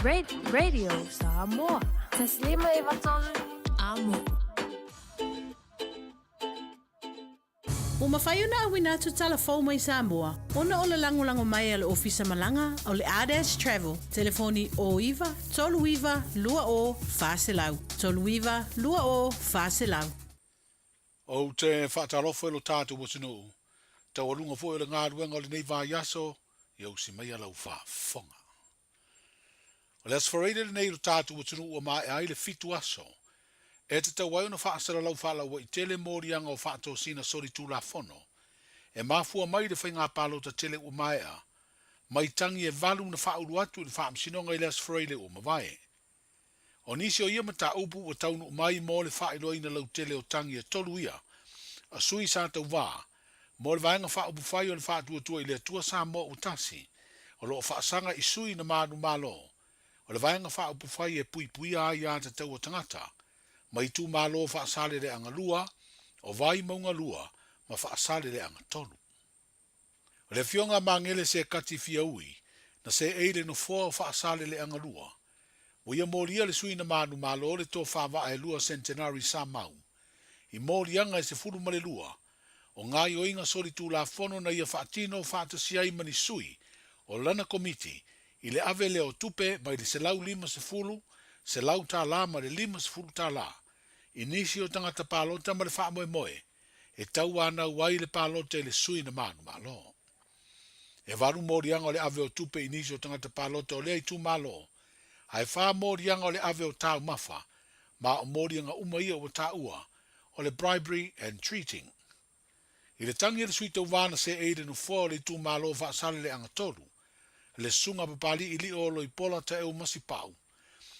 Radio Samoa. تسليمة إيفاتون Amo. O mawhaiuna awina tu telefone mai Samoa. Ona o le lango mai ale ofisa malanga o le ADS Travel. Telefoni o iwa, tolu iwa, lua o, whaselau. Tolu iwa, lua o, whaselau. O te whaatarofo e lo tātou watunu. Tau alunga fo e le ngā ruenga o le nei vā yaso, iau si mai alau whaafonga. O le asfareide le nei lo tātou watunu ua mai ai le fitu aso. E te tau waiona whaasara lau whaala wa i tele mōrianga o whaato sina sori tū la fono. E mafua mai le whainga palo ta tele ua mai a. Mai tangi e valu na whauru atu i le whaamsinonga i le asfareide ua mawai. O nisi o ia mata upu o taunu mai mo le whaeroina lau tele o tangi e tolu ia. A sui sa tau wā. Mo le vaenga whaupu whai o le whaatua i le atua sa mo utasi. O lo whaasanga i sui na manu malo. O le vaenga whaupu whai e pui pui a ia te tau o tangata. Mai tu malo whaasale le anga lua. O vai maunga lua. Ma whaasale le anga tolu. O le fionga mangele se kati fia ui. Na se eile no fua whaasale le anga lua. O ia moria le sui na manu malo le tō whawa e lua centenary sa mau. I morianga e se furu male lua. O ngā i o inga sori tū la fono na ia whaatino whaatasiai mani sui. O lana komiti. I le ave leo tupe mai le se lau lima se fulu. Se lau tā la ma le lima se fulu tā la. I nisi o tangata pālota ma le wha moe moe. E tau ana wai le pālota i le sui na manu malo. E varu morianga o le ave o tupe i nisi o tangata pālota o lea i tū malo. Ai wha morianga o le ave o tāu mafa, ma o morianga umaia o tā ua, o le bribery and treating. I le tangi le suita wana se eide no fua o le tū malo wha asale le anga tolu, le sunga papali i li o lo i pola ta e o masipau.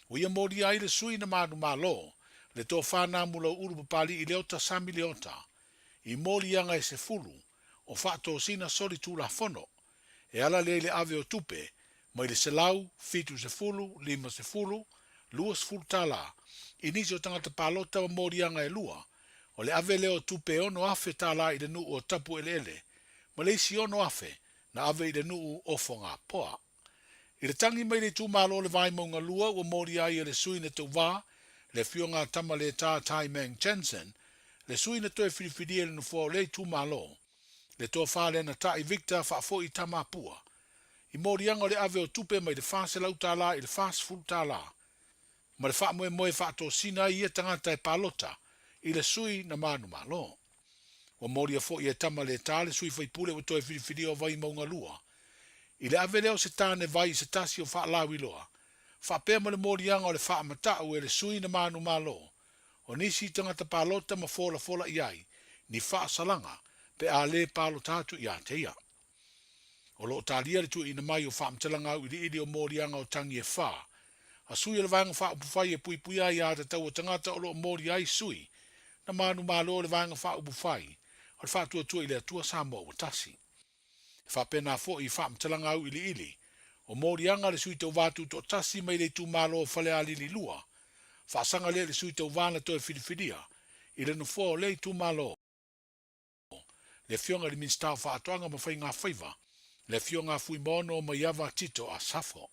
O ia moria ai le sui na manu malo, le tō whana mula uru papali i leota sami leota, i morianga e se fulu, o wha tō sina sori tū la fono, e ala le ave o tupe, mai le selau, fitu se fulu, lima se fulu, lua se fulu tala, i nisi o tangata palota wa morianga e lua, o le ave leo tupe ono afe tala i le nuu o tapu ele, ma le isi ono afe, na ave i le nuu o fonga poa. I le tangi mai le tu malo le vai maunga lua, wa moria i le sui na tau wā, le fionga tama le tā Tai Meng Jensen, le sui na toe whiriwhiria le nufua le tu malo, le tō whāle na tai Victor whaafo i tama pua, I morianga o le ave o tupe mai le whase lau tāla i le whase fulu tāla. Ma le wha moe moe whaato sina i e tangata e palota i le sui na manu malo. Wa moria fo i e tama le tā le sui whaipule o toe whiriwhiri o vai maunga lua. I le ave leo se tāne vai se tasi o wha lawi loa. Wha pēr ma le morianga o le wha matau e le sui na manu malo. O nisi tangata palota ma fola fola i ai. Ni wha salanga pe a le palotatu i a te ia. O lo talia le tu ina mai o whaamtalanga u ili o morianga o tangi e wha. A sui le vanga wha upufai e pui pui ai a te tau o tangata o lo mori ai sui. Na manu malo le vanga wha upufai. O le wha tua tua ili atua Samoa o tasi. Wha pena fo i whaamtalanga u ili. O morianga le sui tau vatu to tasi mai le tu malo o whale alili lua. Wha sanga le sui tau vana to e whiriwhiria. I le nufo le tu malo. Le fionga le minstau wha atuanga ma whai ngā whaiva. Le fionga fui mono ma yava tito a safo.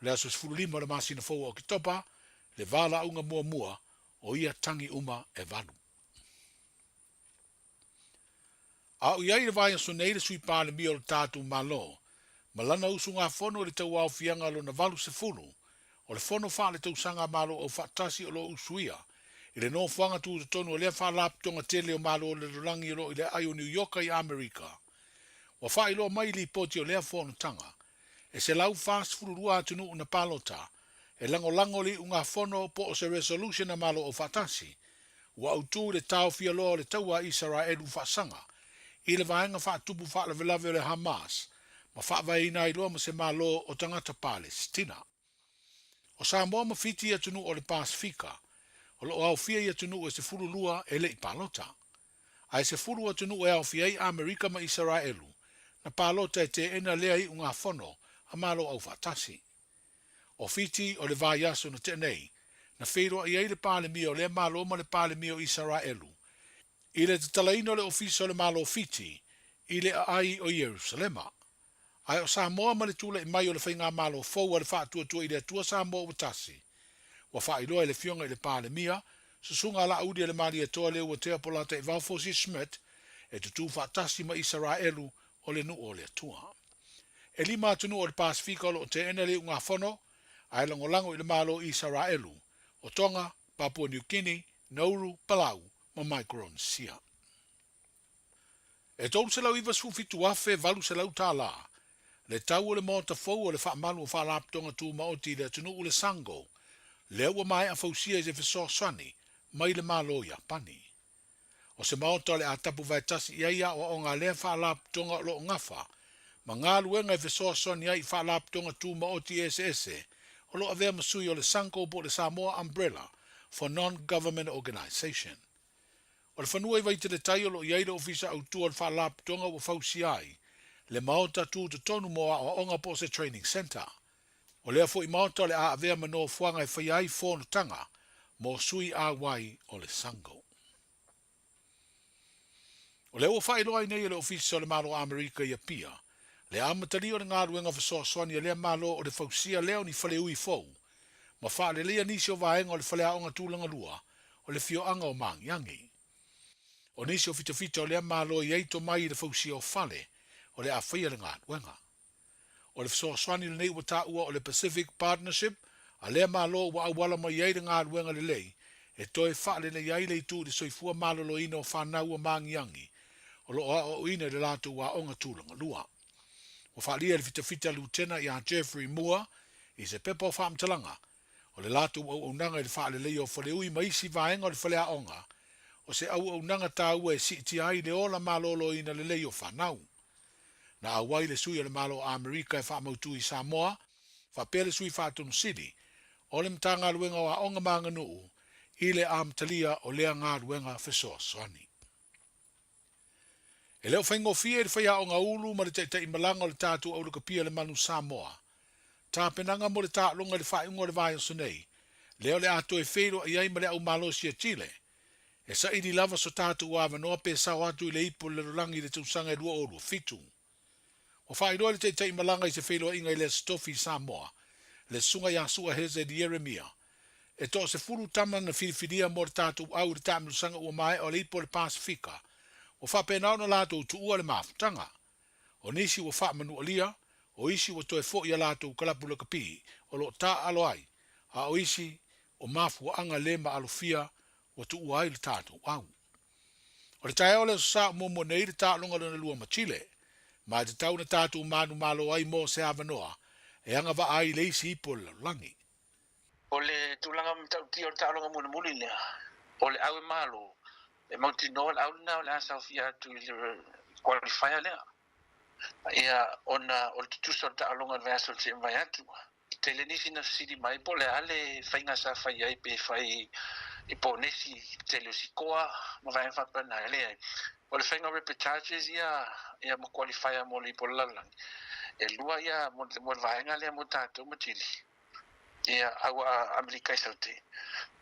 Le aso sfuru lima le masina fo o kitopa, le vala unga mua mua, o ia tangi uma e valu. A o iai le vai aso nei le sui pāle mia o le tātu malo, ma lana usu ngā fono le tau au fianga lo na valu se fulu, o le fono wha le tau sanga malo o whaatasi o lo usuia, i le no fuanga tu tonu o lea wha laptonga tele o malo o le rolangi o lo i le ai o New York i Amerika. Wa wha ilo mai li poti o lea whono tanga. E se lau fast fururua atunu una palota. E lango li unga whono po o se resolution na malo o fatasi. Wa autu le tau fia loa le taua Israelu whasanga. I le vaenga wha tupu wha la velave le Hamas. Ma wha vai ina i loa ma se malo o tangata Palestina. O Samoa ma fiti atunu o le Pasifika. O lo au fia i atunu e se fururua e le i palota. Ai se furu atunu e au fia i Amerika ma Israelu. Na palota e te ena lea i unga whono a malo au fatasi. O fiti o le vaiaso na te nei, na whiro i eile pāle mio le malo ma le pāle mio Israelu. I le te talaino le ofiso le malo fiti, i le ai o Jerusalema. Ai o Samoa ma le tula I mai o le whainga malo fau a le wha tua I le tua Samoa o tasi. Wa wha iloa le fionga I le pāle mia, susunga la audi le mali e toa leo wa tea polata I Valfosi Schmidt, e tutu wha tasi ma Israelu o le nu o le tua. E lima atunu o le Pasifika o te ene le unga whono, ai langolango I le malo Israelu, o Tonga, Papua New Guinea, Nauru, Palau, ma Micronesia. E tolu se lau iwa sufitu afe valu se lau tā la, le tau o le mota fau o le wha malu o wha laptonga tu maoti le tunu o le sango, le ua mai a fausia se feso swani, mai le malo ia pani. O se maota le atapu vai tasi ia o ngā lea wha laptonga o lo ngafa, ma ngā luenga e feso swani ai wha laptonga tu maoti ese, o lo avea masui o le sango po le Samoa Umbrella for Non-Government Organization. O le whanua I waite le tai o lo iaida ofisa au tua le wha laptonga o fausi ai, le maota tu te tonu moa o onga po se training center. O lea fo I maota le a avea mano fuanga I whai ai whono tanga, mo sui a wai o le sango. O lea o whai loa nei le ofisa o le malo Amerika ia pia, le amatari o le ngā ruenga whasoa swani lea malo o le fausia leo ni whale ui fau, ma wha le lea nisi o vaenga o le whale aonga tūlanga lua, o le fio anga o mangiangi. O nisi o fita o lea malo I eito mai le fausia o whale, o le a whaia le ngā ruenga. O le whasoa swani le nei wata ua o le Pacific Partnership, a lea malo wa awala mai ei le ngā ruenga le lei, e toe whaale le iai le tu le soifua malo lo ina o whanau o mangiangi, o lo o ina le lato wa onga tūlanga lua. O whaalia le fita lieutenant ia Jeffrey Moore, I se pepa o whaamtalanga, o le lato au unanga I le whaale lei o whale ui maisi vaenga o le whale a onga, o se au unanga tā ua e siti ai le ola malolo ina le lei o whanau. Na awai le sui o le malo Amerika e whaamautu I Samoa, whapele sui whaatunu City, o le mtanga luenga o a onga maanga nuu, I le amtalia o lea ngā luenga whesoa swani. E leo whaingo fia I whaia o ngā ulu ma le teitai malanga o le tātu au luka pia le manu Samoa. Tā penanga mo le tā longa le whaingo le vai o sunei, leo le ato e whero I ai ma le au Malosia Chile, e sa idi lava so tātu wa noa pe sao atu I le ipo le rolangi le tausanga e lua o lua fitu. O whairoa le teitai malanga I se whelo inga I le stofi Samoa, le sunga ya sua heze di Yeremia, e to se furu tama na whiriwhiria mo le tātu au le tāmilu sanga ua mai o le ipo le Pasifika, o whapenao na lātou tu ua le mafutanga, o nisi ua whaamanu alia, o isi ua toe fo I a lātou kalapula kapi, o lo tā alo ai, a o isi o mafua anga lema alofia, o tu ua ai le tātou au. O le tae ole sa momo nei le tā longa lana lua ma Chile, ma te tau na tātou manu malo ai mo se avanoa, e anga va ai le isi ipo le langi. O le tūlanga mtau ki o le tā longa muna muli lea, o le au e malo, e mauti noa le au lina o le asa fia tu I le qualifier lea. Ia ona o le tutusa o le tā longa le vasa o le se mvai atu. Te le nisi na sidi mai po le ale whainga sa whai ai pe whai I po nesi te leo sikoa ma vai whapana lea. O le whainga reportages ia mo qualifier mo le I po lalang. E lua ia mo le vaenga lea mo tātou ma Chile. Ia awa Amerika I saute.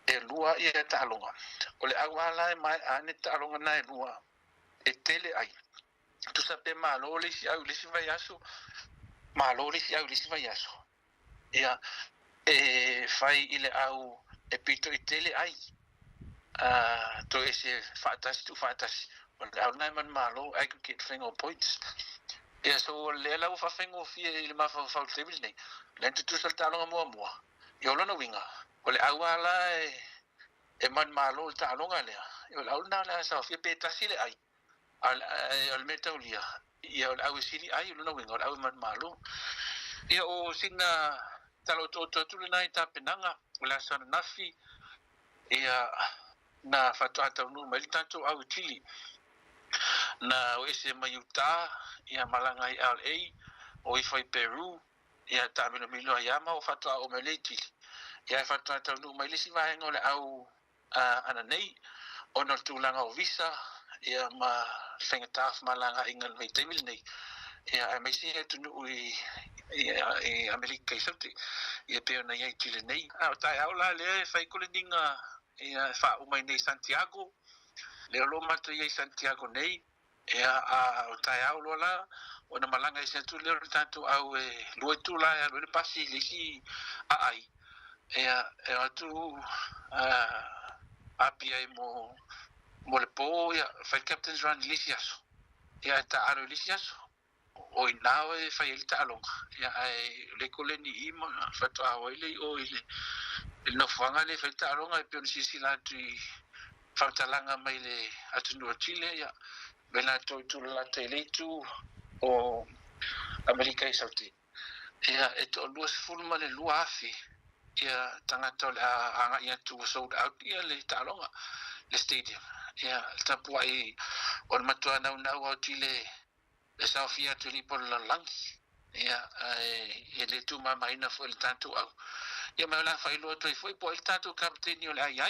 E lua ia ta alonga. O le awa ala mai ane ta alonga na e lua. E tele ai. Tu sape malo le si au le si vai aso. Malo le si au le si vai aso. Ia e fai ile au e pito I tele ai. To ese fatasi tu fatasi. O le au na man malo aggregate finger points. Ia so le lau fa finger fie ile ma fa table nei. Le tu salta longa mua. Ia lona winga. O le au ala e man malo ta longa lea. Ia le au na la sa fie petasi le ai. Al metaulia. Ia le au sili ai lona winga o le au man malo. Ia o sina talo to le nai ta penanga la sana nafi ia na fatu ata no mai tanto au Chile na o ese mayuta ia malanga I LA o I fai Peru ia ta mino milo yama o fatu o meleti ia fatu ata no mai lisi vai ngole au ana nei ona tulanga o visa ia ma senga taf malanga ingal mai temil nei ia mai si tu no e Amerika I saute ia pe ona ia Chile nei a tai aula le fai kuleninga ia fa umai nei Santiago le lo mato ia Santiago nei ia a tai aula ona malanga i se tu le tanto au lo tu la ya lo pasi le si ai e tu API mo le po ya fa captain's run lisiaso ya ta aro lisiaso o inao e fa il talonga ya le koleni ima fa to a ile o ile no fanga le fa talonga e pe si sila tu fa talanga mai le atu no Chile ya bela to la tele tu o America e Sauti ya eto luas fulma le luafi ya tangata le anga ya tu sold out ya le talonga le stadium ya tapu ai on matua na o Chile le Sofia tu li por la lang ya le tu mama ina foi il tanto au ya me la fai lo to foi po il tanto captain le ai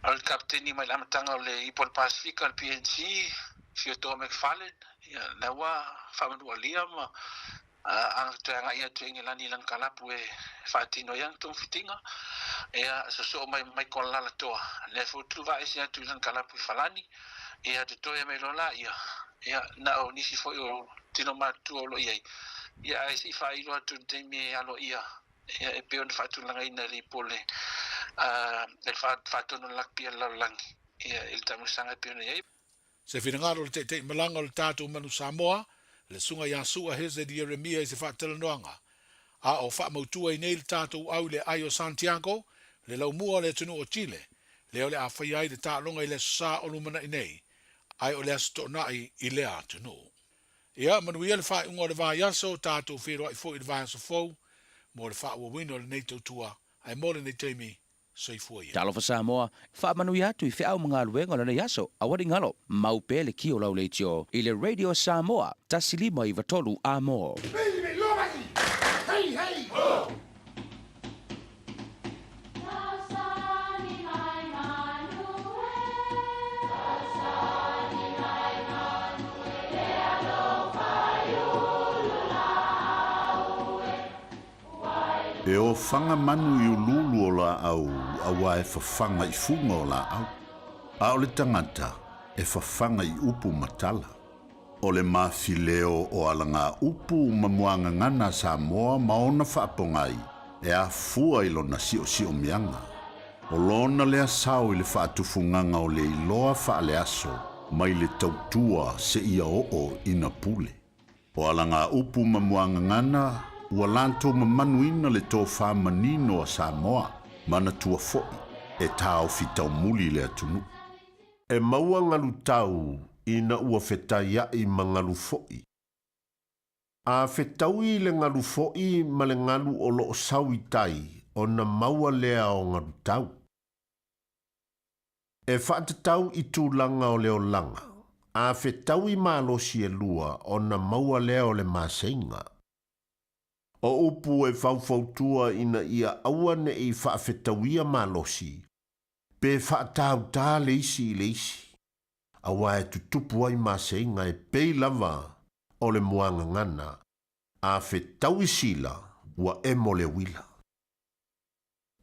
al captain mai la matanga le ipol Pacific al PNC Fioto McFarlane ya na wa famu aliam ang tanga ia tuingi lani lang kalapu e fatino yang tung fitinga ya so mai kola la toa le futu va isia tu lang kalapu falani ya te toya me lola ya na o nisi foi o tino matu o lo ia ya isi fai lo tu te me alo ia ya e pe on fatu langa ina li pole el fatu no lak pia la lang ya il tamu sanga pe ia Se finangaro te malanga le tātou manu Samoa, le sunga ya sua heze di Jeremia i se whātelanoanga. A o whaamautua i nei le tātou au le ai o Santiago, le laumua le tunu o Chile, le o le a whai ai le tālonga i le sā o lumana i nei, ai o le asto nai i le a tunu. Ia, manuia le whai unga o le vāi aso, tātou whiro i fo i le vāi aso fau, mo le wha ua wino le nei tautua, ai mo le nei teimi, Talo fa Samoa, fa manu ya tu fe au mga luenga na yaso, awadi ngalo, mau pele ki o lau leitio, ile Radio Samoa, tasilima i vatolu amo. Hey, hey, oh! E o whanga manu i ululu o la au, awa e whawhanga i funga o la au. A o le tangata, e whawhanga i upu matala. O le mawhileo o alanga upu mamuanga ngana Samoa maona whaapongai, e a fua i lona si o mianga. O lona lea sao i le whaatufunganga o le iloa whaale aso, mai le tautua se ia o ina pule. O alanga upu mamuanga ngana, ua lantou mamanuina le tō whamanino a Samoa, mana tua fo'i, e tāo fitau muli le atunu. E maua ngalu tau, ina ua whetai ai ma ngalu fo'i. A whetau i le ngalu fo'i ma le ngalu o loo sawi tai, o na maua lea o ngalu tau. E whaatatau i tūlanga o leo langa, a whetau i mālosi e lua, o na maua lea o le māseinga. O upu e whauwhautua ina ia awane i whaafetawia malosi. Pe whaatau tā leisi i leisi. Awa e tutupu ai māseinga e pei lava o le moanga ngana. A whetaui sila ua e mole wila.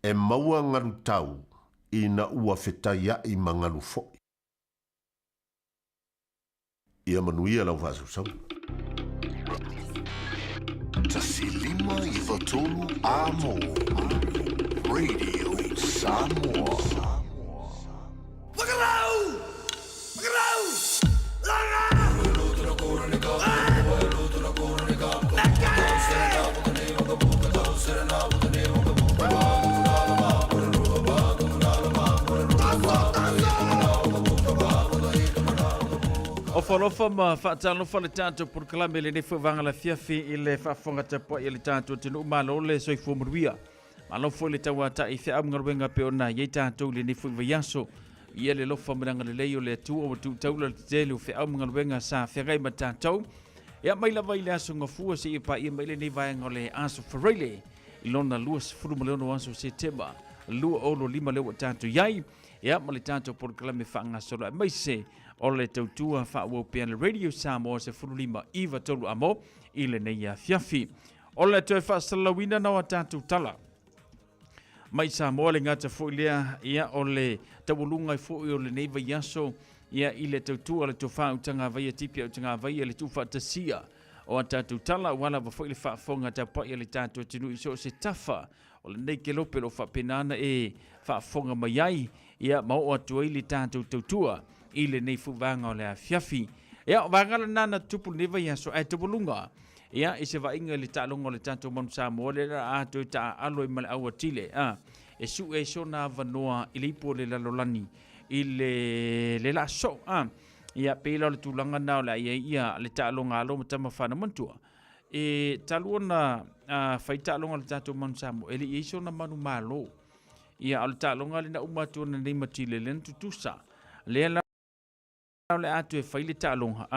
E maua ngaru tau ina ua whetaia i mangaru foi. Ia manuia lau whasau. Tasilima i vatolu amo. Radio Samoa. Makarau! Makarau! Langa! O whalofa ma whaatalofa le tātou proklame le ne whawanga la fiafi i le whaafonga tapua i le tātou tinu umalo le soifua muruia. Malofo le taua ta i whia amngaruenga pe ona iei tātou le ne whaivayaso i le lofa miranga le leio le atu o tu taula le tele o whia amngaruenga sa whiagai ma tātou. Ia mai lava i le aso ngafua se i pa i mai le ne vaenga le aso whareile i lona luas furuma leono aso September lua olo lima leo tātou iai. Ia ma le tātou proklame whaanga solo mai se o le tautua whaua pia le Radio Samoa se furulima iwa tolu amo i le nei a fiafi. O le toi whaasalawina na wa tātou tala. Mai Samoa le ngata fuilea ia o le tawulunga i fui o le nei vai aso ia i le tautua le tofa utanga vai a tipia utanga vai le tufa tasia o a tātou tala wala wa fo i le whaafonga ta pa i le tātou tinu i so se tafa o le nei ke lope lo whapenana e whaafonga mai ai ia mau atua i le tātou tautua i le nei fuwanga o le a fiafi. Ia, wangala nana tupu newa ia so ai tupulunga. Ia, i se wainga le tālonga le tātou manu Samoa le ra ato i tā alo i male aua tile. E su e so na vanoa i le ipo le lalolani i le la so. Ia, pēla le tūlanga nao le ia le tālonga alo ma tama whana mantua. E taluona whai tālonga le tātou manu Samoa e le i so na manu malo. Ia, ale tālonga le na umatua na nei matile le tutusa. Le la le atu e whaile tālonga.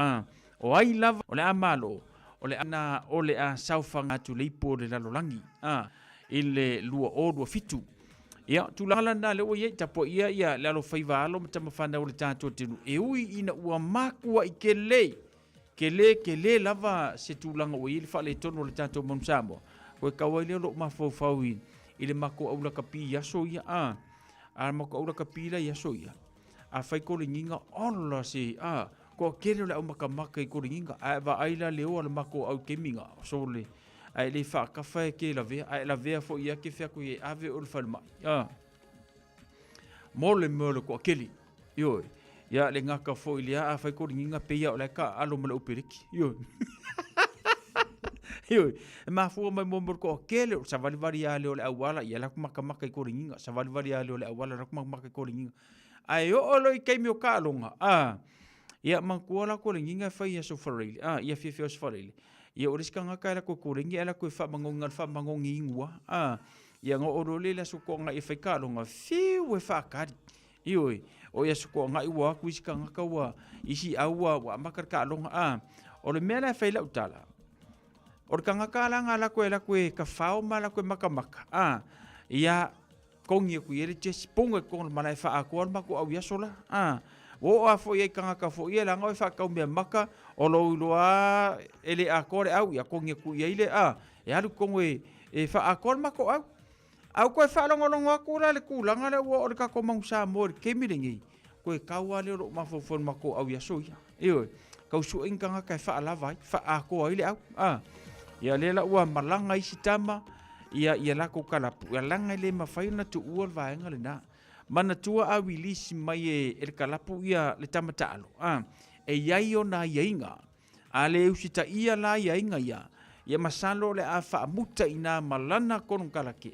O ai lava o le a malo. O le ana o le a saufanga atu le ipo le lalolangi. I le lua o lua fitu. Ia, tūlanga na le o iei tapo ia le alo whaiva alo ma tamawhana o le tātua tinu. E ui ina ua makua i ke le lava se tūlanga o iei le whale tono o le tātua manu Samoa. Koe kawa leo lo mawhau i le mako aula kapi yaso ia. A mako aula kapi la yaso ia. A whai kore nginga ola se ko kere le au makamaka i kore nginga a wa aila leo ala mako au keminga so le ai le whakawhai ke la vea ai la vea fo ia ke whea koe e ave o le whalmai mole ko keli yo ia le ngaka fo ilia a whai kore nginga peia o le ka alo mala uperiki yo yo ma fo mai momor ko kele sa valivari a leo le awala ia la makamaka i kore nginga sa valivari a leo le awala la makamaka i kore nginga ai o lo i kaimi o ka longa ia mangkuala ko le nginga fai ia so farele ia fia so farele ia o riska ngaka la ko kuringi ala ko fa mangongi ingua ia ngo orole la so ko nga i fai ka longa fiu e fa ka ioi o ia so ko nga i wa ku iska ngaka wa isi awa wa makar ka longa o le mena fai la utala o ka ngaka la ngala ko ka fao mala ko makamaka ia kongi ku yele tes ponga ko mana fa ko ma ko au yasola o a fo ye kanga ka fo ye la ngoi fa ka me maka o lo loa ele a kore au ya kongi ku ye ile e alu kongi e fa a ko ma ko au ko fa longo ku la le ku langa le o ka ko mang sa mo ke miringi ko ka wa le ro ma fo fo ma ko au yasoya e ka su in kanga ka fa la vai fa a ko ile au ya le la wa malanga isitama ia la ko kala ia langa le mafai na tu ua vaenga le na mana tua a wilisi mai e kalapu ia le tamata alo e iai o na iainga a le usita ia la iainga ia masalo le a whaamuta ina malana kono kalaki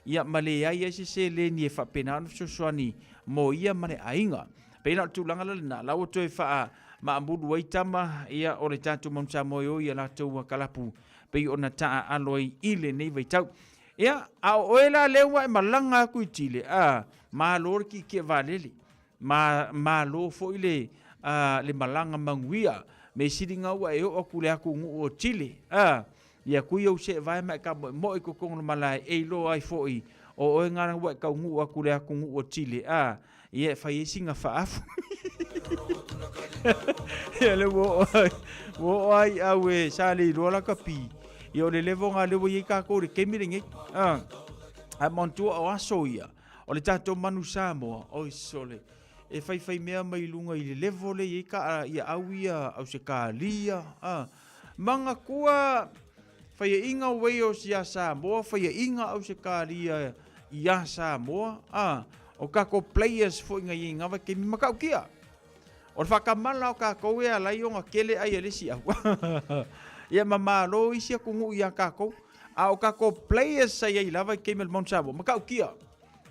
ia male ia se le ni e whapenano sosuani mo ia mane ainga pena tūlanga le na lau to e wha maamuru waitama ia o le tātu manu Samoa ia la tau kalapu pei ona taa aloi ile nei vaitau. Ia, a oela lewa e malanga ku i Chile, ma lor ki ke valele, ma lo fo ile le malanga manguia, me siringa ua e o kule aku ngu o Chile, ia kui au se vai mai ka mo i kukongo malai e lo ai fo i, o oe ngana ua e kau ngu o kule aku ngu o Chile, ia fai e singa faafu. Ia le wo ai au e sali rola kapi. Ia o le levo ngā lewo i ka kore kemiringi. A montua o aso ia. O le tātou manu Samoa. Oi sole. E fai mea mai lunga i le levo le i ka ia au ia au se ka lia. Manga kua fai e inga wei o si a Samoa. Fai e inga au se ka lia i a Samoa. O kako players fo inga i ngawa ke mi makau kia. O le whakamala o kako ea lai o ngā kele ai alesi au. Ia mamalo isi aku ngu ia kako o kako players saya i lava ke mel Mount Samoa makau kia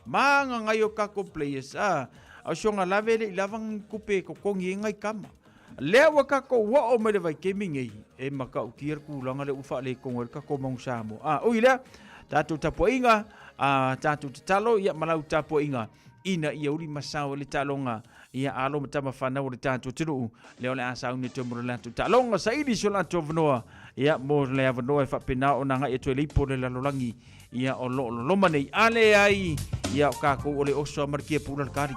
manga ngai o kako players au songa lave le lava kupe ko kongi ngai kama lewa kako wa o mele vai ke mingi e makau kia ku langa le ufa le kongo kako Mount Samoa o ile tatu tapoinga tatu talo ia malau tapoinga ina ia uri masao le talonga ia alo matama fana o le tātou tinu leo le asau ni te mura lantu talonga saidi so lantu vanoa ia mo le vanoa e whapena o nanga e tue leipo le lalolangi ia o lo manei ale ai ia o kako o le oso amarkia pula kari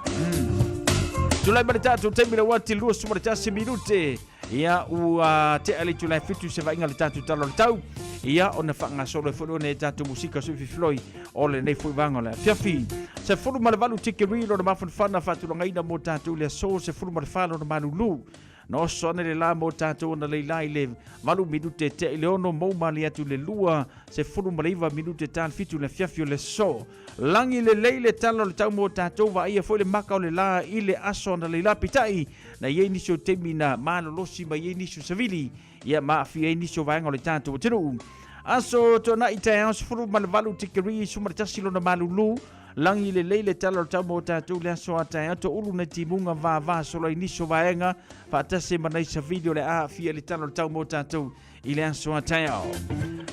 tulai mare tātou teimile wati lua sumare tasi minute ia ua te ale tulai fitu se vainga le tātou talo le tau ia o na whanga solo e whunu ne tātou musika sufi floi o le nei fui vanga le fiafi se fulu male valu tike rilo na mafan fana fatulanga ina mo tātou le so se fulu male whalo na manu lu na oso ana le la mo tātou na leila i le valu minute te i le ono maumali atu le lua se fulu malaiva minute tal fitu le fiafio le so. Langi le leile talo le tau mo tātou va ia foi le maka o le la i le aso na leila pitai na iei nisio temi na malolosi ma iei nisio savili ia maafi iei nisio vaenga o le tātou tinu. Aso tona i tai aus fulu malavalu tikiri sumaritasi lo na malulu langi le leile talo le tau mo tātou le aso atai ato ulu na timunga va solo i nisio vaenga faatase manai savili o le aafia le talo le tau mo tātou i le aso atai au.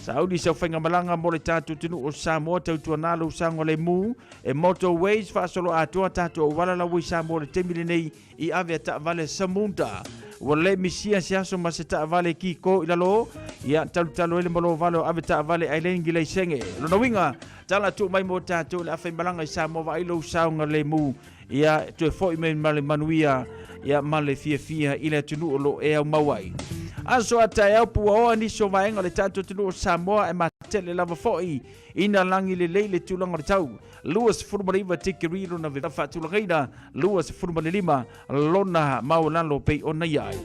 Saudi sa whainga malanga mo le tātou tinu o Samoa tautua nalo usango le mu e motorways whaasolo atua tātou o walala ui Samoa le temile nei i ave ta vale Samunda. Wale misia siaso ma se ta vale ki ko ilalo ia talo ele malo vale ave ta vale ailengi le senge. Lona winga tala tu mai mo tātou le awhai malanga i Samoa wa ilo usango le mu ia tu e foi me male manuia ia male fia ile tunu o lo e au mawai. Aso atai au pua oa ni so vaenga le tātou tunu o Samoa e matele lava foi ina langi le leile tulanga le tau. Luas furumariva tikiriro na vita whatulagaina, luas furumarilima lona maulalo pei ona iai.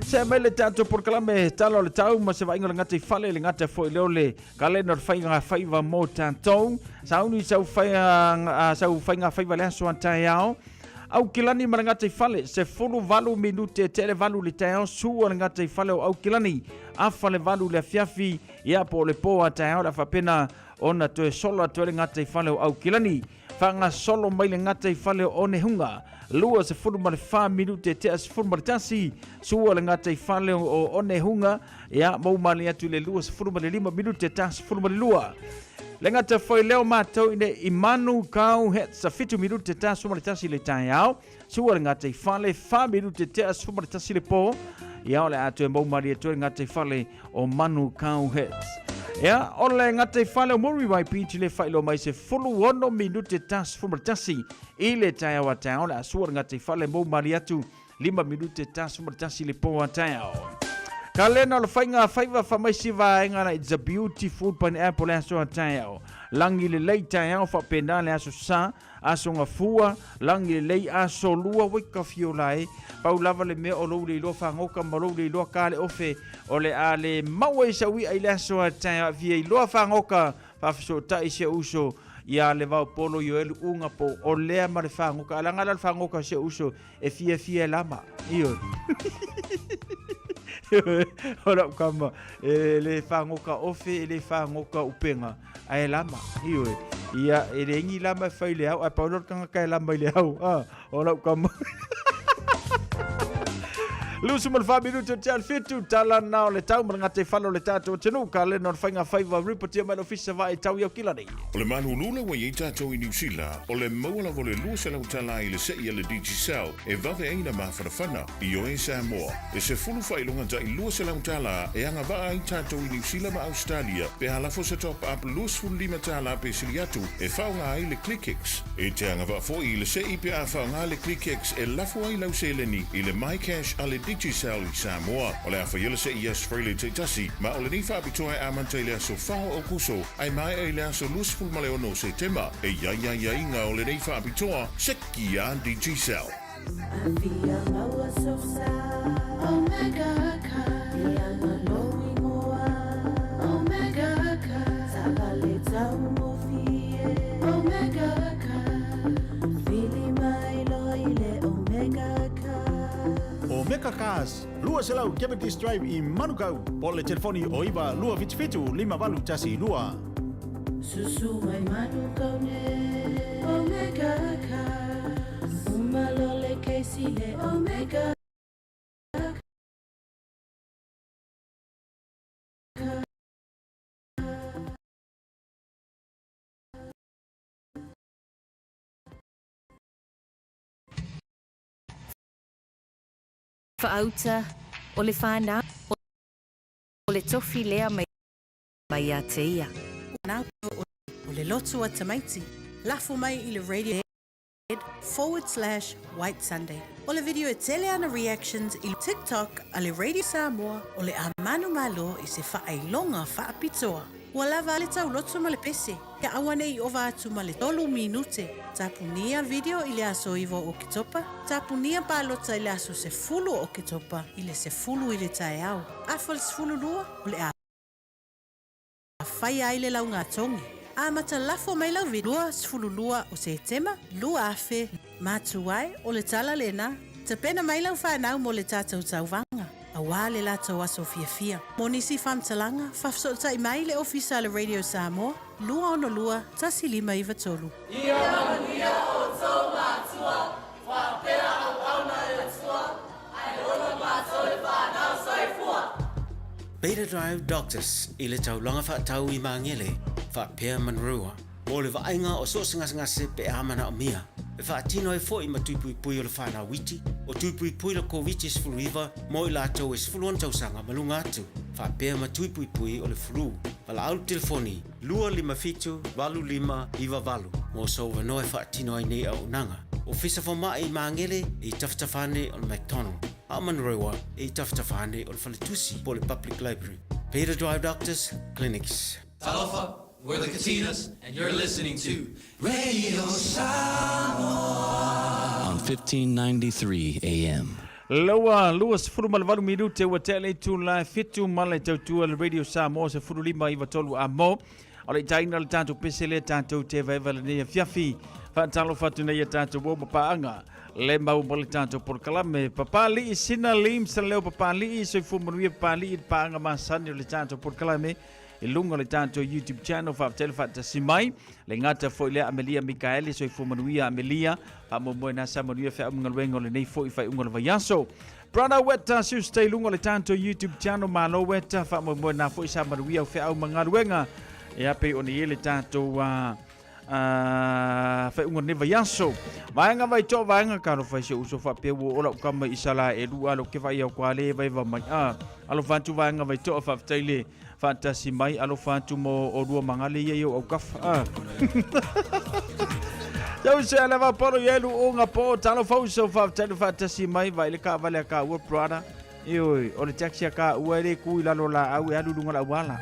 Se mai le tātou porkalame talo le tau ma se vainga le ngata i fale le ngata foi leo le kalena le whainga whaiva mo tātou. Sauni sau whainga whaiva le aso antai au. Au kilani marangata i fale, se fulu valu minute tele valu le tau sua ngata i fale o au kilani. Afa le valu le fiafi, ia po le poa tau la whapena ona to e solo to le ngata i fale o au kilani. Whanga solo mai le ngata i fale o ne hunga. Lua se fulu mare 5 minute te as fulu mare tasi, sua le ngata i fale o ne hunga, ia mau mali atu le lua se fulu mare 5 minute tas fulu mare lua. Le ngata foi leo mātou ine imanu kau het sa 5 minute ta sumare tasi le tai au. Sua le ngata i fale 5 minute te a sumare tasi le po. Ia ole atu e mau mari atu e ngata i fale o manu kau het. Ia ole ngata i fale o mori wai piti le whailo mai se fulu 1 minute ta sumare tasi. I le tai au a tai au le sua le ngata i fale mau mari atu 5 minute ta sumare tasi le po a tai au. Kalena lo whainga whaiva whamaisi vaenga na It's a Beautiful Pineapple le aso atai au. Langi le lei tai au whapena le aso sa, aso ngā fua, langi le lei aso lua wika fiolai, pau lava le mea o lou le iloa whangoka ma lou le iloa ka le ofe, o le a le maua i sa ui ai le aso atai au, via iloa whangoka, whawhiso ta i se uso, ia le vau polo yo elu unga po, o lea ma le whangoka, alangala le whangoka se uso, e fia lama, iyo. Ora kama le whangoka ofe le whangoka upenga ai lama iwe ia ele ngi lama fai le au ai paulo kanga kai lama le au ora kama Lusu mal 5 minuto tal fitu tala na le tau manga te falo le tato tenu ka le no whainga whaiva ripotia mai ofisa vai tau iau kilani. O le manu lula wa i tatou i New Zealand, o le maua vo le lua se lau tala i le se ia le Digicel, e vave aina mawhanawhana i o e Samoa. E se fulu whailonga ta i lua se lau tala e anga waa i tatou i New Zealand ma Australia, pe halafo se top up luas fulu 5 tala pe siliatu, e whaunga ai le ClickX. E te anga waa fo i le se i pe a whaunga le ClickX e lafo ai lau seleni i le MyCash a le Digicel i Samoa. O le awhaiele se i Australia te tasi, ma o le ni whabitoa e amante le aso whao o kuso, ai mai e le aso luas fulu male ono se tema, e ia inga o le ni whabitoa, seki a Digicel. Omega Cars, lua selau Cavendish Drive i Manukau, po le telefoni o iwa lua fitu 5 tasi lua. Susu mai Manukau ne, Omega Cars, umalole keisi le Omega. Whaauta, o le whānau, o le tofi lea mai a te ia. Nau o le lotu a tamaiti, lafo mai i le radio /White Sunday. O le video e tele ana reactions i TikTok a le Radio Samoa o le amanu malo i se whaai longa whaapitoa. Ua lava ale tau loto ma le pese. Ke awane I ova atu ma le 3 minute. Tapunia video I le aso iwa o ke topa. Tapunia palota I le aso se fulu o ke topa. I le se fulu I le tae au. Afa le se fulu lua o le a. Fai ai le lau ngā tongi. A mata lafo mai lau video. Lua se fulu lua o se tema. Lua afe. Matu ai o le tala le na. Te pena mai lau whanau mo le tātou tauwanga. A wale la tau aso fia. Monisi whamtalanga, whafsota I mai le ofisa le Radio Samoa, lua ono lua, tasi 5 Ia mania o tau mātua, whapea au auna e tua, ai ona mātua e whanau soifua. Beta Drive Doctors, I le taulanga whaatau I mangele, whapea manrua. Mo le vaenga o so ngase pe amana o mia. E whaatino e fo I matupui pui o le whanau witi, o tupui pui la COVID is fluiva, mo I lātou is fuluan tausanga malunga atu. Whapea matupui pui o le flu. Wala au telefoni, 255-25 mo so wano e whaatino ai nei au nanga. O fisa fo mai I mangele, I taftafane o le McDonald. Amanrewa, I taftafane o le Whaletusi po le Public Library. Beta Drive Doctors, Clinics. Talofa, we're the Katinas, and you're listening to Radio Samoa on 1593 AM. Lua se furu malvalu minute wa tele tu la fitu male tautua le Radio Samoa se furu 5 a mo. Ole taina le tanto pesele tanto te veva le ne fiafi. Fa talo fatu ne tanto bo paanga. Le mau mole tanto por kalame papa li sina lim se leo papa li se fu mruia papa li paanga masani le tanto por kalame. I lunga le tanto YouTube channel fa tele fa simai le ngata foi le Amelia Mikaeli so fu manuia Amelia pa mo na sa manuia fa ungalwengo le nei foi fa ungal vayaso brother weta su stay lunga le tanto YouTube channel malo weta fa mo na foi sa manuia fa au mangalwenga e ape oni le tanto fa ungal ne vayaso vaanga vai to vaanga ka no fa se uso fa pe wo ola kama isala e lu alo ke va ia kwale vai va mai alo fantu vaanga vai to fa tele Fantasi mai alo fantu mo o rua mangale ia au kafa. Jau se leva poro yelu o nga po talo fauso fa tele fantasi mai vai le ka vale ka u brother. Ioi, o le taxi ka u ele ku ila lola au alu lunga la wala.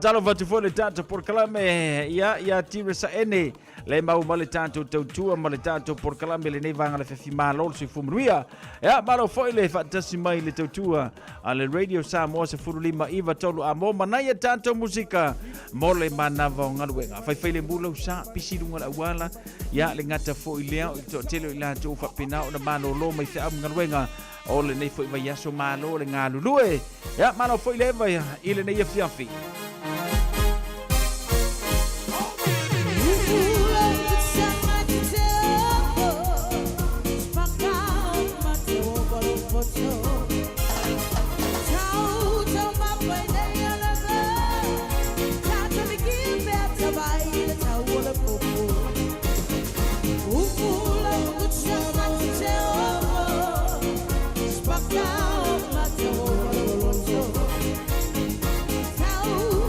Talo fatu fo le tanto por kalame ya tiresa ene le mau male tanto tautua male tanto por kalame le nei vanga le fefi malo se fumruia ya malo foi le fantasi mai le tautua ale Radio Samoa se furu 5 tolu a mo manaya tanto musika mole manava ngaluenga fai le mulo sa pisilunga la wala ya le ngata foi leo to telo ila to fa pina o na malo lo mai se am ngaluenga o le nei foi vai yaso malo le ngalulue ya malo foi le vai ile nei fiafi Tau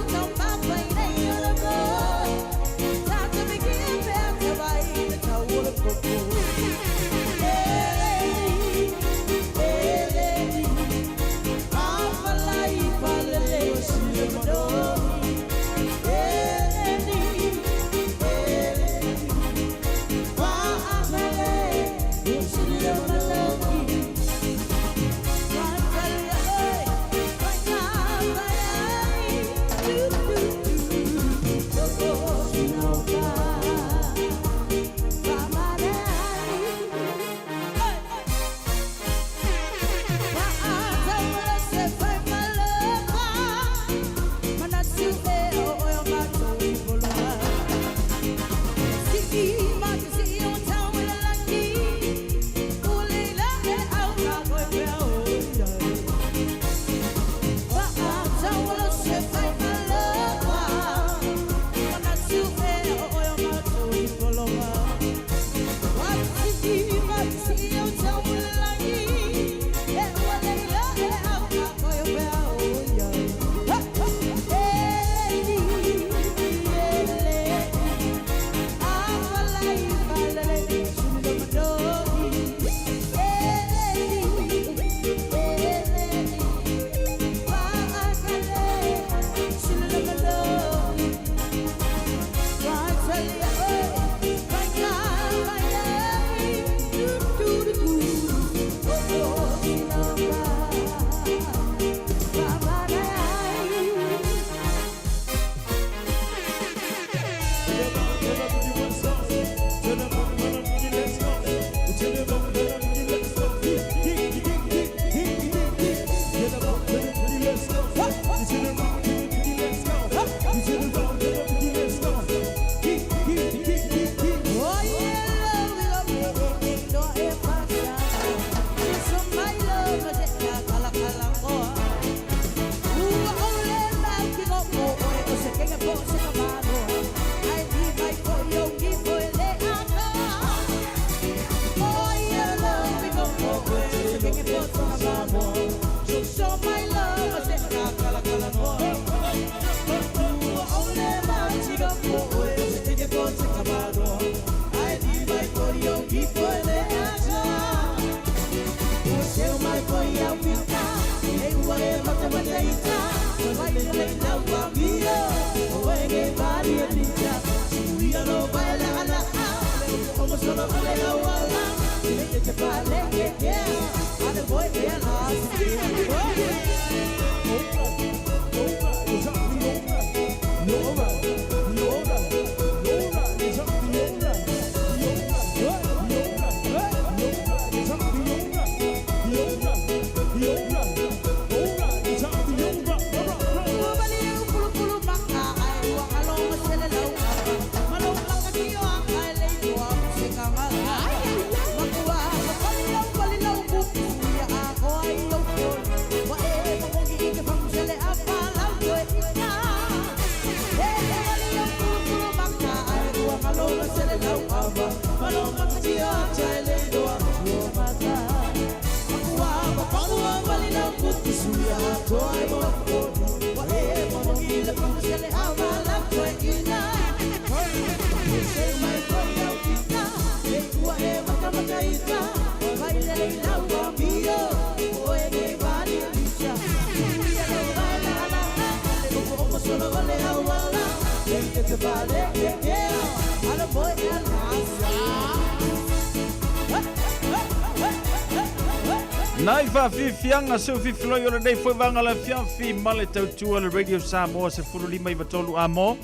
Nai whawhiwhianga seu whiwhiloi o le nei whai wanga la whiawhi male tautua le Radio Samoa se furulima I watolu amo.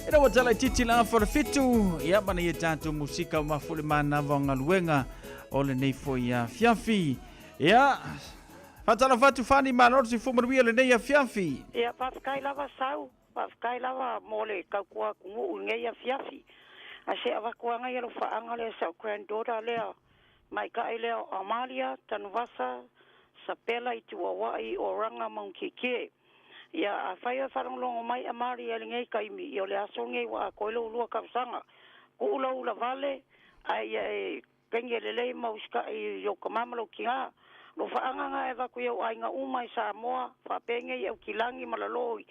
Ina watala titi la awhara fitu, ia mana ia tātou musika o mafule mana wanga luenga o le nei whai whiawhi. Ia, whatala whatu whani maloro si fumaruia le nei a whiawhi. Ia, whawhikai lava sau, whawhikai lava mole kaukua kungu ngei a whiawhi. A se awakuanga ia lo whaanga le sa granddaughter lea. Mai kai leo Amalia, Tanvasa, Sapela I Tuawai o Ranga Mankike. Ia a whaia wharanglongo mai Amalia le ngei kaimi I o le aso ngei wa a koilo ulua kapsanga. Ku ula ula vale, ai e kenge lelei mauska I yokamamalo ki ngā. Lo whaanga ngā e waku iau ai ngā umai Samoa, whapenge iau kilangi malaloi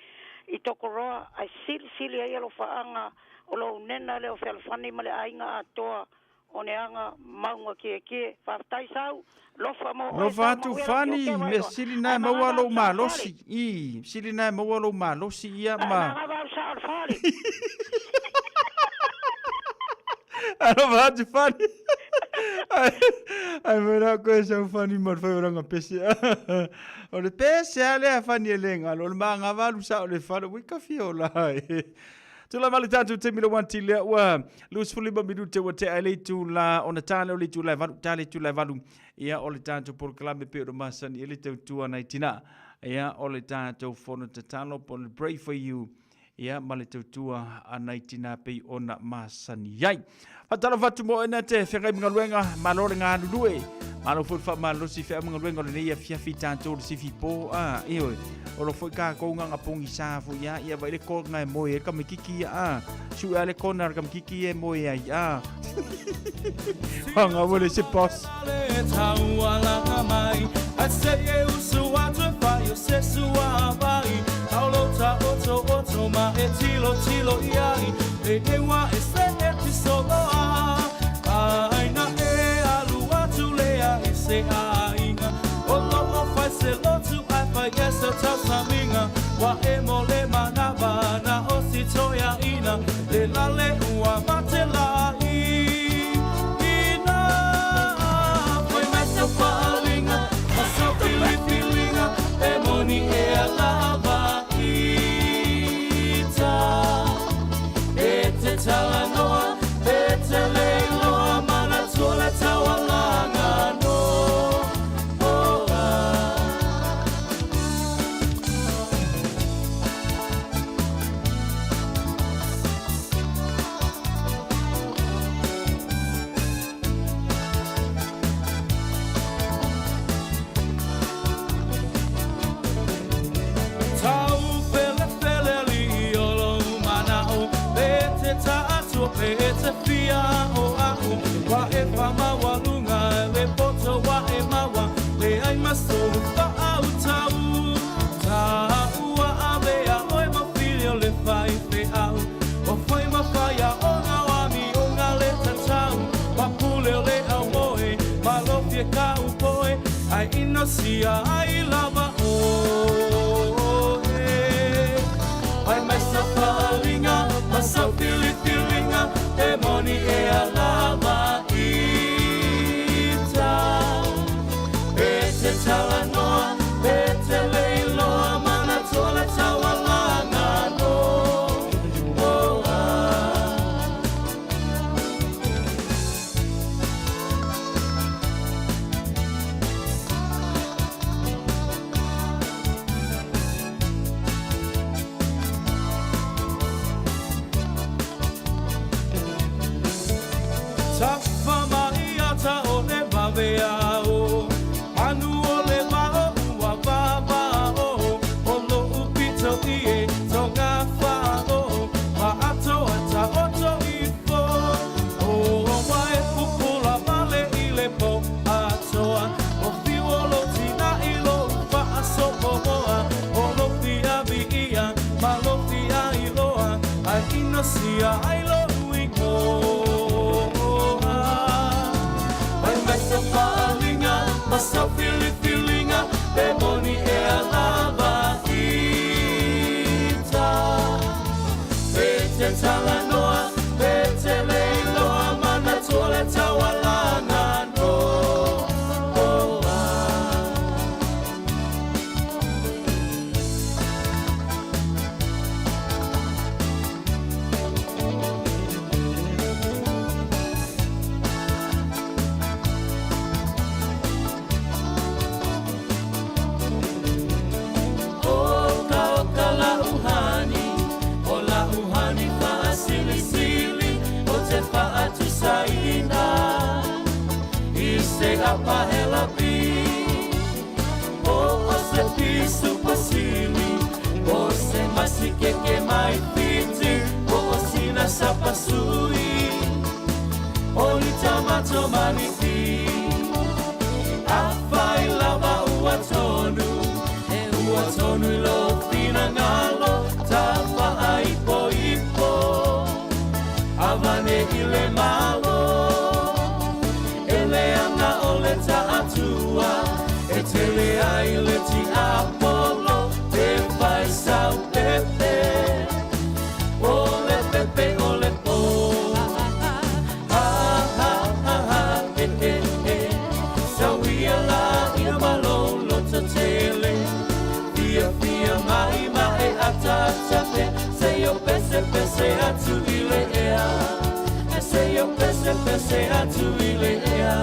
I tokoroa, ai sili ai lo whaanga o lo nena leo whelfani male ai ngā atoa. O ne anga maunga ke whaftai sau lofa mo lofa atu whani me sili nai maua lo malosi I sili nai maua lo malosi ia ma lofa atu whani ai mera koe sau whani marwhai oranga pese o le pese a lea whani e lenga lo le maanga walu sa o le whana wika fio lai Tula mali tatu te mila wanti lea ua Luis Fulima minute wa te aile tu la ona tale o le tu la valu tale tu la valu ia o le tatu por klame pe o masani ele te tu ana itina ia o le tatu fono te talo po le pray for you ia mali te tu ana itina pe ona masani yai Fatala fatu mo ena te whengai mga luenga malore ngā nunue Malo fwoi wha malo si whea mga luenga le neia whiawhi tātou le si whipo ioi O lo fwoi kā kounga ngā pongi sāfu ia ia vai le ko ngai moe e kamikiki Su ale kona ar kamikiki e moe ai Hanga wale se pos Taualanga mai I say e usu atu whai o se sua vai Aulota oto ma e tilo iai E ewa e se e tisoloa Aina e alu atu lea e se ainga O lomo fai se lotu ai fai e se tau saminga Wa e mo le manava na o si toia ina Le lale ua mate lai Ina Foi mai seu palinga Ma seu filipilinga E moni e a lava ita E te talanoa E te leiloa Mana tole tawalanga no E te fia o aku Wa e whama walunga Le poto wa e mawa Le ai maso wha au tau Tāua awea Oe ma filio le whai whe au O whai ma whai a o ngā wami O ngā le tatau Wa pule o le au moe Ma lofie ka upoe Ai ino sia ai lava o Ai mai sa whalinga Ma sa fili E moni e a lava sau fili-filinga pe moni e alava ita. Pe te tala noa, pe te leiloa, mana tole tawalanga no. Pahela pi o se pisu pasili o se masike ke mai piti o sina sapasui o ni tamato manifi a fai lava uatonu lo fina ngalo tapa aipo ipo avane ile malo atua e tele ai le ti apolo te fai sau pepe ole pepe ole po sau ia la ia malolo ta tele fia mai atatape se yo pese atu ile ea se yo pese atu ile ea.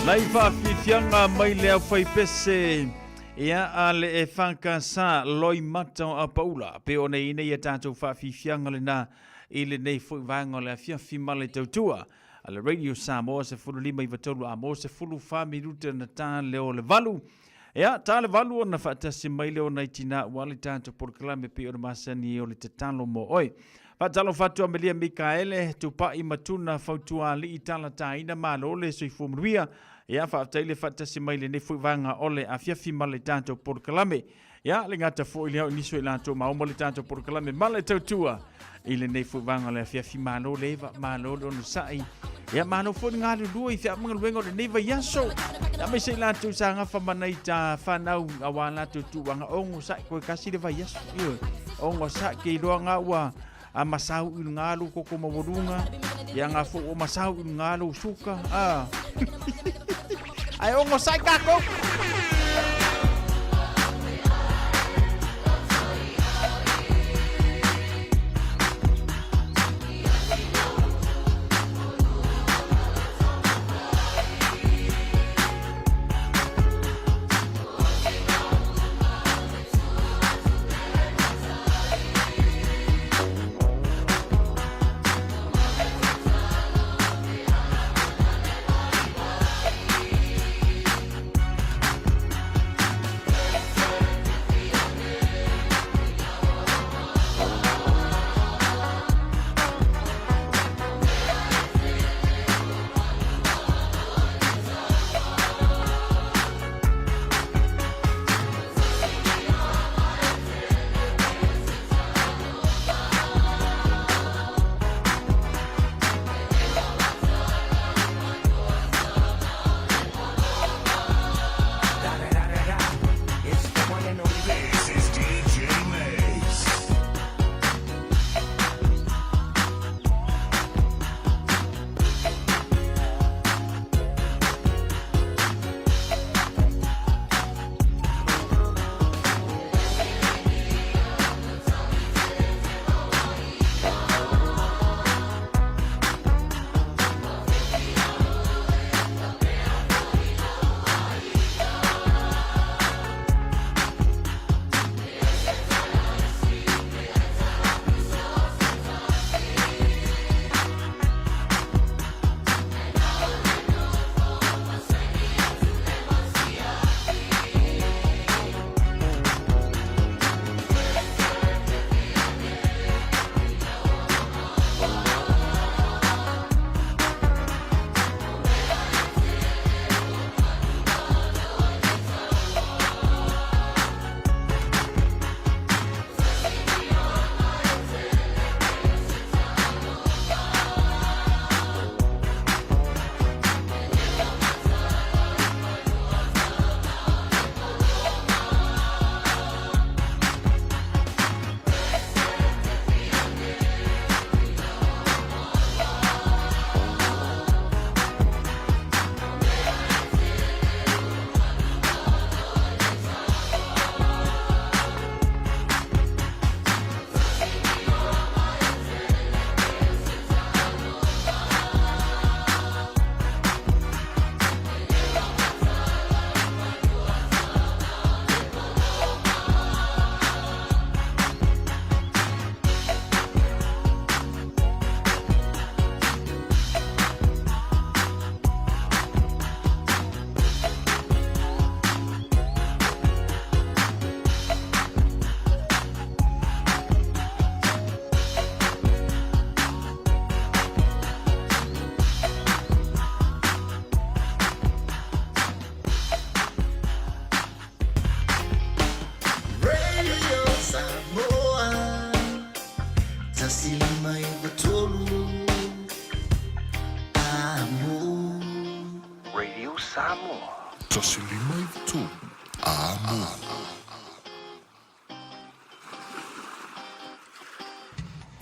Lai whaafianga mai lea whaipese ia ale e whankasa loi matau a paula. Pe o nei nei e tātou whaafianga le nā i le nei whaivanga le a fiafi male tautua. Ale Radio Samoa se fulu lima i vatolu a mo se fulu whamiruta na tā leo le valu. Ia, tā le valu o na whaatasi mai leo nei tina wale tātou porkalame pe o na masani o le tatalo mo oi. Whaatalo whatua Melia Mikaele tupa i matuna whautua li i tala taina malo le soi fumuruia. Ia whaataile whaatasi mai le nefuivanga ole a fiafi male tātou porkalame. Ia, le ngata fo i leo niso i lātou maoma le tātou porkalame male tautua. I le nefuivanga le a fiafi malo leva, malo le onu sai. Ia, malo fo ni ngāru lua i whia mga luengo le neva yaso. Ia, me se i lātou sa ngafa mana i tā whanau awa lātou tuwanga ongo sai koe kasi le vai yaso. Ia, ongo sai ke i roa ngā ua a masau i ngalo koko mawarunga ia ngā fo o masau i ngalo suka ai ongo sai kako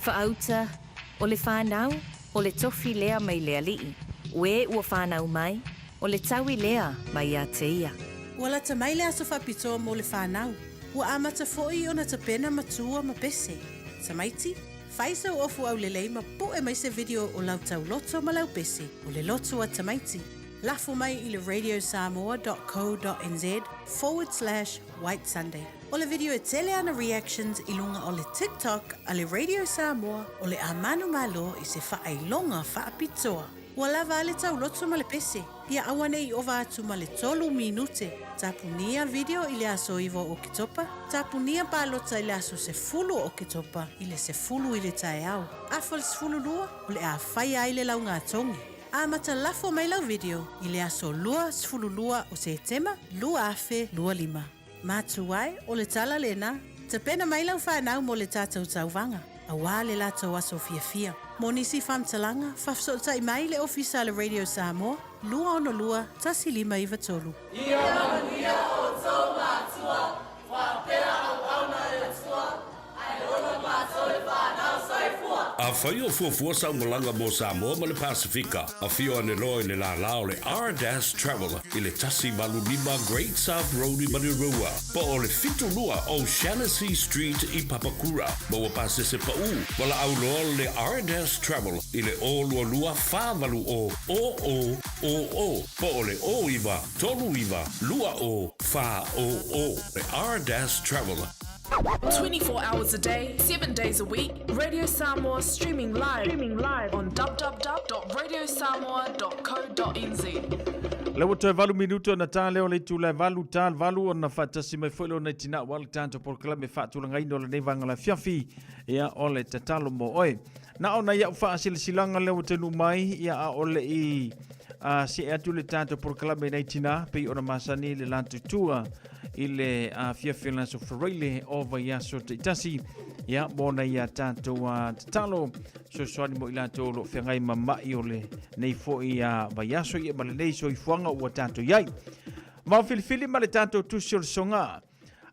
Whaauta, o le whanau, o le tofi lea mai lea lii. We ua whanau mai, o le taui lea mai a teia. Ua la tamai lea so whapito mo le whanau. Ua amata foi o na tapena matua ma pese. Tamaiti, whaisa o ofu au lelei ma po e mai se video o lau tau loto ma lau pese. O le loto a tamaiti. Lafo mai i le radiosamoa.co.nz/White Sunday. O le video e tele ana reactions i lunga o le TikTok a le Radio Samoa o le amanu malo i se whaailonga whaapitoa. Ua lava ale tau loto ma le pese. Ia awane i ova atu ma le 3 minute. Tapunia video i le aso iwo o Kitopa. Tapunia palota i le aso se fulu o Kitopa i le se fulu i le tae au. Afo le se fulu lua o le a whai ai le launga atongi. A mata lafo mai lau video i le aso lua se fulu lua o se tema lua afe lua lima. Matu ai o le tala lena. Te pena mai lau whanau mo le tātou tauwanga. A wā le lātou aso fia. Mo nisi whamtalanga, whafsolta i mai le ofisa le Radio Samoa, lua ono lua, tasi 5 tolu. Ia manuia o tau mātua, whapea au auna e tua, ai ono mātou e whanau saifua. A whai o fuafua sa umolanga mo Samoa ma le Pasifika. A fio ane loa le la lao le R-Travel i le tasi malu 5 Great South Road i Manirua. Pa o le fitu lua o Shaughnessy Street i Papakura. Ma ua pase se pau. Wala au loa le R-Travel i le o lua lua whāwalu o. Pa o le o iwa, tolu iwa, lua o, whā o. Le R-Travel. 24 hours a day, 7 days a week. Radio Samoa streaming live on www.radiosamoa.co.nz. Lewa toe 8 minuto na tā leo le tū valu o na whatasi mai whailo nei tina wale tātou porkala me whaatulanga ino le neivanga la fiafi ia o le tatalo mo oe. Na ona ia uwha silanga lewa te numai ia a ole i si atu le tātou porkala me nei tina pei ona masani le lantu tua i le fiafi la so whareile o vaiaso te itasi ia mona ia tātou tatalo so soani mo i lantou lo whengai mamai o le nei fo i vaiaso ia ma le nei so i fuanga ua tātou iai. Mau filifili ma le tātou tusi o le songa.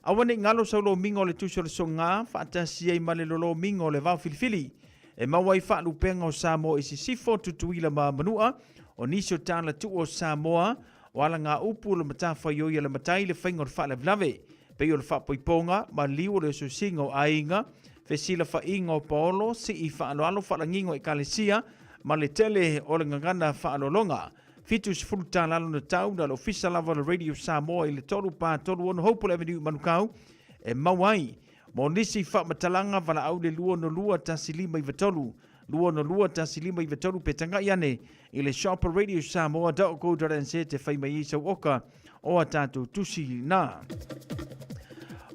Awane ngalo sa lo mingo le tusi o le songa, whaatasi ai ma le lolo mingo le vau filifili. E mawai whaalupenga o Samoa i si sifo tutuila ma manua, o nisi o tāna tu o Samoa, o ala ngā upu le matawha i oia le matai le whaingo le whaale vlave. Pei o le whaapoiponga, ma liu le so singo a inga, fesila whaingo o paolo, si i whaaloalo whaalangingo i kalesia, ma le tele o le ngangana whaalolonga. Fitu si fulu tā lalo na tau na le ofisa lava le Radio Samoa i le tolu pā tolu ono Hopewell Avenue Manukau, e mawai. Mo nisi whaamatalanga wala au le lua no lua tasi 5 tolu. Lua no lua tasi 5 tolu pe tanga iane i le shop Radio Samoa .co.nz te whaimai i sau oka o a tātou tusi nā.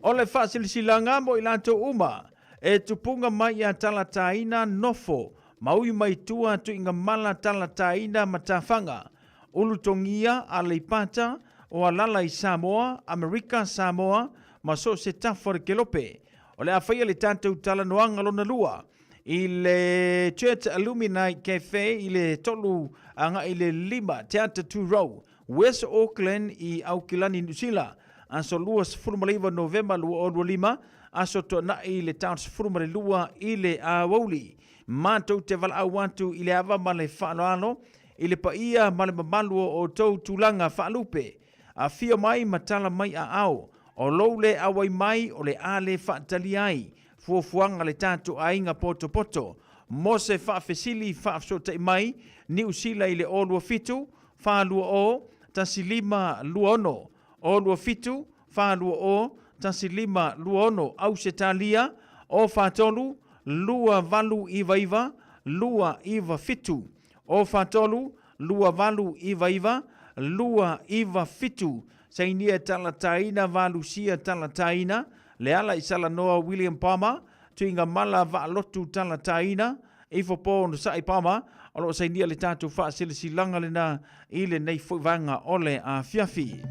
O le whaasilisilanga mo i lanto uma, e tupunga mai a talataina nofo, maui mai tua tu inga mala talataina matawhanga. Ulutongia a leipata o a lala i Samoa, Amerika Samoa, ma so se tafore kelope. O le awhaia le tātou tala noanga lona lua. I le Church Alumni Cafe i le tolu anga i le 5 Teata 2 Row, West Auckland i Aukilani Nusila. Aso lua sfurumaliva November lua o 5, aso to na i le taun sfurumali lua i le Awauli. Mātou te vala au wantu i le awa ma le whaanoano, i le paia ma le mamalu o tau tūlanga whaalupe. A fia mai matala mai a au, o lou le awai mai o le ale whaatali ai, fuafuanga le tātou ainga poto poto. Mo se whaafesili whaafsota i mai, ni usila i le olua fitu, whaalua o, tasi 5 lua ono. Olua fitu, whaalua o, tasi 5 lua ono. Au se talia, o whaatolu, lua valu iwa iwa, lua iwa fitu. O whaatolu, lua valu iwa iwa, lua iwa fitu. Sainia talataina valu sia talataina, le ala i salanoa William Palmer, tuinga mala vaalotu talataina, ifo po no sai Palmer, alo sainia le tatu whaasilisilanga lena ile nei fuivanga ole a fiafi.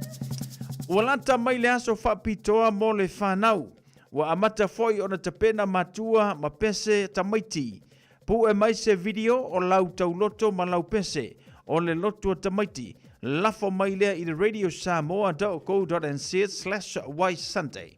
Walata mai le aso whapitoa mo le whanau, wa amata foi ona tapena matua mapese tamaiti. Pu e mai se video o lau tauloto ma lau pese, o le lotu tamaiti, lafo mai lea i le Radio Samoa.co.nz/Ysunday.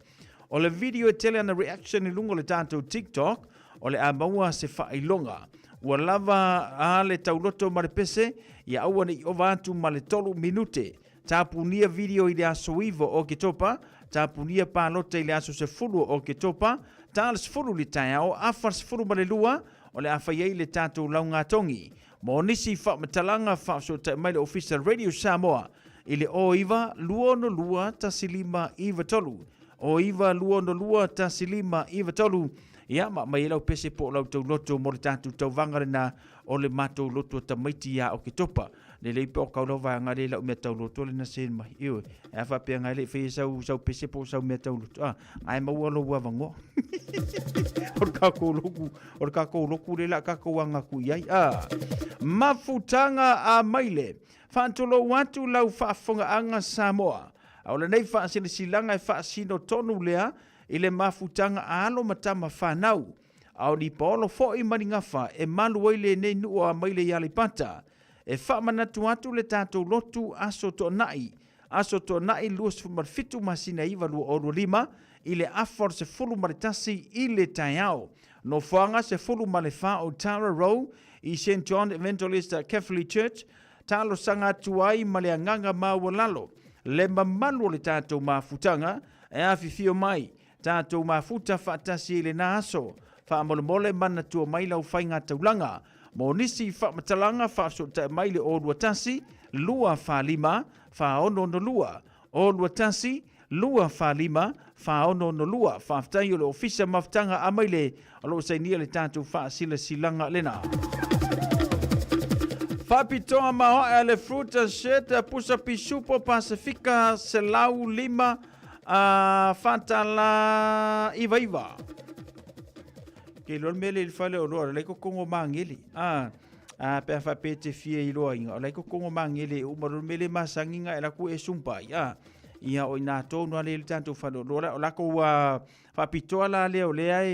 O le video e tele ana reaction i lungo le tātou TikTok, o le amaua se whailonga. Ua lava a le tauloto ma le pese, ia aua ni ova atu ma le 3 minute. Tāpunia video i le aso ivo o ke topa, tāpunia pālota i le aso se fulu o ke topa, tāle se fulu li tai au, afar se fulu ma le lua, o le awhaiei le tātou launga tongi. Mo nisi whamatalanga whaasotai mai le official Radio Samoa i le o iwa luono lua tasilima iwa tolu. O iwa luono lua tasilima iwa tolu. Ia mai lau pese po lau tau loto mo le tātou tau vangarena o le mātou loto tamaiti ia o ke topa. Le leipe o kaulau vanga le lau mea tau loto le na sen mai. Iwe, e awha pia ngai le whee sau pese po sau mea tau loto. Ai maua lo ua vango. Or kako loku le la kako wanga ku iai. Mafutanga a maile. Whantolo watu lau whaafonga anga Samoa. Au le nei whaasina silanga e whaasino tonu lea. I le mafutanga alo matama whanau. Au ni paolo fo i maringafa e malu waile nei nua maile yale pata. E whamanatu atu le tātou lotu aso to nai. Aso to nai luas fumarfitu masina iwa lua oru lima. I le afor se fulu maritasi i le taiao. No whanga se fulu malefa o Tara Row i St. John Evangelist Catholic Church. Talo sanga tuai maleanganga mawalalo. Le mamalu le tātou mafutanga e awhifio mai. Tātou mafuta whaatasi le nā aso. Whaamole mana tua mai lau whainga taulanga. Mo nisi whaamatalanga whaasota mai le o tasi, lua whaalima, whaono no lua. O tasi, lua whaalima, whaono no lua. Whaaftai o le ofisa maftanga a mai le alo sainia le tātou whaasila silanga lena. Whapitoa mahoa le fruta seta pusa pisupo Pasifika se lau lima Fantala iva. Ke lor mele il fale o lor, leko kongo mangeli. Pe fa pete fie i loa inga, leko kongo mangeli, umarur mele masanginga e laku e sumpa. Ia o ina tonu ale il tanto fale o lor, o lako whapitoa la leo lea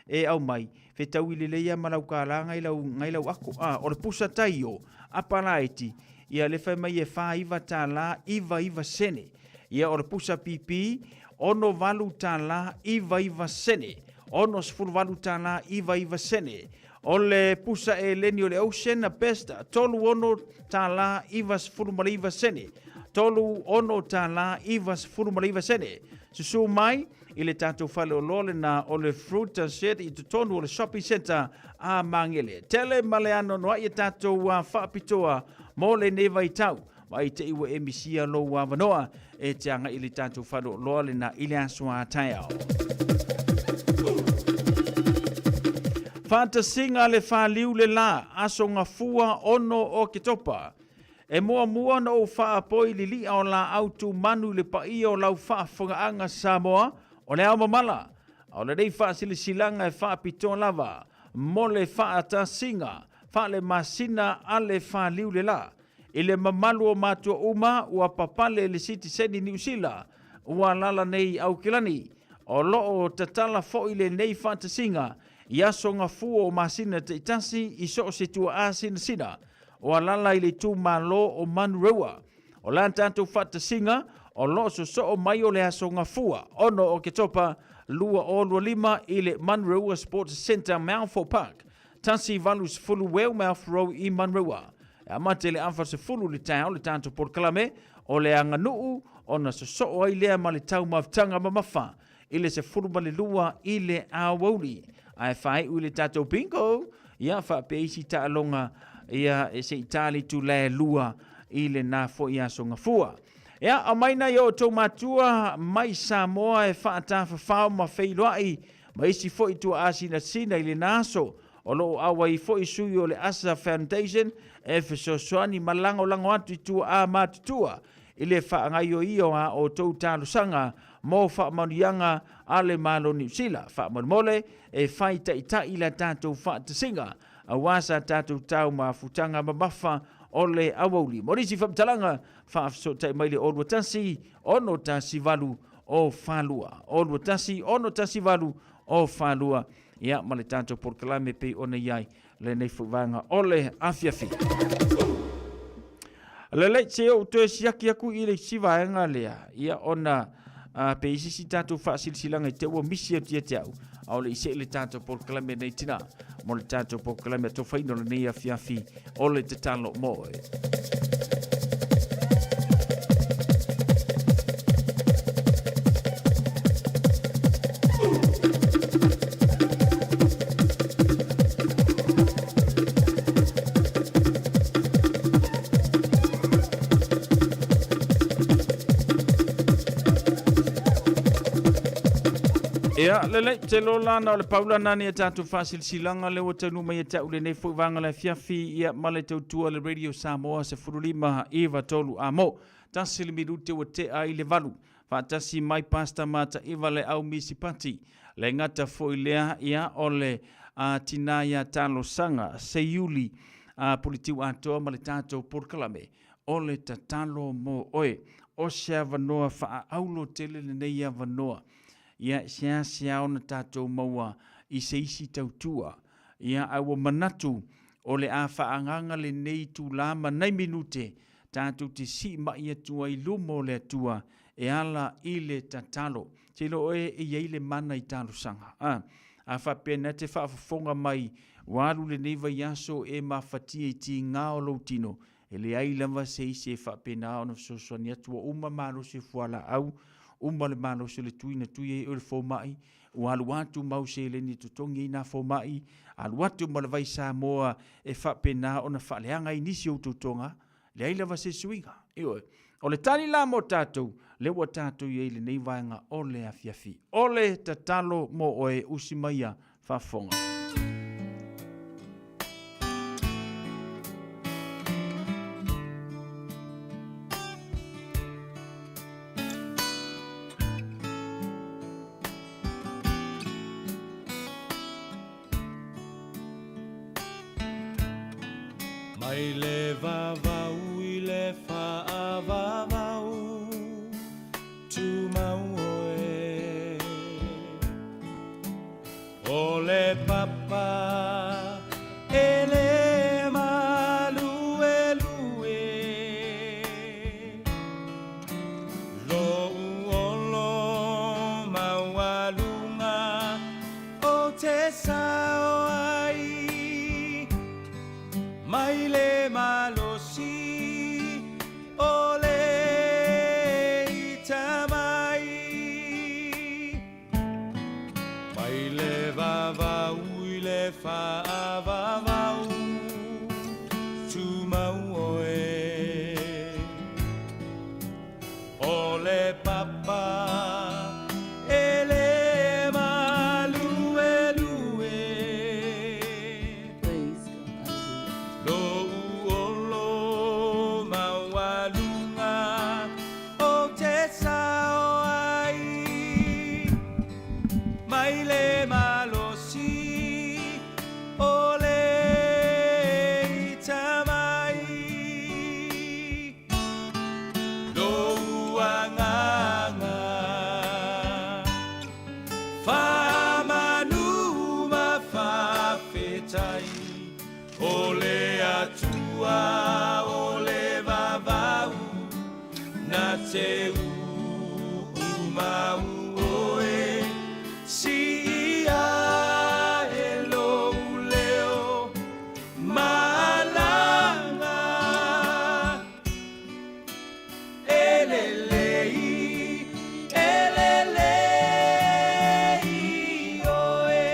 e au mai. Fetau ile leia malau ka la ngai lau ako. O le pusa taio, apalaiti. Ia le fai mai e wha iwa ta la, iva sene. Ia o le pusa pipi, ono valu tala iva sene. Ono sfuru valu tala iva sene. O le pusa e leni o le ocean na pesta, tolu ono tala iva sfuru maliva sene. Tolu ono tala iva sfuru maliva sene. Susu mai, i le tātou whale o lole na o le fruit and shed i tutonu o le shopping center a mangele. Tele maleano noa i tātou whaapitoa mo le neva i tau. Mai te iwa e misia lo wa vanoa e te anga ili tātou whalo loa le na ili asua tai au. Fantasinga le whaliu le la aso ngā fua ono o ke topa. E mua na o wha poi li li o la autu manu le pa i o lau wha whangaanga Samoa o le au mamala. O le rei wha sili silanga e wha pito lava. Mo le wha atasinga, wha le masina a le whaliu le la. I le mamalu o mātua uma ua papale le City Seni New Zealand ua lala nei au kilani. O loo tatala fo i le nei fantasinga i aso ngā fua o masina te itasi i so se tua asina sina. Ua lala i le tū malo o Manurewa. O lan tātou fantasinga o loo so o mai o le aso ngā fua. Ono o ke topa lua o lua lima i le Manurewa Sports Centre Malfoy Park. Tasi valus fulu weo Malfoy Road i Manurewa. Amate le anfa se fulu le tau le tanto por kalame o le anga nuu o na so ai lea ma le tau maftanga mamafa i le se fulu ma le lua i le awauli ai fai u le tato bingo ia fa pe isi ta alonga ia e se itali tu le lua i le na fo ia so ngafua ia a maina yo to matua mai Samoa e fa ta fa ma feiloai mai si fo i tu asina sina i le naso o lo awa i fo i sui o le Asa Foundation e fesosoani malango lango atu i tua a matutua i le wha ngai o ioa o tau tālu sanga mo wha manuianga a le malo New Zealand. Wha mole e whai ta i la tātou wha tasinga a wasa tātou tau ma futanga mamafa o le awauli. Morisi whamtalanga wha afsotai mai le orua tasi ono tasi valu o whalua. Orua tasi ono tasi valu o whalua. Ia ma le tātou porkalame pe ona iai le nei fuwanga ole afiafi. Le leit se o te siaki aku i le sivaenga lea. Ia ona pe isi si tātou whaasilsilanga i te ua misi au tia te au. Au le ise le tātou porkalame nei tina. Mo le tātou porkalame to whaino le nei afiafi ole te talo moe. Ia, lele, te lola na o le paula nani e tātou whasil silanga le o taunu mai e tau le nei fwoi vanga le fiafi ia male tautua le Radio Samoa se furulima Eva Tolu Amo. Tasi le mirute o te ai le valu. Whaatasi mai pasta mata Eva le au misipati. Le ngata fwoi lea ia o le tinaia talo sanga se yuli politiu atoa ma le tātou porkalame. O le tatalo mo oe. O sea vanoa wha aulo tele le neia vanoa. Ia sia ona tātou maua i se isi tautua. Ia awa manatu o le a whaanganga le nei tu lama nei minute tātou te si mai atua i lumo le atua e ala i le tatalo. Te lo e iei le mana i talo sanga. A whapena te whaafafonga mai waru le neiva yaso e mawhatia i ti ngā o lautino. E le ai lama se isi e whapena ona fsoswani atua uma maro se fuala au. Uma le malo se le tuina tui e le fomai, o alu atu mau se le ni tutongi i na fomai, alu atu ma le vai Samoa e whapena o na whaleanga i nisi o tutonga, le aila va se suinga. O le tani la mo tātou, le wa tātou i le nei vaenga o le afiafi. O le tatalo mo oe usimaia whafonga. Mai le vavau I le whaavavau tu mau oe o le papa e le malue lue lo uolo maualunga o te sao ai mai le malosi o le itamai mai le vavau I le whaavavau tu mau oe o le papa e le malue lue lo uolo maualunga o te sao ai mai le malosi o le itamai lo uanganga whamanu ma whawhetai o le atua o le vavau na te umau oe si ia e lo leo malanga elelei oe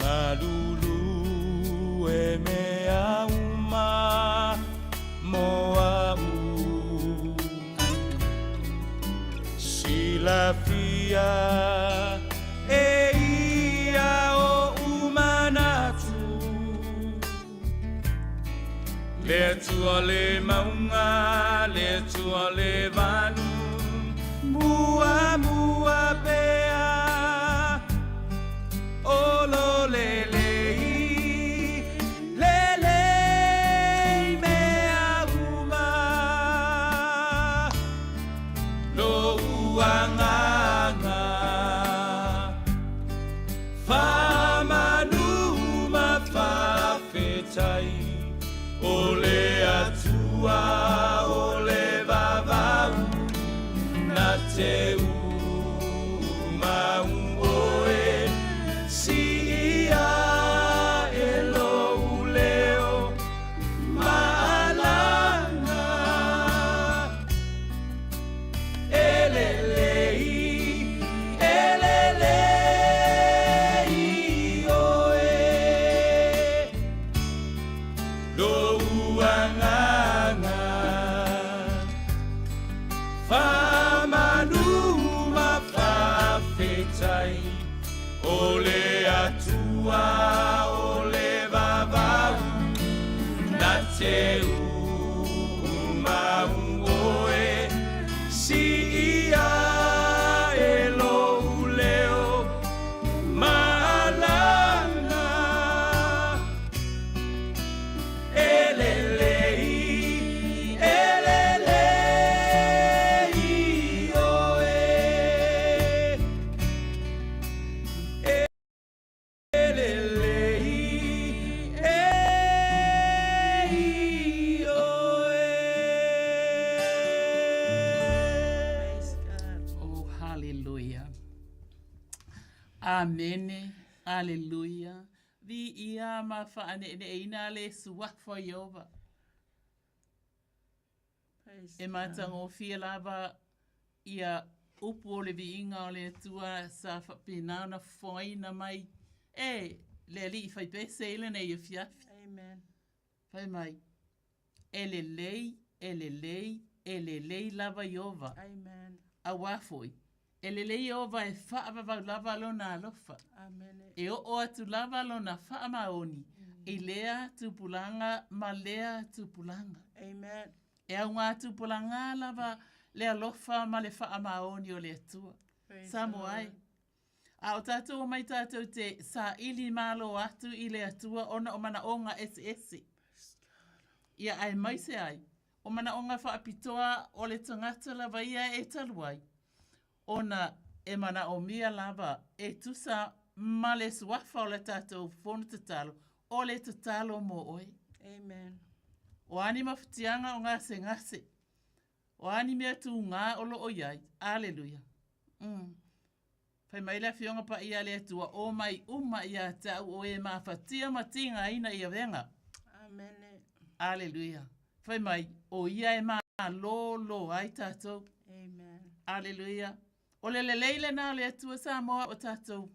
Malulu e mea uma moau Silafia e ia o umanatu Le tua le maunga, le tua le vanu Mua mua pea o lo le mea uma lo uanganga whamanu ma whawhetai o le atua o le vavau tua o le vavau na te umau oe si ia e lo leo malana elelei oe Amene, Alleluia. Vi ia ma whaane ne eina le suafo Iova. E matang o fia lava ia upu o le vi inga o le tua sa whapinana whaina mai. E, le li whai pese ele nei o fiafi. Amen. Whai mai. Elelei lava Iova. Amen. A wafoi. Elelei Iova e whaavavau lava lona alofa. Amen. E o atu lava lona whaamaoni. E lea tupulanga ma lea tupulanga. Amen. E au ngā tupulanga lava lea lofa ma le whaamaoni o le atua. Samoai. A o tātou mai tātou te sa ili malo atu i le atua ona o mana onga ese. Ia ai maise ai. O mana onga whaapitoa o le tangata lava ia e taluai. Ona e mana o mia lava e tusa ma le suafa o le tātou whonu tatalo o le tatalo mo oi. Amen. O ani mawhitianga o ngase. O ani mea tu ngā olo o iai. Alleluia. Pai mai la fionga pa ia le atua o mai uma ia tau o e mawhatia matinga ina ia venga. Amen. Alleluia. Pai mai o ia e ma lo ai tātou. Amen. Alleluia. O le leile na le atua sa moa o tātou.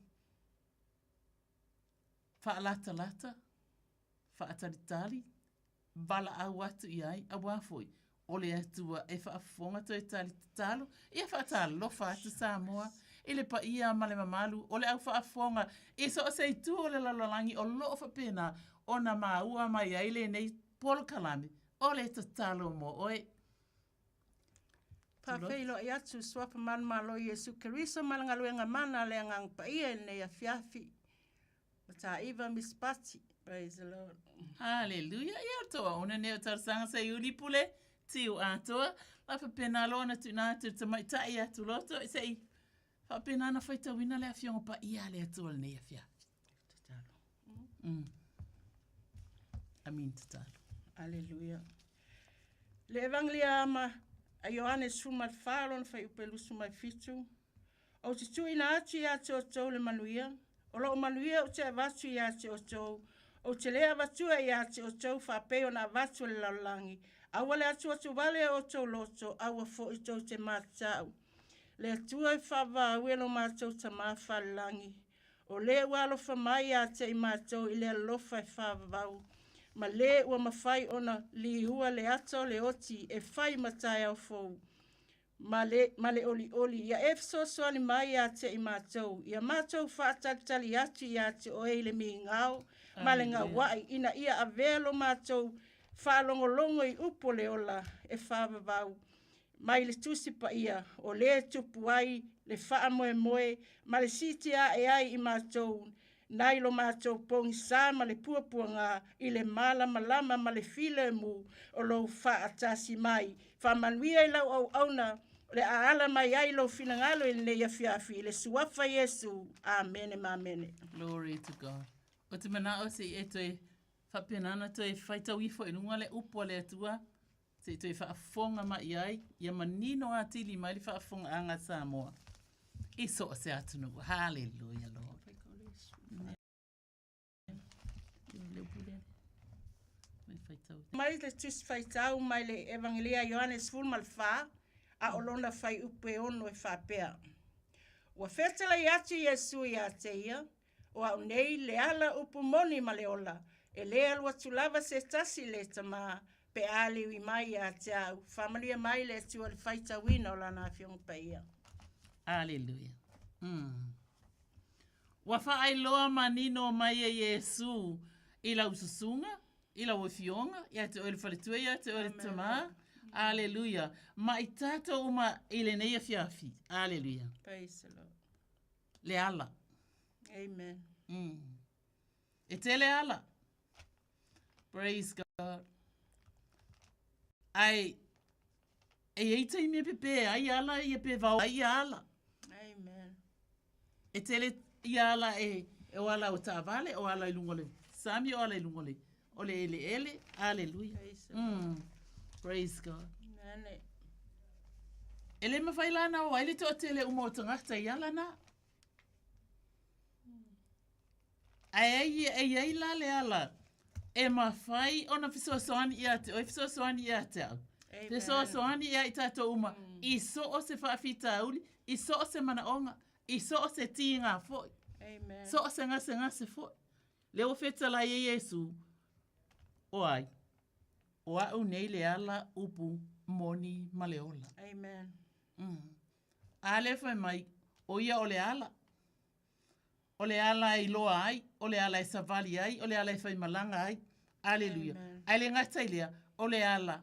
Whaalata. Whaataritali. Bala au atu iai a wafoi. O le atua e whaafonga to e tali tatalo. Ia whaatalo lo whaatu sa moa. Ile pa ia male mamalu. O le au whaafonga. E so se tu o le lalolangi o lo whapena. O na maua mai aile nei polo kalame. O le tatalo mo oe. Pa feilo i atu swapa man malo Yesu Keriso malanga luenga mana le ngang pa ia ne ya fiafi. Ta iva mispati. Praise the Lord. Hallelujah. Ia toa ona ne o tarsanga se uli pule. Tiu atoa. La whapena lona tu nā tu tamai tai atu loto. Sei whapena na whaita wina le afionga pa ia le atua le ne ya fiafi. Amin tatalo. Hallelujah. Le evangelia ama a Iohannes sumal whāron whai upelusu mai fitu. O te tui na atu ia te o tau le manuia. O lo manuia o te avatu ia te o tau. O te lea vatua ia te o tau whapeo na avatu le laulangi. Awale atu wale o tau loto awa fo i tau te mātau. Le atua i whava uelo mātau ta māwhalangi. O le walo whamai ia te i mātau i le alofa i whavavau. Ma le ua mawhai ona li hua le ato le oti e whai matai au fau. Ma le oli. Ia efso soani mai a te i mātou. Ia mātou whaatatali atu i a te o eile mi ngau. Ma le ngā wai ina ia a velo mātou whaalongolongo i upo le ola e whaavavau. Mai le tusi pa ia o le tupu ai le wha moe. Ma le siti a e ai i mātou. Nai lo mātou pongi sā ma le puapua ngā i le malama ma le file mu o lo wha atasi mai. Wha manuia i lau au auna le aala mai ai lo fina ngalo i le neia fiafi le suafa Yesu. Amen. Glory to God. O te mana o se e toi whapenana toi whaitau ifo i runga le upo le atua. Se toi whaafonga ma i ai. Ia manino a tili mai le whaafonga anga Samoa. I so se atunu. Hallelujah, Lord. Mai le tus whaitau mai le evangelia Iohannes fulmal wha a olona whai upe ono e whapea. Ua whetala i atu Yesu i a te ia, o au nei le ala upu moni ma le ola, e le alua tulava se tasi le tama pe ali ui mai a te au, whamalia mai le tua le whaitau ina o lana whiong pa ia. Alleluia. Wa whaai loa manino mai e Yesu i lau susunga, i lau fionga, ia te oere whaletue, ia te oere tamā. Aleluia. Ma i tātou uma i le neia fiafi. Aleluia. Praise the Lord. Le ala. Amen. E te le ala. Praise God. Ai, e eita i mea pepe, ai ala i e pe vau, ai ala. Amen. E te le i ala e o ala o tā vale, o ala i lungole. Sami o ala i lungole. O le ele. Aleluia. Praise God. Amen. Ele mawhai lana o aile te o te le umo o tangata i ala na. Ai la le ala. E mawhai ona fisoasoani i ate. Oi fisoasoani i ate au. Fisoasoani i a i tato uma. I so o se whaafita auli. I so o se manaonga. I so o se ti ngā foi. Amen. So o se ngase foi. Leo feta la e Yesu. O ai. O au nei le ala upu moni maleola. Amen. Ale fai mai. O ia o le ala. O le ala i loa ai, o le ala i savali ai, o le ala i whai malanga ai. Aleluia. Ai le ngata i lea, o le ala,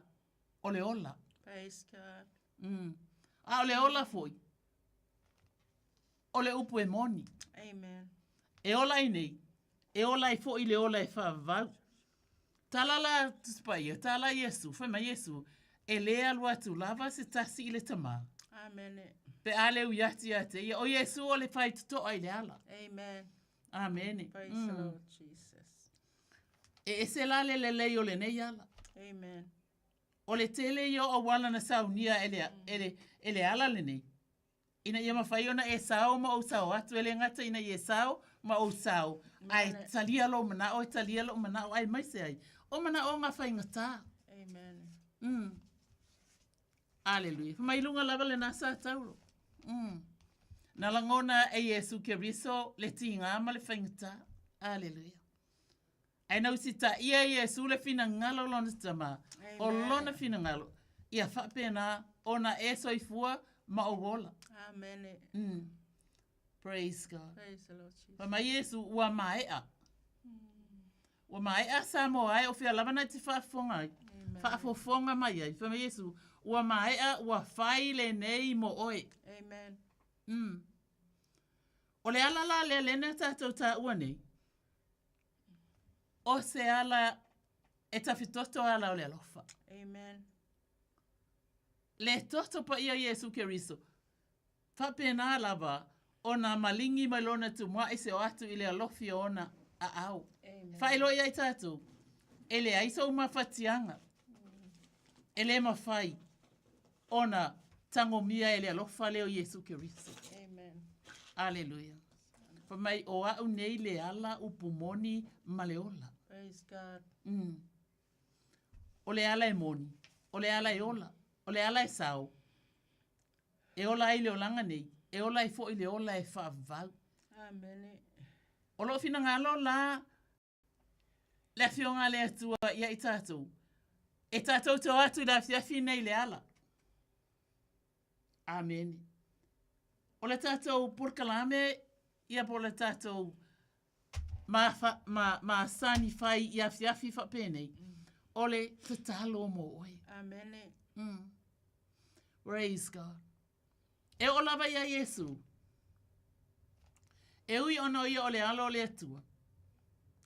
o le ola. Praise God. O le ola foi. O le upu e moni. Amen. E ola i nei. E ola i foi le ola i whavau. Tala la tuspaia, tala Yesu, whai mai Yesu. E lea lua tu lava se tasi i le tamā. Amen. Pe ale u yati ate. O Yesu o le whai tuto ai le ala. Amen. Amen. Praise the Lord Jesus. E se la le lei o le nei ala. Amen. O le tele yo o wala na saunia ele ala le nei. Ina ia mawhai ona e sao ma o sao atu ele ngata ina e sao ma o sao. Ai talia lo mana o talia lo mana o ai mai se ai. O mana o ngā whai ngata. Amen. Aleluia. Mai lunga lava le nasa tauro. Na langona e Yesu ke riso le tinga ma le whai ngata. Aleluia. Ai nau si ta ia Yesu le fina ngalo lona tama. O lona fina ngalo. Ia whapena ona e soifua ma o wola. Amen. Praise God. Praise the Lord Jesus. Pa mai Yesu ua maea. Ua maea sa mo ai o fia lava na ti whaafonga ai. Whaafofonga mai ai. Pa mai Yesu ua maea ua whai le nei mo oe. Amen. O le ala la le lena tātou tā ua nei. O se ala e tawhitoto ala o le alofa. Amen. Le toto pa ia Yesu ke riso. Whapena lava o na malingi mai lona tu mua i se o atu i le alofi o ona a au. Whaelo ia i tātou. E le aiso uma whatianga. E le mawhai ona tangomia e le alofa leo Yesu ke riso. Amen. Aleluia. Pa mai o au nei le ala upumoni maleola. Praise God. O le ala e moni. O le ala e ola. O le ala e sao. E ola i le olanga nei. E ola i fo i le ola e whaavau. Amen. O lo fina ngalo la le fionga le atua ia i tātou. E tātou tō atu la fiafine i le ala. Amen. O le tātou purkalame ia po le tātou ma sani fai ia fiafi whapenei. O le tatalo mo oi. Amen. Praise God. E o lava ia Yesu. E ui ono ia o le alo o le atua.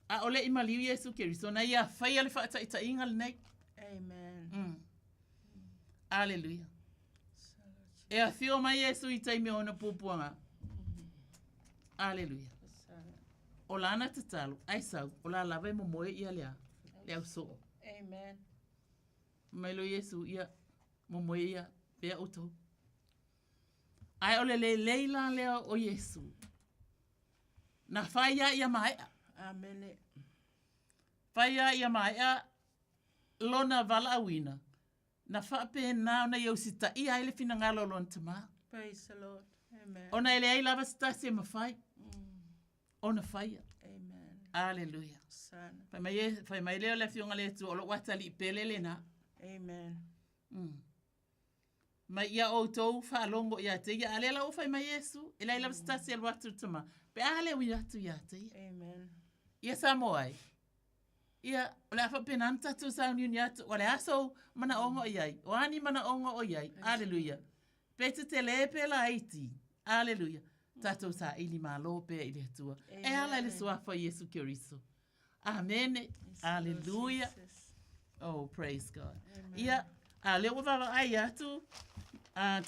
A o le imaliu Yesu Keriso. Na ia whai ale whaata ita ingal nei. Amen. Aleluia. E a whio mai Yesu i taimi ona pupuanga. Aleluia. O lana te talo. Ai sau. O la lava i momoe ia lea. Lea uso. Amen. Mailo Yesu ia momoe ia pea uto. Ai ole le leila lea o Yesu. Na whaia ia maea. Amen. Whaia ia maea lona vala awina. Na whape nao na iau sita ia ele fina ngalo lona tama. Praise the Lord. Amen. Ona ele ai lava sita se mawhai. Ona whaia. Amen. Aleluia. Sana. Whai mai leo le fionga le tu olo watali pelele na. Amen. Mai ia o tau whaalongo ia te ia alela o whai mai Yesu. Ela ila sita se alwatu tama. Pe ale wi atu ia te. Amen. Ia Samoa. Ia, ole afa penanta tu sa union atu. Ole aso mana ongo iai. O ani mana ongo o iai. Aleluia. Pete te lepe la iti. Aleluia. Tatou sa ili malo pe ili atua. E ala ele suafa Yesu Kiriso. Amen. Aleluia. Oh, praise God. Ia, ale o vava ai atu.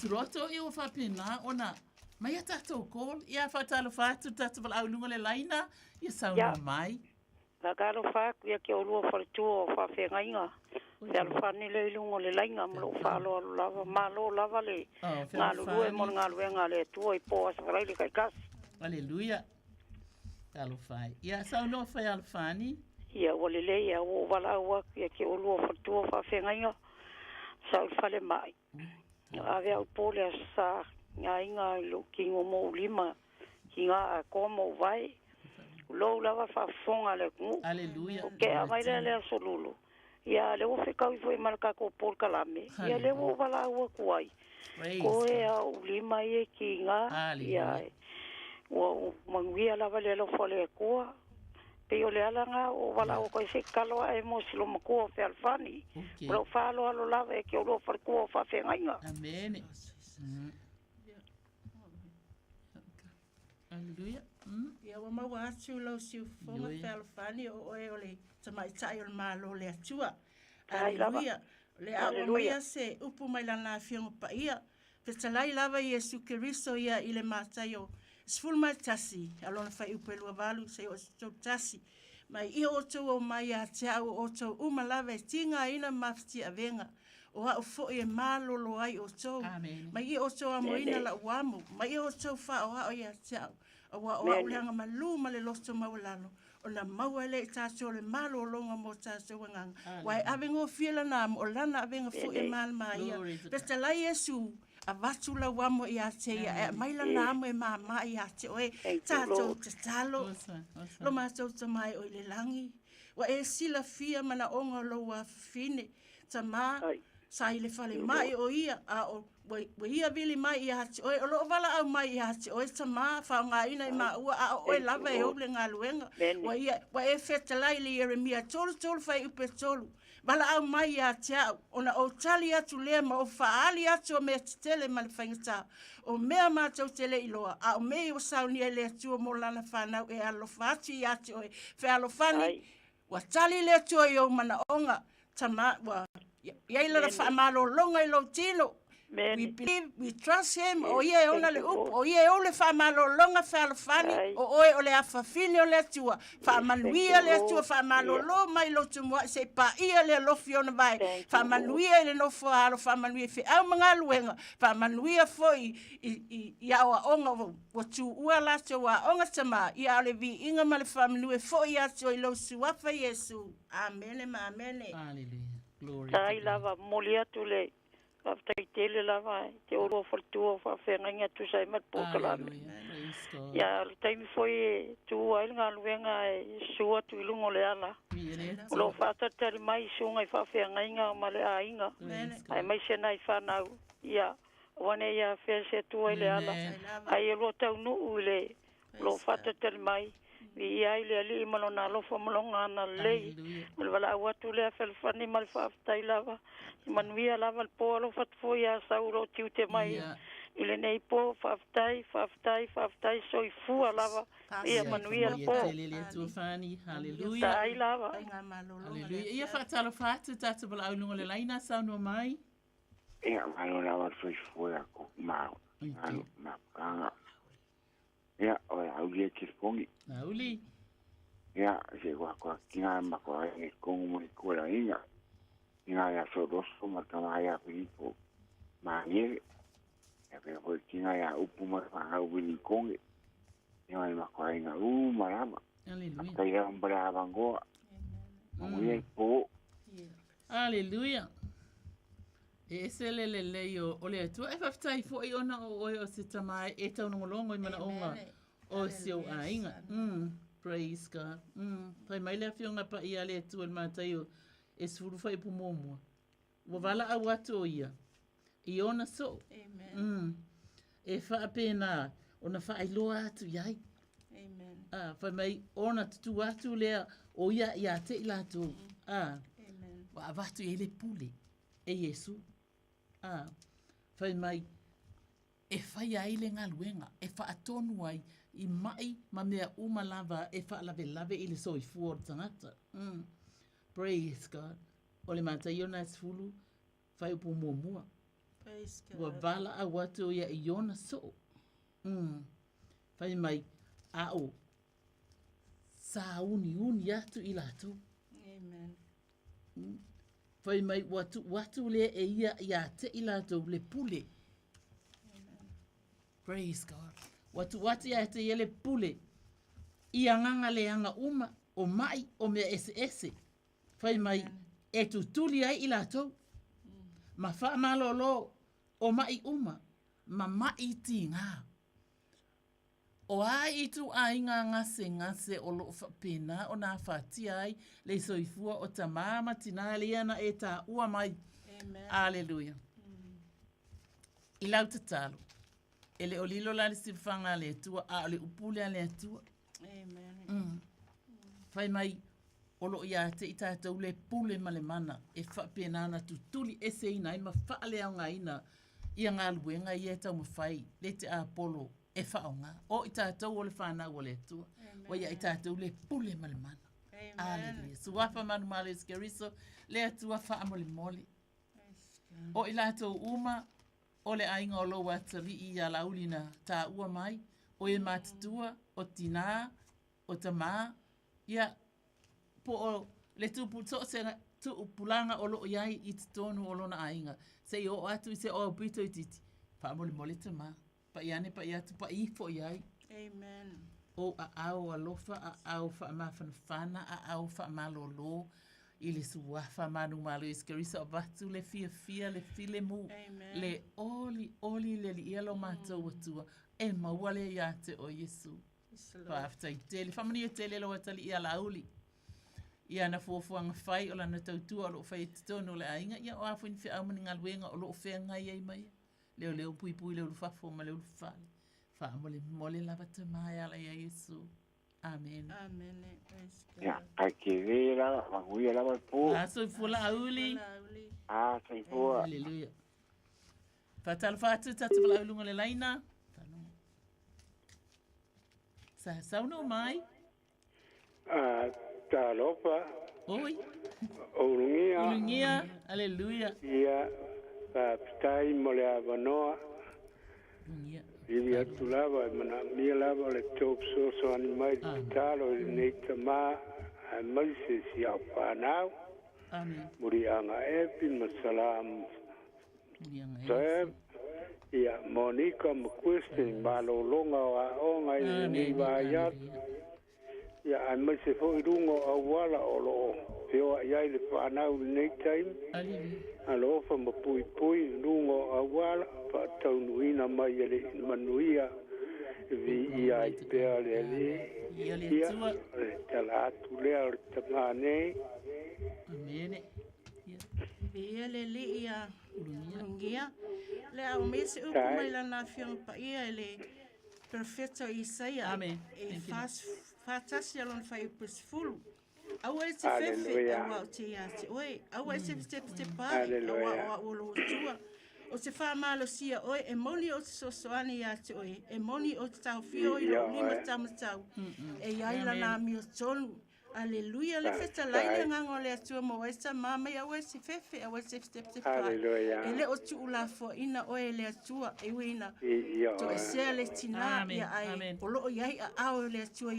Turoto i o whapena ona. Mai a tatou kol. Ia whatalo whatu tatou wala aulunga le laina. Ia sauna mai. La galo whaku ia ke o lua wharitua o whawhenga inga. Te alwhani le ilungo le lainga mlo whalo alu lava. Malo lava le. Ngā lulue mon ngā luenga le tua i pōa sakarai le kai kasi. Aleluia. Alo whai. Ia sauna whai alwhani. Ia wale le ia o wala ua ia ke o lua wharitua o whawhenga inga. Sa ulwhale mai. Ave au pōle a sa ngā inga ilo ki ngō mō lima. Ki ngā a kōmo vai. Lo lava whafonga le kungu. Aleluia. O ke a mai le asolulu. Ia le o whekau i fwoi maraka ko Paul Kalame. Ia le o wala ua kuai. Ko e a ulima i e ki ngā. Ia e. Ua manguia lava le alo whale e kua. Pe o le alanga o wala o koi se kaloa e mo silo makua whi alfani. Ura whalo alo lava e ke o lo wharikua o whawhengainga. Amen. Aleluia. Ia wa mau atu lau siu fonga whalawhani o oe o le tamaitai o le malo le atua. Aleluia. Le awa maia se upu mai lana fionga pa ia. Petalai lava Yesu Kiriso ia i le mātai o sfulma tasi. Alona whai upu elua walu se o tau tasi. Mai i o tau o mai a te au o tau umalawe tinga ina mafti a venga. O hao fo e malo lo ai o tau. Mai i o tau amo ina la uamu. Mai i o tau wha o hao i a te au. Awa o auleanga malu ma le losto maulano. O na maua ele i tātou le malo o longa mo tātou wanganga. Wai awengo fiela nā mo o lana awenga fo e mal mai ia. Pesta lai Yesu a watu la wamo i a te ia. E maila nā mo e mā i a te oe. Tātou te talo. Lo mātou ta mai o le langi. Wa e sila fia mana onga lo wa fine. Ta mā sa i le fale mai o ia. A o wa ia vili mai i hati oe, o loo wala au mai i hati oe, ta maa whao ngā ina i maa ua, a oe lava e hoble ngā luenga. Wa e whetalai li Jeremia, tolu whai upe tolu. Wala au mai i hati au, ona o tali atu lea ma o whaali atu o mea titele ma le whaingatau. O mea mātou tele iloa, a o mea o sauni e lea tua mo lana whanau e alofa atu i hati oe. Whe alofani, wa tali lea tua i o mana onga, ta maa, wa iaila na wha malo longa i lo tino. We believe, we trust him. O ie ona le upu, o ie ole wha malo longa whalafani, o oe ole a whawhine o le atua, wha manuia le atua, wha malo lo mai lo tumua, se pa ia le alofi ona vai, wha manuia le nofo alo, wha manuia whi au mga luenga, wha manuia foi i awa onga wa tu ua lato wa onga tama, i ale vi inga male wha manuia foi ato i lo suafa Yesu. Amene ma amene. Hallelujah. Glory. Tai lava moli atu le. Aftai tele lava te oro fortua fa fenga tu sai mat pokalame. Ya taimi foi tu ai nga luenga sua tu ilungo le ala. Lo fata tari mai sunga fa fenga inga male ainga. Ai mai sena i fa nau. Ya wane ya fese tu ai le ala. Ai lo tau nu le lo fata tari mai. Vi ai le ali malona lo fa malonga na le. Malwala watu le felfani mal fa aftai lava. Manuia lava el polo fat foi a sauro tiute mai ile nei po faftai soi fu lava ia manuia po hallelujah tai lava hallelujah ia fatalo fatu tatu bala ulungo le laina saunu mai ia malo lava soi fu ko ma kanga ia o aulie kispongi auli ia se kwa kinga ma ko e kongu mo ko la inga inga ya sodoso matama ya pipo manie ya pero kinga ya upuma ha wili konge ya ma ko inga marama hallelujah kaya mbara bango muye po hallelujah le yo ole tu e faftai fo i ona o se tamai e tau ngolongo i mana onga o sio ainga praise God pai mai le fionga pa ia le tu el matai e suru fai pu momo. Wa wala a watu o ia. I ona so. Amen. E wha apena, ona wha ailoa atu iai. Amen. Whai mai ona tutu atu lea o ia te ila tō. Amen. Wa avatu e le pule e Yesu. Whai mai e whai ai le ngā luenga, e wha atonu ai i mai ma mea umalava e wha lave i le soifua o tangata. Praise God. O le mata iona sfulu, whai upu mua. Praise God. Ua vala a watu ia i iona so. Whai mai ao sa uni atu i lato. Amen. Whai mai watu le e ia te i lato le pule. Praise God. Watu ia te ia le pule. Ia nganga le anga uma o mai o mea ese. Whai mai e tutuli ai i lato. Ma wha malolo o mai uma. Ma mai ti ngā. O ai itu ai ngā ngase o lo pena o nā whātia ai le soifua o ta māma tina leana e tā ua mai. Amen. Alleluia. I lau te talo. E le olilo la le sirwhanga le tua, a le upule le tua. Amen. Whai mai, olo ia te i tātou le pule ma le mana, e whapena ana tutuli e se ina, i ma whaale au ngā ina, ia ngā luenga i e tau mawhai, le te Apollo, e whaonga. O i tātou o le whanau o le tua, o ia i tātou le pule ma le mana. Alleluia. Suwafa manu male skeriso, le atua wha amole mole. O i lātou uma, o le ainga o lo watari i a laulina tā ua mai, o e mātutua, o tina, o tamā, ia po o le tupu tu upulanga o lo iai i te tonu o lona ainga. Se i o atu i se o pito i titi, pa mole mole tamā, pa iane pa iatu, pa ifo iai. Amen. O a au alofa, a au wha mawhanawhana, a au wha malolo, i le suafa manu malo i skarisa o vatu le fia le file mu. Amen. Le oli le li ialo mātou atua. E maua le ia te o Yesu. Pa afta i tele. Whamani o tele lo atali ia lauli. Ia na fuafuanga whai o lana tautua o lo whai te tono le ainga. Ia o afuin whi au mani ngaluenga o lo whea ngai ai mai. Leo pui leo lufafo ma leo lufale. Wha mole lava te mai ala ia Yesu. Amen. Amen. Ya, ai ke vera, magui ala mai po. So fula auli. Sai po. Hallelujah. Fatal fatu tatu fala ulunga le laina. Sa no mai. Ta lopa. Oi. Ulungia. Hallelujah. Ia, pitai mole avanoa. Ulungia. Ia tulava mana mia lava le top so ani mai talo nei tama mai se si apa now. Amen. Muri anga epi masalam. Saya ia Monica mkuste malo longa wa onga ni vaya. Ia mai se foi rungo awala olo. Peo ia le pa now nei time. Alo fa mapui rungo awala. Pa taunuina mai ele manuia vi ia i pea le ia tala atu lea tamane. Amene. Ia le ia ungia. Le au mese upu mai lana fiong pa ia ele perfecto Isaia. Amen. E fatasi alon fai upus fulu. Awa e te fefe awa o te iate. Oe, awa e te pai awa o lo tua. O te whamalo sia oe, e moni o te sosoani ia te oe, e moni o te tau fio i lo lima tamatau, e iaila nā mi o tonu. Aleluia, le feta laile ngango le atua mo waisa mama ia oe se fefe, a oe se te pai. E le o tu ula fo ina oe le atua, e wina, to e sea le tina ia ai, o loo iai a ao le atua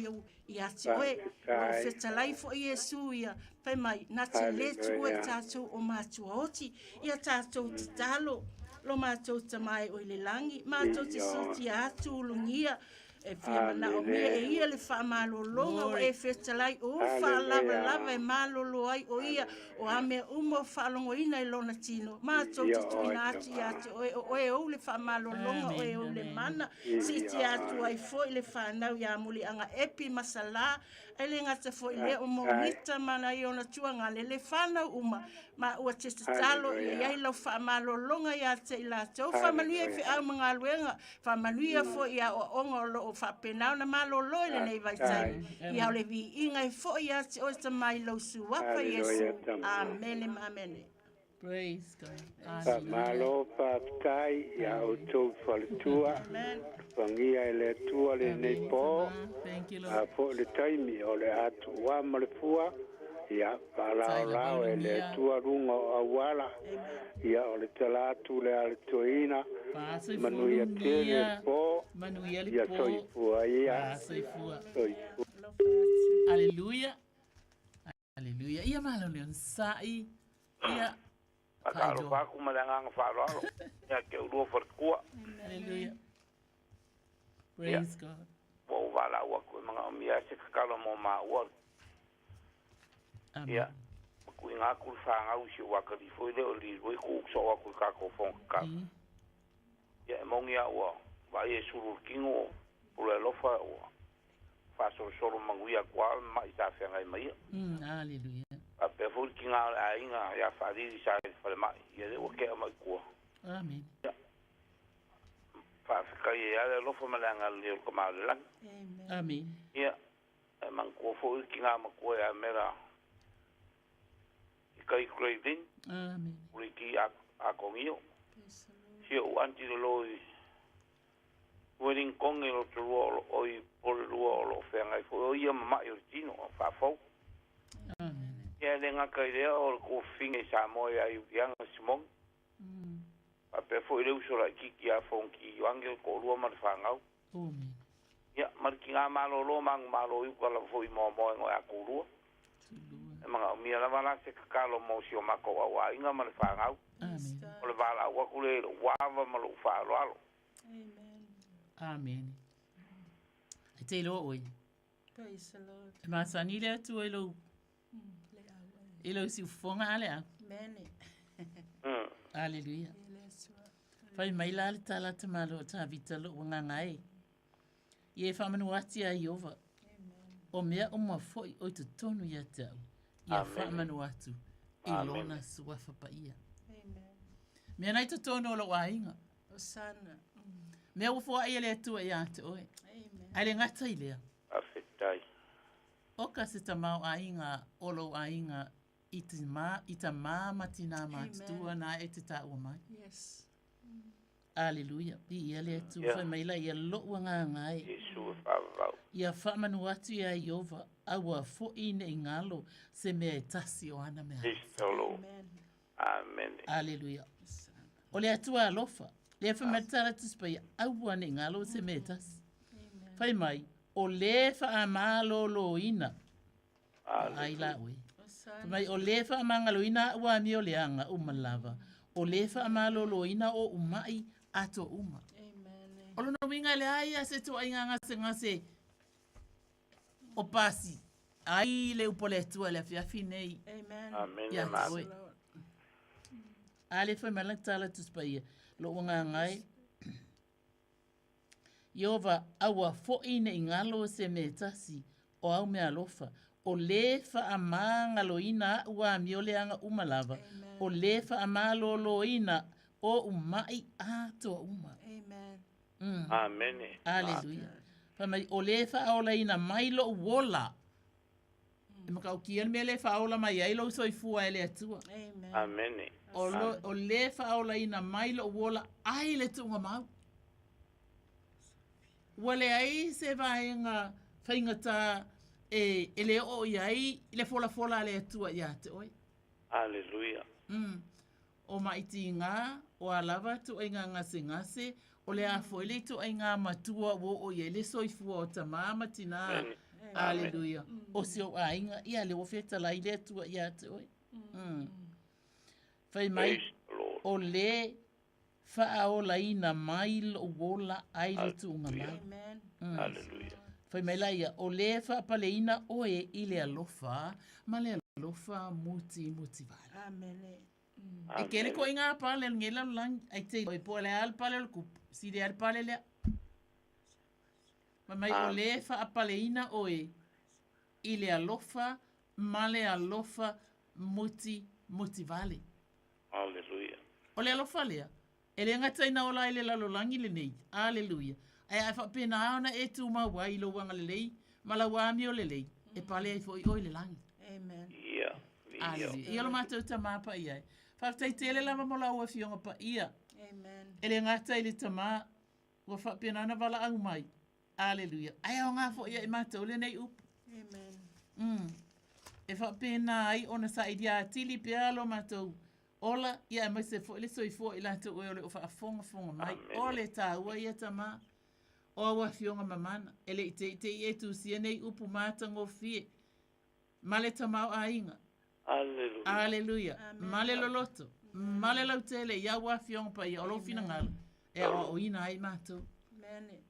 ia te oe, o feta lai fo Iesu ia, pai mai, na te le tu oe tātou o mātua oti, ia tātou te talo, lo mātou tamai o le langi, mātou te soti atu ulungia, e fia mana o mea e ia le wha malolonga o e whetalai o wha lava e malolo ai o ia o a mea umo wha longo ina i lona tino. Mātou te tuina ati ati o e o le wha malolonga o e o le mana si te atu ai fo i le whanau ia muli anga epi masala e le ngata fo i le o monita mana i ona tuanga le whanau uma Ma ua te talo ia lau whaamalolonga ia te i la tau. Whamanuia fi au mga luenga. Whamanuia fo ia o onga o lo o whapenau na malolo i le nei vai tai. Ia o le vi inga i fo ia te o te mai lau suwapa Yesu. Amen, amen. Praise God. Pa malo pa tai ia o tau whaletua. Pangia e le tua le nei po. Thank you, A Lord. po le taimi o le atu wa ma le fua. Ia pa lao e le tua runga o awala. Ia o le talatu le ale toina. Manuia tele po. Manuia le Ia po. soifua ia. Soifua. Soifua. Aleluia. Aleluia. Ia malo leon sai. Ia. Akalo pa ku malanga nga falo. Ya ke ulo for kuwa. Aleluia. Praise God. Wo wala wa ku mga umia se kalo mo ma wa. Ya. Ku nga ku fa nga u si wa ka di fo le o li wo ku so wa ku ka ko fon ka. Ya mo ngia wa. Wa ye suru kingo. Pula lo fa wa. Fa so so manguia kwa ma isa fe nga mai. Aleluia. A pe fo ki nga a inga ya fa di sa fa ma. Ya le o ke ma ku. Amen. Fa ka ya le lo fo malanga le ko ma le lang. Amen. Ya. Man ko fo ki nga ma ko ya mera. Kai craving. Amen. Riki a komio. Si o anti lo wedding kong lo tro o i por lo fe nga fo ia ma yo tino fa fo. Amen. Ya le nga kai de o ko finge sa mo ya yang simon. A pe fo ile uso la ki a fon ki angel ko lo ma fa nga. Amen. Ya mar ki nga ma lo mang ma lo yu ko la fo i mo ngo a ko lo. Mga mi ala wala se kakalo mo si o mako wa inga ma le fa nga. Amen. O le wala wa ku le wa va ma lo fa lo alo. Amen. I te lo oi. Praise the Lord. Ma sani le tu ilo. Ilo si fonga ale a. Mene. Aleluia. Fai mai la le tala te malo ta vita lo wanga ngai. Ye fa manu ati a Yehova. O mea o ma foi o te tonu ia te au. Ia fa manu atu. I lona sua whapaia. Mea nai te tonu o lo wainga. Osana. Mea ufo ai le atua ia te oe. Ai le ngata i lea. Afetai. Oka se ta mau ainga, olo ainga, i ta mā matina mātua nā e te tā ua mai. Yes. Aleluia. I ia le atu whai maila ia loua ngā ngai. Jesu whawau. Ia whamanu atu ia Iova, aua fo ine i ngalo se mea e tasi o ana mea. Istolo. Amen. Aleluia. O le atua alofa. Le whamatara tuspai aua ne ngalo se mea e tasi. Whai mai, o le whaamalo lo ina. Ai la oi. Mai o le whaamangalo ina ua mi o le anga umalava. O le whaamalo lo ina o umai ato uma. O lono winga le aia se tu ai ngase ngase o pasi. Ai le upole atua le fiafi nei. Amen. Amen. Ia te oe. Ale whai malang tala tuspai lo wanga ngai. Iova aua fo'ine i ngalo se me tasi o au mea alofa. O le whaamangalo ina ua mioleanga umalava. O le whaamalo ina o umai ato uma. Amen. Amen. Aleluia. Whamai o le whaola ina mailo uola. E makau kia mea le whaola mai ailo soifua e le atua. Amen. O le whaola ina mailo uola ai le tunga mau. Wale ai se vaenga whaingata e le o iai le fola le atua ia te oi. Aleluia. O maiti ngā, o alava tu ai ngā ngase, o le a foile tu ai ngā matua o iai le soifua o ta māma tina. Aleluia. O se o ainga, ia le ofeta lai le atua ia te oi. Whai mai, o le whaola ina mai lo wola ai le tuunga mai. Aleluia. Whai mai laia, o le whaapale ina oe i le alofa, ma le alofa muti vale. Amen. E kele ko inga pale ngela lang, ai te oi po le al pale kup, si le al pale le. Ma mai o le whaapale ina oe i le alofa, ma le alofa muti motivale. Aleluia. O le alofa lea. E le ngata ina ola ele lalolangi le nei. Aleluia. Ai whapena aona e tu mawai lo wanga le lei. Mala wami o le lei. E pale ai fo i oi le langi. Amen. Ia. Aleluia. Ia lo mātou ta māpa ia. Whaftai tele lama mola ua fionga pa ia. Amen. E le ngata i le tamā. Ua whapena ana wala au mai. Aleluia. Ai au ngā fo ia i mātou le nei upu. Amen. E whapena ai ona sa i dia tili pe alo mātou. Ola, ia mai se fo, le soi fo i lātou oi ole o whaafonga mai. Ole tā ua ia tamā. O awa fionga mamana. Ele i te i tu sia nei upu mātango fie. Male tamau a inga. Aleluia. Aleluia. Male loloto. Male lau tele, ia wa fionga pa ia, olo fina ngala. E o ina ai mātou. Mene.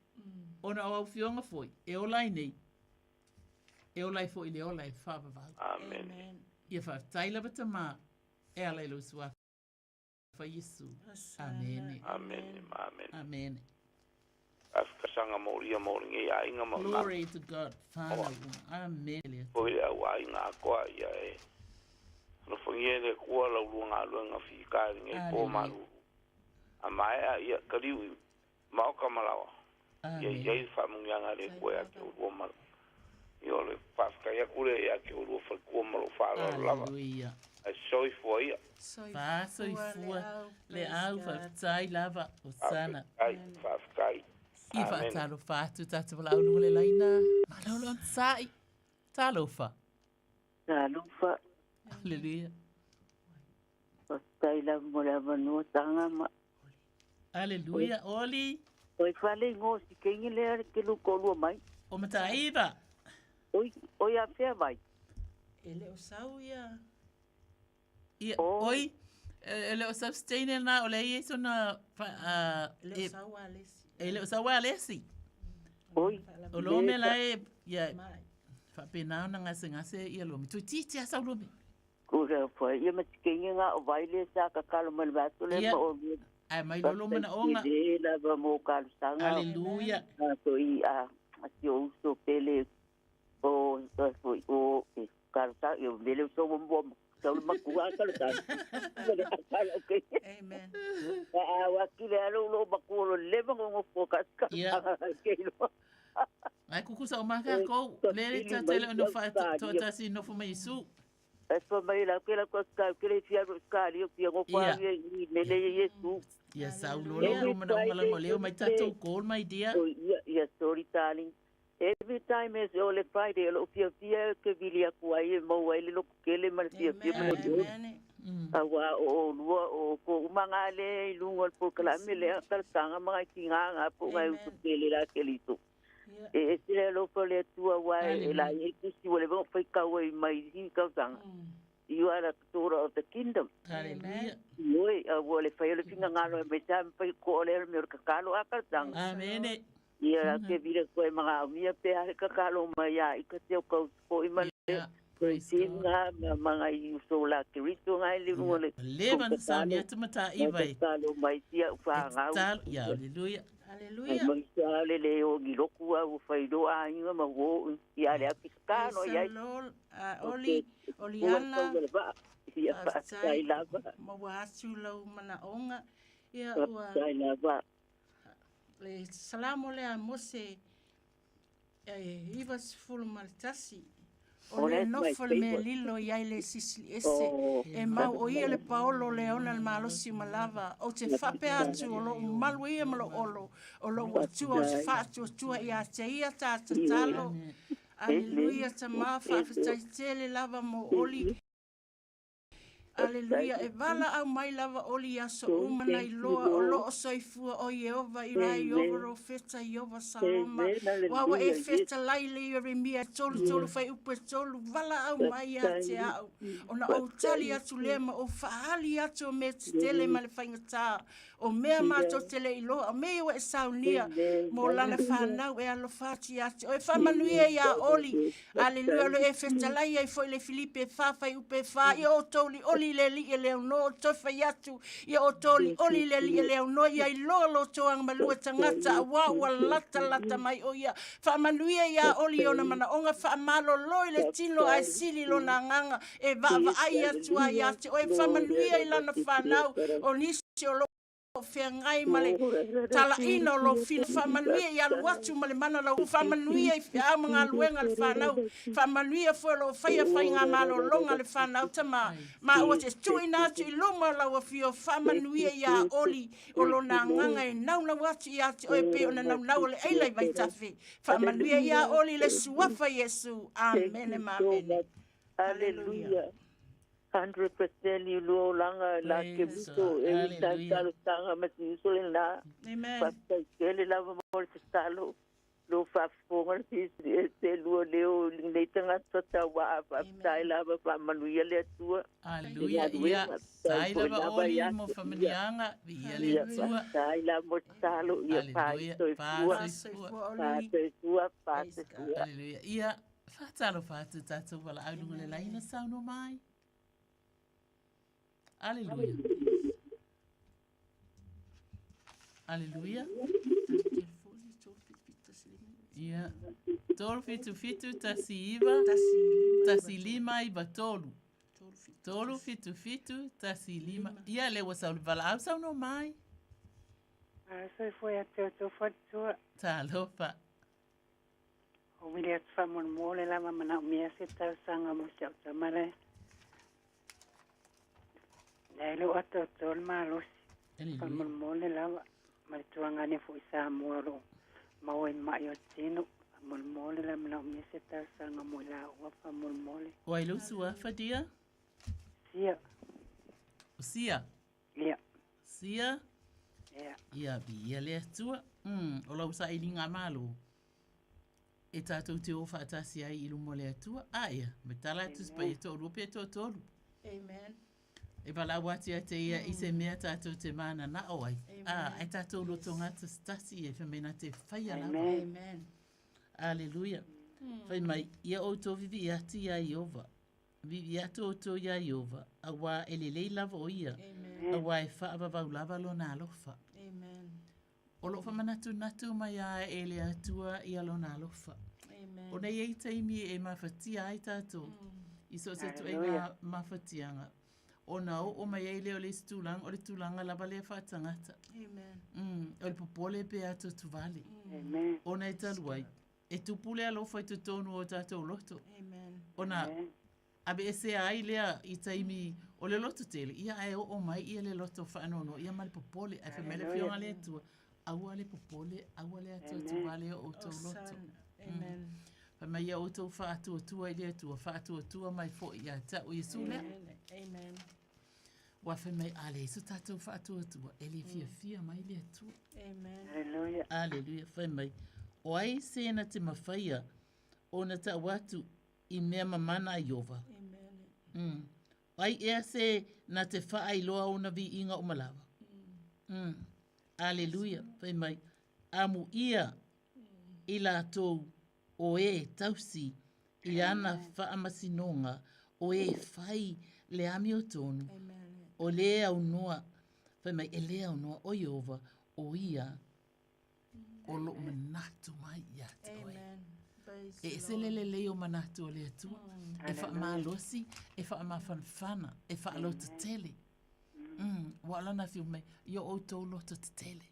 Ona o au fionga foi. E olai nei. E olai foi le olai whapavau. Amen. Ia whaftaila bata mā. E alai lo sua. Fa Yesu. Amen. Amen. Amen. Amen. Afkasanga moria moringa ia inga ma. Glory to God. Father. Amen. Poi au ai ngā koa ia e. No whangiere kua lau luanga luanga whikai ngai pō maru. A mai a ia kariu mao kamalawa. Ia iei whamungianga re koe a ke urua maru. Ia le whafkai a kure ia ke urua whakua maru whāra lava. Alleluia. A soi fua ia. Fa soi fua. Le au whaftai lava o sana. Whafkai. I whaataro whātu tata wala au le laina. Malaula on sai. Talofa. Talofa. Alleluia. Whaftai lava mo le avanua tanga ma. Alleluia. Oli. Oi whale ngō si kengi lea ke luko lua mai. O mata iwa. Oi a whea mai. Ele o sau ia. Ia, oi. Ele o sustain na o le ie sona. Ele o sau a lesi. Ele o sau a lesi. Oi. O lo me la e. Ia. Whapena na ngase ia lo mi. Tui titi a sau lo mi. Kura wha. Ia mati kengi ngā o waile sa kakalo mani vato le ma o mi. Ai mai lo mana onga. Ia lava mo kalusanga. Alleluia. So i a o uso pele o kalusanga. Ia mele so mo so makua kalusanga. Okay. Amen. Wakile alo lo makua lo leva ngo fokaska. Ia. Ai kukusa o maka ko. Lere tatele no fa tota si no fo mai su. Eso mai la que la cosa que le fia scali o fia go qua ni mele Yesu. Ia saulo lo mana ngala ngoleo mai tatou call my dear. Ia storytelling. Every time is all Friday lo fia que vilia qua e mo ele lo que le mal fia mo. Awa o o ko mangale lungo por kala mele tal tanga mga kinga po ngai usukele la kelito. E sile lo pole tua wa la e si wole bo fai ka wai mai hi ka tanga. You are the daughter of the kingdom. Hallelujah. Noi a wole fai le finga ngalo me tam fai ko le me ka kalo aka tanga. Amen. Ia ke vire ko e mga mia pe ka kalo mai ya i ka te ko i male. Singa mga so la Cristo ngai le wole. Levan sa ni tumata iwai. Kalo mai tia fa ngau. Ya hallelujah. Hallelujah. Mai sa le le o giloku a fai do a inga ma wo ia le akikano ia. Oli Oliana. Ia fa sai lava. Ma wasu lo mana onga. Ia wa. Sai lava. Le salamo le a mose ivas full maltasi. O le nofol me lilo iai le sisli ese. E mau o ia le paolo leona le malosi malava. O te whape atu o lo malu ia malo olo. O lo watua o se whaatu o tua ia te ia tāta talo. Aleluia ta mawha whatai tele lava mo oli. Aleluia, e vala au mai lava oli aso umana I loa o loo soifua o Yehova I rai Yehova o feta Yehova saloma. Wawa e feta laile I remia tolu fai upe tolu vala au mai a te au. Ona o tali atu lema o faali atu o me te tele ma le whaingatā. o mea mātou te le ilo, o mea ua e saunia, mo lana whanau e alo whāti ati. O e whamanuia ia oli, aleluia, lo e whetalai ai fo i le Filipe whawhai upe wha, ia o tōli oli le li e leo no, o tōwhai atu, ia o tōli oli le li e leo no, ia i lolo toang malua tangata, a wā ua lata mai o ia, whamanuia ia oli o na mana onga whamalo loi le tino ai sili lo na nganga, e vava ai atu ai atu, o e whamanuia i lana whanau, o nisi o lo fea ngai male tala ina lo fina whamanuia i alu atu male mana lau whamanuia i fea mga luenga le whanau whamanuia fo lo whaia ngā malo longa le whanau tama ma ua te tui nātu i loma lau a fio whamanuia i a oli o lo nā nganga e nau atu i atu o e pe o na nau le eilai vai tawhi whamanuia i a oli le suafa Yesu amen e mamene Hallelujah. 100% you lo langa la ke buto e talo tanga mati so le na amen pasta kele la mo se talo lo fa fonga se lo leo le tanga tota wa pasta la ba manuia le tua haleluya ia sai la oli mo familianga ia le tua sai la mo talo ia pa so haleluya ia fa talo fa tatu wala au le laina sauno mai Aleluia. Aleluia. Ia. Tolu fitu tasiiva. Tasilima iba tolu. Tolu fitu tasilima. Ia le wasa vala au sa no mai. So foi até tu fatua. Ta lofa. O mire at famon mole la mana mia se ta sanga mo se tamare. Lelo ato tol malos. Famon mole lava. Mai tuanga ne fu sa moro. Mau en maio tino. Famon mole la mana mi se ta sanga mo la wa famon mole. Wai lu sua fadia? Sia. Sia. Ia. Sia. Ia. Ia bia le tua. O lau sa ili ngā malo. E tātou te ofa atasi ai ilu mo le tua. Ia. Me tala atu spa e tō rupe tō tōru. Amen. E pala wati a te ia i se mea tātou te mana na oai. E tātou loto ngata stasi e whamena te whaia lawa. Amen. Aleluia. Whai mai, ia o tō vivi ati ia Iova. Vivi atu o tō ia Iova. A wā ele lei lava o ia. A wā e wha ababau lava lo nā lofa. Amen. O lo whamanatu natu mai a ele atua i alo nā lofa. Amen. O nei ei taimi e mawhatia ai tātou. I so se tu e ngā mawhatianga. O nau, o mai ei leo le stūlanga, o le tūlanga lava le whātangata. Amen. O le popole pe ato tuvale. Amen. O nei taluai. E tupule alofa i tu tonu o tātou loto. Amen. O na, abe e se ai lea i taimi o le loto tele. Ia ai o mai ia le loto whaanono. Ia ma le popole, ai whamele whionga le atua. Aua le popole, aua le atua tuvale o tau loto. Amen. Mai ia o tau whātua i le atua. Whātua mai fo i a tau i sule. Amen. Wa fe mai ale so tātou whātua. E le fia mai le atua. Amen. Hallelujah. Aleluia, whai mai. O ai sēna te mawhaia o na ta watu i mea mamana i ova. Amen. Ai ea se na te whaai loa o na vi inga o malawa. Aleluia, whai mai. Amu ia i la tōu o e tausi i ana whaamasinonga o e whai le ami o tonu. O le au noa, whai mai e le au noa o Iova o ia o lo manatu mai ia te oe. E se lele leo manatu o le atua. E wha malosi, e wha mawhanwhana, e wha alota tele. Wala na whiu mai, ia o tau lota te tele.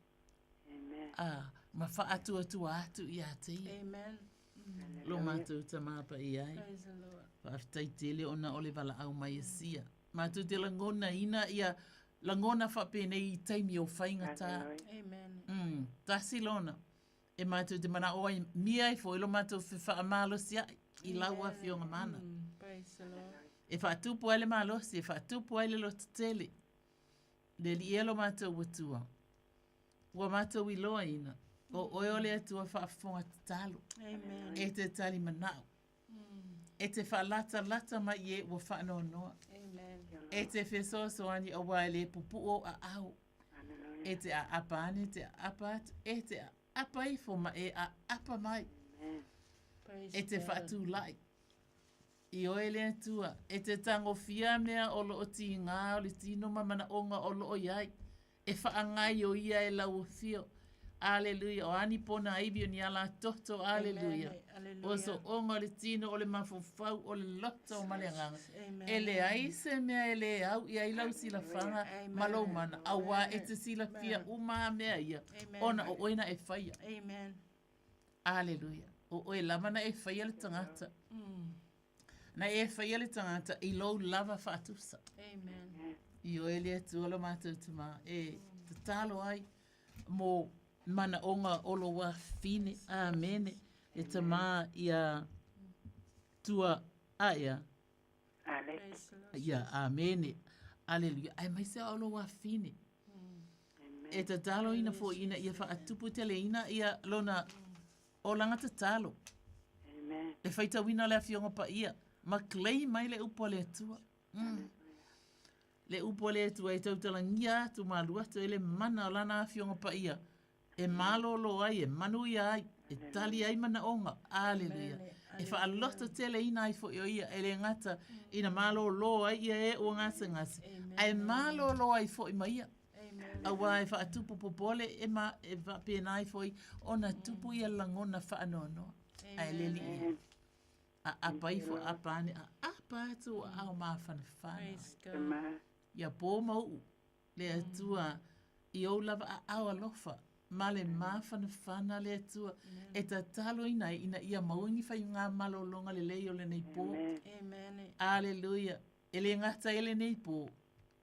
Ma wha atu atu i a te ia. Amen. Lo mātou ta māpa i ai. Wha aftai tele o na ole wala au mai e sia. Mātou te langona ina ia langona whapene i taimi o whainga tā. Amen. Tasi lona. E mātou te mana oai mia i fo ilo mātou wha amalosi i laua whionga mana. Praise the Lord. E whaatupu ai le malosi, e whaatupu ai le lo tele. Le li elo mātou watua. Ua mātou i loa ina. O oe ole atua whaafonga te talo. Amen. E te tali manao. E te whaalata mai e ua whaanonoa. Amen. E te whesoasoani a wae le pupu o a au. E te a apa ane, te a apa atu, e te a apa i fo ma e a apa mai. E te whaatu lai. I oe lea tua, e te tango fia mea o lo o ti ngā o li tino mamana onga o lo o iai. E whaangai o ia e lau o fio. Aleluia, o ani pona aibi o ni ala toto, aleluia. O so onga le tino o le mafufau o le loto o maleanganga. E le aise mea e le au, ia i lau sila whanga malo mana. Awa e te sila fia uma mea ia. Ona o oina e whaia. Aleluia. O oe lamana e whaia le tangata. Na e whaia le tangata i lou lava whaatusa. I oe lea tuolo mātou tuma. E te talo ai mo mana onga olo wa fine. Amene. E te mā ia tua aia. Ia, amene. Aleluia. Ai mai se olo wa fine. E te talo ina fo ina ia whaatupu tele ina ia lona o langa te talo. E whaita wina lea fionga pa ia. Ma klei mai le upo le atua. Le upo le atua e tautala ngia tu malua tu ele mana o lana fionga pa ia. E malo lo ai, e manu ia ai. E tali ai mana onga. Aleluia. E wha alota tele ina ai fo ia. E le ngata ina malo lo ai ia e o ngase ngase. Ai malo lo ai fo ima ia. Awa e wha atupu popole e ma e wha penai fo i. Ona tupu ia langona wha anono. Ai leli ia. A apa i fo apa ane. A apa atu a au mawhana whana. Ia pō mau. Le atua i au lava a au alofa. Ma le mawhana whana le atua. E ta talo ina ia maungi whai ngā malolonga le leo le nei pō. Aleluia. E le ngata ele nei pō.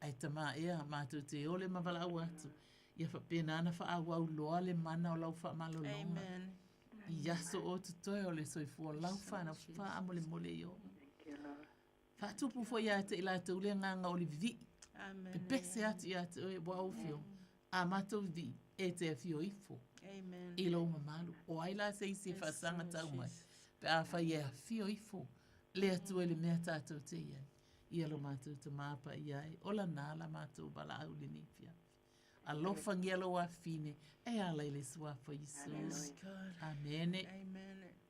Ai ta mā ea mātou te ole mawala au atu. Ia wha penana wha au au loa le mana o lau wha malolonga. I aso o te toi o le soifua lau whana wha amole mole i o. Wha tupu fo ia te ila te ule nganga o li vi. Pe pese atu ia te oe wa ofio. A mātou vi e te fio ifo. I lau mamalu. O aila se isi e whasanga tau mai. Pe a wha ia fio ifo. Le atu e le mea tātou te ia. Ia lo mātou te māpa iai. Ola nāla mātou bala au le nifia. Alofa ngielo wa fine. E ala ile suafa Isus. Amene.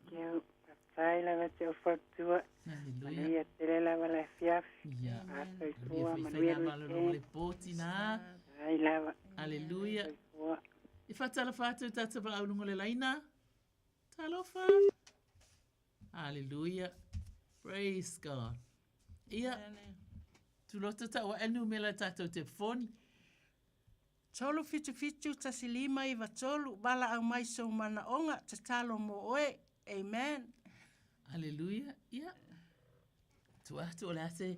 Kiau, papai lava te ofatua. Aleluia. Ia tele lava la fiafi. Ia. Asa i Ia tua, whai manuia ngā malolo le pōti nā. Ai lava. Aleluia. I whatala whātou tata pa au lungo le laina. Talofa. Aleluia. Praise God. Ia. Tulota ta wa enu mela tātou te foni. Tolu fitu tasi lima i watolu, bala au mai so mana onga, te talo mo oe. Amen. Aleluia. Ia. Tu atu o le ate,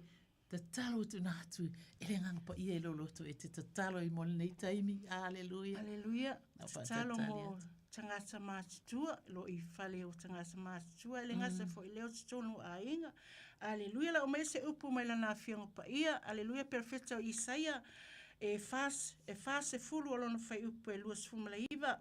te talo tu nātu, ele ngang pa ia ilo loto, e te talo i mole nei taimi. Aleluia. Aleluia. Te talo mo tangata mātutua, lo i whale o tangata mātutua, ele ngasa fo i leo tonu a inga. Aleluia. La o mai se upu mai lana fionga pa ia. Aleluia. Perfecto Isaia. E fas e fulu alona fai upu e luas fumala iwa.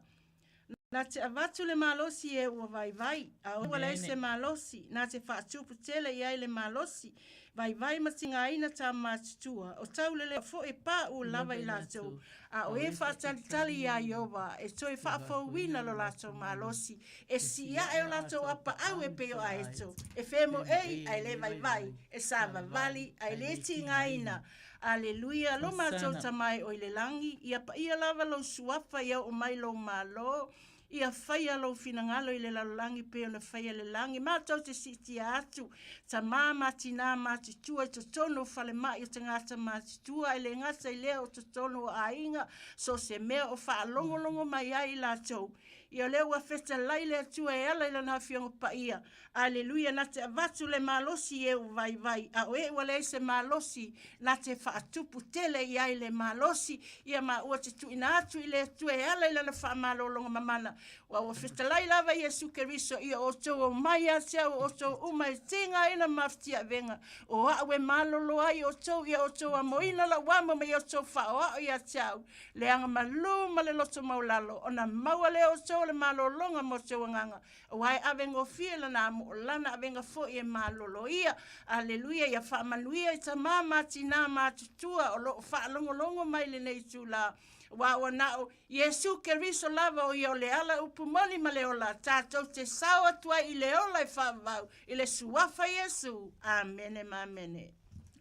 Nā te avatu le malosi e ua vai. A ua lei se malosi. Nā te whaatupu tele i ai le malosi. Vai matinga ina tā mātutua. O tau lele fo e pā u lava i lātou. A o e whaatalitali i a Iowa. E toi whaafauina lo lātou malosi. E si ia e o lātou apa au e peo a eto. E whemo ei ai le vai. E sāva vali ai le tinga ina. Aleluia, lo mātou tamai o le langi, ia pa ia lava lo suafa ia o mai lo malo, ia whaia lo finangalo i le langi peo na whaia le langi, mātou te siti atu, ta mā matina mātitua i to tono whale mai o te ngata mātitua, i le ngata i leo to tono a inga, so se mea o wha longo mai ai lātou. Ia leo a feta laile atua e ala ila na fionga pa ia. Aleluia, na te avatu le malosi e u vai. A o e wale se malosi, na te whaatupu tele i ai le malosi. Ia ma ua te tu ina atu i le atua e ala ila na wha malolonga mamana. Wa ua feta lailava Iesu Keriso ia o tō o mai atia o tō umai tinga ina maftia venga. O a ue malolo ai o tō ia o tō a moina la wama mai o tō wha o ia tiau. Le anga malu ma le loto maulalo. Ona maua le o tō le malolonga mo te wanganga. O ai avengo fiela na mo lana avenga fo e malolo ia. Aleluia ia wha manuia i ta mama tina matutua o lo wha longo mai le nei tū la. Wa wana o Yesu ke riso lava o yo le ala upumoni ma le ola tātou te sawa tua i le ola i whawau i le suafa Yesu. Amene ma amene.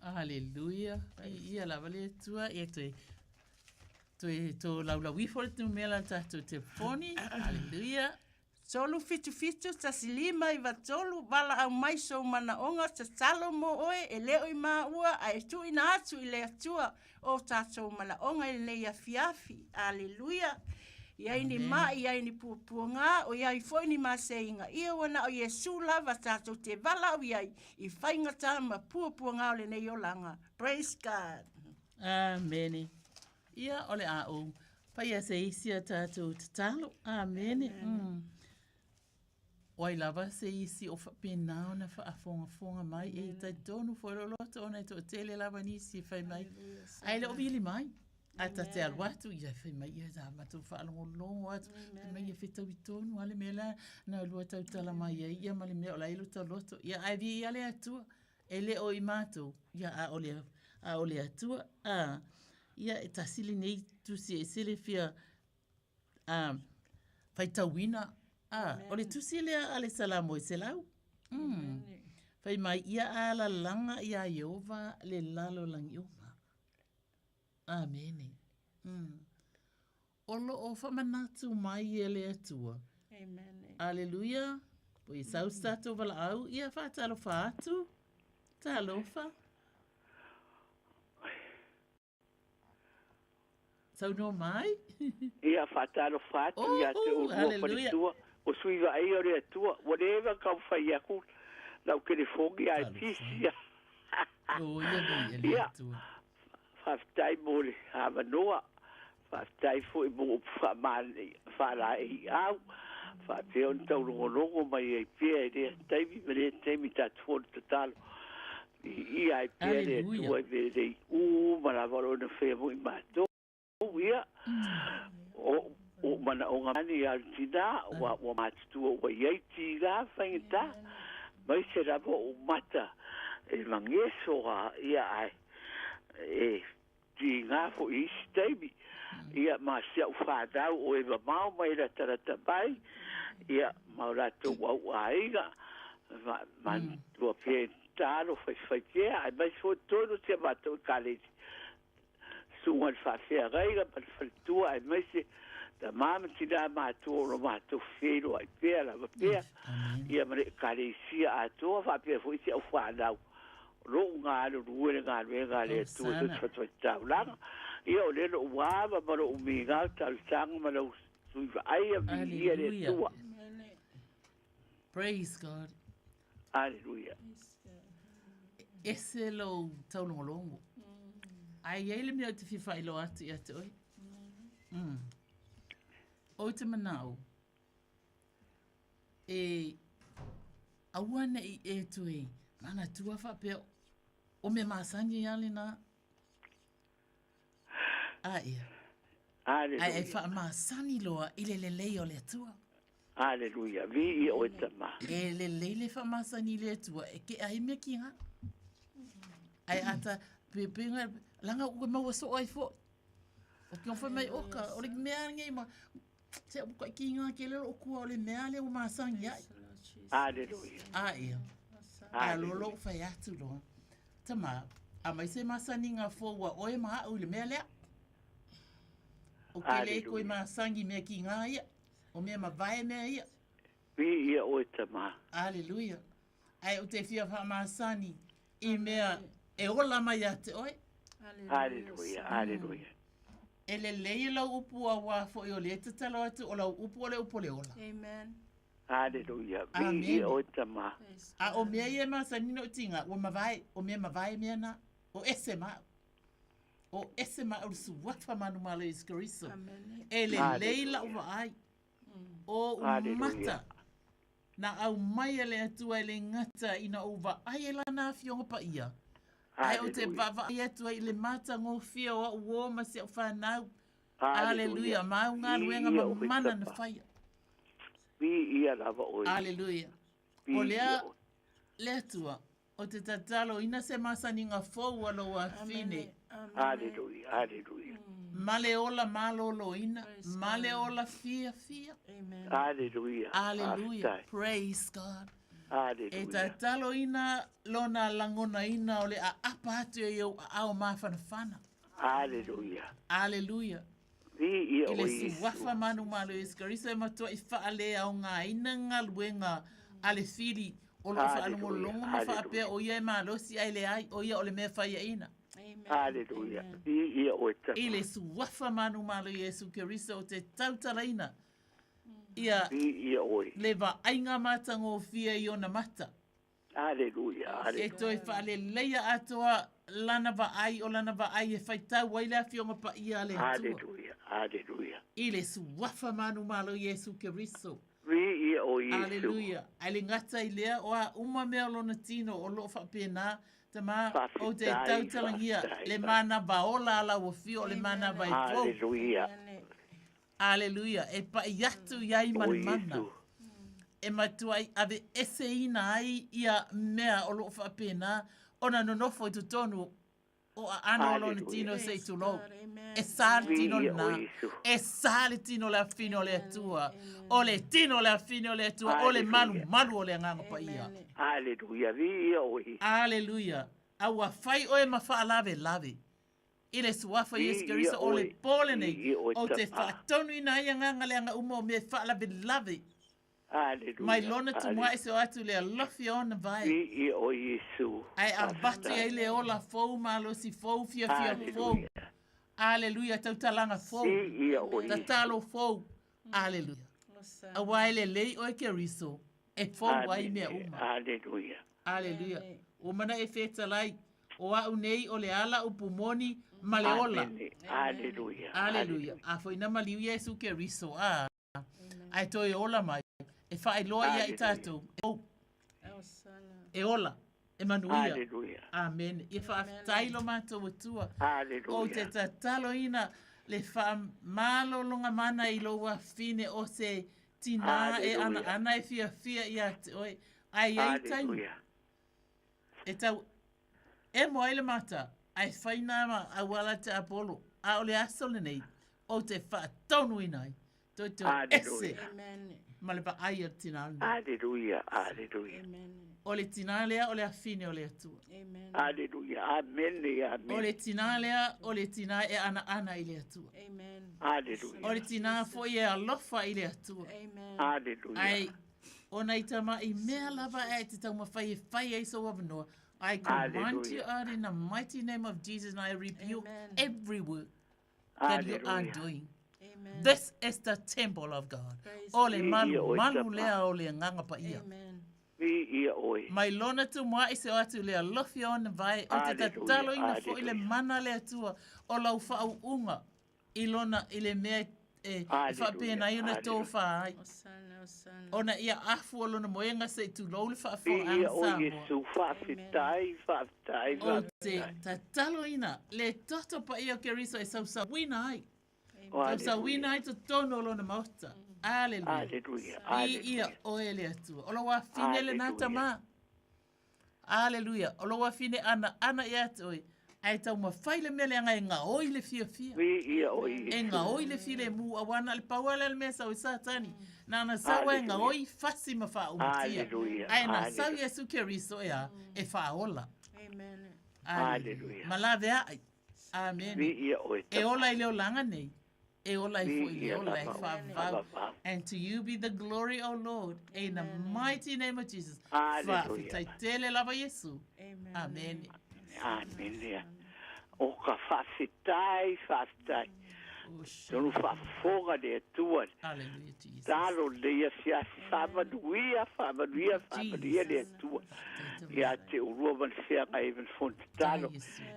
Hallelujah. Ia lava le tua e to laula wifo le tu mela tātou te poni. Hallelujah. Solu fitu tasi lima i vatolu wala au maiso mana onga ta talo mo oe e leo i ua a e tu ina atu i le atua o tātou mana onga i le fiafi. Aleluia. Ia ini ia ini puapuanga o ia i foi ni maseinga. Ia wana o Yesu lava tātou te vala o ia i whainga tāma puapuanga o le nei o langa. Praise God. Amen. Ia ole a o. Paia se isia tātou te talo. Amen. Oi lava se isi o whapena o na whaafonga mai e tai tonu whairoloto o nei to tele lava nisi whai mai. Ai le o vili mai. A ta te alwatu ia whai mai ia da matu whaalongo longo atu. Mai ia whetau i tonu ale mela na lua tau tala mai ia mali mea o la ilu tau loto. Ia ai vi ia le atua. E le o i mātou. Ia a ole atua. Ia e tasili nei tusi e sele fia whai tauina. O le tusi lea ale salamo i se lau. Whai mai ia ala langa ia Iova le lalo langi oma. Amen. Olo o whamanatu mai e le atua. Amen. Aleluia. Po i sau stato wala au. Ia whaatalo whaatu. Talofa. Sau no mai? Ia whaatalo whaatu. Ia te urua paritua. O suiva ai o rea tua, whatever kau whai aku, lau kere whongi ai pisia. Ia, whaftai mōre, hawa noa, whaftai fo i mō whara i au, whapea on tau rongo mai ai pia e rea, taimi me rea taimi tātu honu tatalo. I ai pia rea tua i me rei, marawaro na whea mo i mātou, ia, o mana o ngani Argentina wa matu o yaiti la fainta mai se rabo o mata e mangeso ia ai e di nga fo istabi ia ma se o fada o e mau mai la tarata bai ia maura to wa aiga man to pe talo fai ke ai mai so todo se va to college suan fa fe reiga per faltua ai mai se da mama tira mātua o mātua whero ai pēra wa pēra ia mare karesia a toa wha pēra fo isi au whanau ro ngā ruere ngā le tua tu tau langa ia o lelo uawa maro umi ngā tau sanga maro sui wa aia vi ia le tua. Praise God. Hallelujah. Ese lo tau longo. Ai ele me te fifa ilo atu ia te oi. O te manao, awana i tui, mana tua whapea, o me masangi ale nā. Ia. Ai wha masani loa, i le lei o le tua. Aleluia, vi i o te ma. E le lei wha masani le tua, e ke ai mea ki ngā. Ai ata, pepenga, langa ua maua so ai fo. O ki onwha mai oka, o le mea ngai ma, se o ka ki ngā ke lero o kua o le mea le o masangi ai. Aleluia. Ia. A lolo whai atu lo. Tama, a mai se masani ngā fōua oe maha au le mea lea. O ke le koe masangi mea ki ngā ia. O mea mawai mea ia. Vi ia oe tama. Aleluia. Ai o te fia wha masani i mea e ola mai ate oe. Aleluia, aleluia. E le lei lau upu a wā fo i o le te talo atu o lau upu o le upu le ola. Amen. Aleluia. Vi o tama. A o mea ia masani no tinga, o mawai, o mea mawai mea na, o ese ma. O ese ma o su watwa manu male iskariso. E le lei lau wa ai. O umata. Na au mai ele atua ele ngata ina o wa ai e lana fionga pa ia. Ai o te vava ia tua i le mata ngō fia o uo ma se o whanau. Aleluia. Mau ngā ruenga ma mana na whaia. Vi ia lava oi. Aleluia. O lea tua. O te tatalo ina se masani ngā fōu alo a whine. Hallelujah, hallelujah. Male ola maloloina, male ola fia. Amen. Hallelujah. Hallelujah. Praise God. Hallelujah. E ta talo ina lona langona ina ole a apa atu e au au mawhanawhana. Hallelujah. Hallelujah. Ile su wafa manu malo iskarisa e matua i whaale au ngā ina ngā luenga ale whiri o lo whaalongo longo ma whaapea o ia e malosi ai le ai o ia o le mea whaia ina. Hallelujah. Ile su wafa manu malo Yesu Kirisa o te tautaraina. Ia le va ainga matango fia i ona mata. Hallelujah. E toi whaale leia atoa lana va ai o lana va ai e whaitau waila fionga pa ia le atua. Hallelujah. Hallelujah. Ile su wafa manu malo Yesu Kiriso. Hallelujah. Ai ngata i lea o a uma mea lona tino o lo whapena tama o te tautalangia le mana vaola ala o fio le mana vai fo. Hallelujah. Hallelujah. E pa iatu iai mana. E matuai ave ese ina ai ia mea o lo whapena ona nonofo i tutonu o a ana o lona tino se tu lo. E sāle tino na. E sāle tino le afino le atua. O le tino le afino le atua. O le malu o le nganga pa ia. Hallelujah. Hallelujah. Aua fai o e mawha lave. Ile suafa Yesu Kirisa o le pole nei. O te whaatonu ina ia nganga le anga umo me wha lave. Mai lona tu mua e se o atu le alofi o na vai. Ai abatu e le ola fou malo si fou fia fou. Aleluia, tau talanga fou. Ta talo fou. Aleluia. Awai le lei o e Kiriso. E fou wai mea uma. Aleluia. Aleluia. O mana e feta lai. O au nei o le ala upumoni maleola. Aleluia. Aleluia. A foi na maliu Yesu Kiriso. Ai toi ola mai. E whae loa ia i tātou. E ola. E manuia. Aleluia. Amen. E whaaftailo mātou atua. Aleluia. O te tatalo ina le wha malo longa mana i loa fine o se tina e ana e fia i ate oe. Ai tainu. E tau, e moa ele mata, ai whaina ma a wala te apolo. A ole asole nei, o te whaatonu inai. Toi te ese. Ma le pa aia tina ana. Hallelujah. Hallelujah. O le tina lea, o le afine o le atua. Hallelujah. Amen. O le tina lea, o le tina e ana i le atua. Hallelujah. O le tina fo i e alofa i le atua. Hallelujah. Ai, o nei tama i mea lava e te tau mawhai e whai e so wavanoa. I command you out in the mighty name of Jesus and I rebuke every work that you are doing. This is the temple of God. Ole malu lea ole nganga pa ia. Mai lona tu mua i se o atu lea lofi o na vai. O te tatalo ina fo ile mana lea tua. O lau whau unga. I lona ile mea e whapena i ona tō whaai. Ona ia afu o lona moenga se tu lole whaafo ang Samoa. O te tatalo ina. Le toto pa ia Kiriso e sausa wina ai. Sausa wina ai to tono lona mauta. Aleluia. I ia o ele atua. Ola wa fine le nata ma. Aleluia. Ola wa fine ana ia toi. Ai tau ma whaile mea le anga e ngā oi le fia. E ngā oi le fia le mu awana le pauala le mea sau i satani. Nā na sau e ngā oi fasi ma wha umatia. Ai na sau Yesu Kiriso ea e wha ola. Ma la vea ai. Amen. E ola i leo langa nei. E ola i fo i ola i wha vau. And to you be the glory, O Lord, in the mighty name of Jesus. Wha fitai tele lava Yesu. Amen. Amen. O ka whawhitai. Tonu whafonga le atua. Hallelujah, Jesus. Talo lea sia whamanuia le atua. Ia te urua man sia ngai even font talo.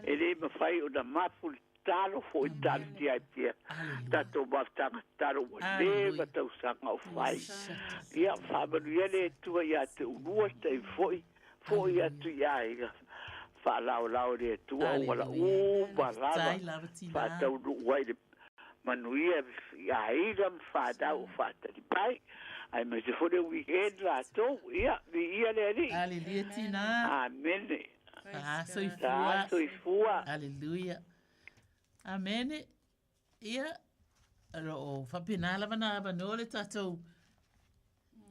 E le mawhai o na mapu talo fo i talo ti ai pia. Tato maftanga talo wa le matau sanga o whai. Ia whamanuia le atua ia te urua te fo i atu ia iga. Whalao le atua o wala barava. Whatau nuai le manuia ia iga mwhadau whatari pai. Ai me se fode weekend la to ia le ali. Hallelujah tina. Amen. Soifua. Soifua. Hallelujah. Amene. Ia. Alo, whapena lava na abano le tātou.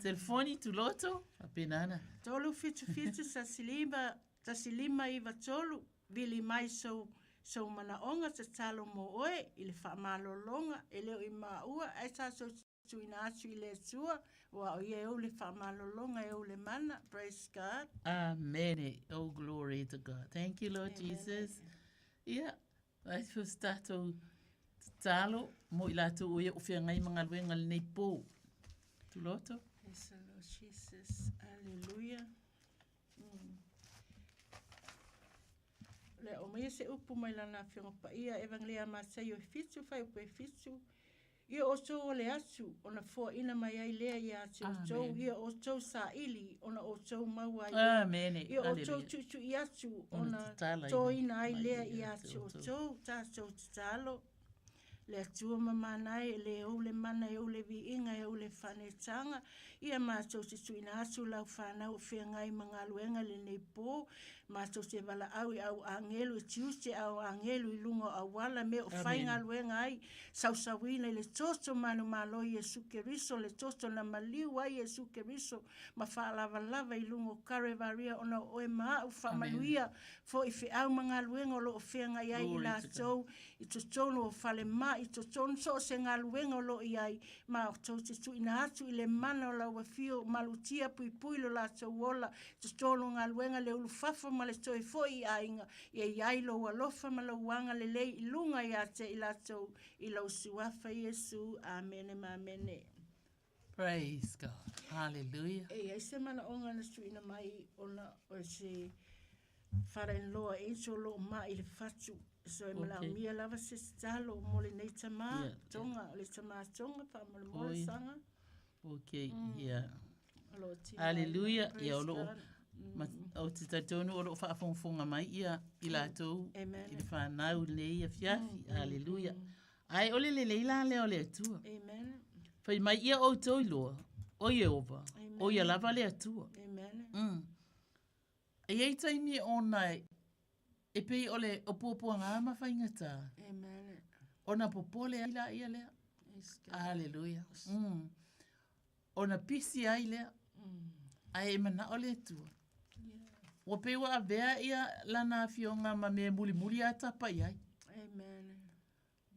Telefoni tu loto. Whapena. Tolu fitu sa silima iwa tolu. Vili mai so mana onga sa talo mo oe. Ile wha malolonga. Ele i maua. Ai sa so tuina atu ile tua. Wa o ye ule wha malolonga e ule mana. Praise God. Amen. Oh, glory to God. Thank you, Lord Jesus. Yeah. Ai fu stato talo mo ila tu o ye o fia ngai mga luenga le nei po. Tu loto? Yes, Lord Jesus. Hallelujah. Le o mai se upu mai lana fionga pa ia evangelia ma se yo fitu fai upu e fitu. Ia o tō le atu, ona fua ina mai ai lea ia atu o tō, ia o tō sa ili, ona o tō maua ia. Ia o tō tutu i atu, ona tō ina ai lea ia atu o tō, tā tō talo. Le atua mamanai, le o le mana, e o le vi inga, e o le whanetanga. Ia mātou te tuina atu lau whanau whea ngai mga luenga le nei pō. Mātou te wala au i au angelu, e tiuse au angelu i lungo au wala me o whainga luenga ai. Sausawina le toto manu malo i Jesu Keriso, le toto na maliu ai Jesu Keriso. Ma whaalava lava i lungo karevaria ona oe maa u whamanuia. Fo i whi au mga luenga o lo o whea ngai ai i la tau. I to tono o whale maa. I to tono so se ngā luenga lo i ai, ma o tau te tuina atu i le mana o lau a fio, malutia pui pui lo la tau ola, to tono ngā luenga le ulu fafa ma le toi foi i ainga, i ai lo alofa ma lau wanga le lei i lunga i ate i la tau i lau suafa Yesu, amene ma amene. Praise God, hallelujah. Ai se mana onga na tuina mai ona o se whara-in-law e so lo ma i le fatu. So e mala mia lava se stalo mo le nei tama tonga, le tama tonga pa mo le mo sanga. Okay, yeah. Hallelujah. Ia olo o te tatonu o lo whaafonfonga mai ia i lātou i le whanau nei a fiafi. Hallelujah. Ai ole le leila leo le atua. Amen. Whai mai ia o tau iloa, o Yehova, o ia lava le atua. Amen. E ei taimi o nai, e pei ole o pōpua ngā mawhaingata. Amen. Ona popole ai la ia lea. Hallelujah. Ona pisi ai lea. Ai e mana ole tua. O pei wa avea ia lana fionga ma me muli muli a tapa iai. Amen.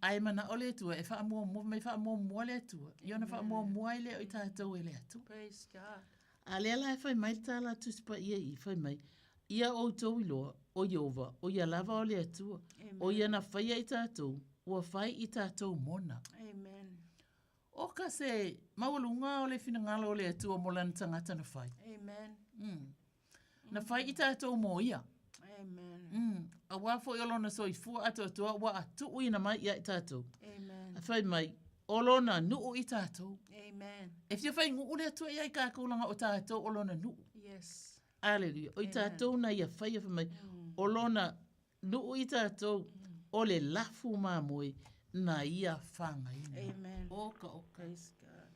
Ai mana ole tua, e wha mua le tua. Iona wha mua i lea o i tātou e lea tua. Praise God. A lea lai whai mai tāla tuspa ia i whai mai. Ia o tau iloa, o Yehova, o ia lava o lea tua. O ia na whaia i tātou, ua whai i tātou mona. Amen. O ka se maulunga o le whingala o lea tua mo lana tangata na whai. Amen. Na whai i tātou mo ia. Amen. A wafo i olona so i fua ato atua, wa atu uina mai ia i tātou. Amen. A whai mai, olona nuu i tātou. Amen. E whia whai ngu ule atua ia i kākaulanga o tātou olona nuu. Yes. Hallelujah. O i tātou na ia whai a whamai. O lona nuu i tātou o le lafu māmoe na ia whangai. Amen. Oka. Praise God.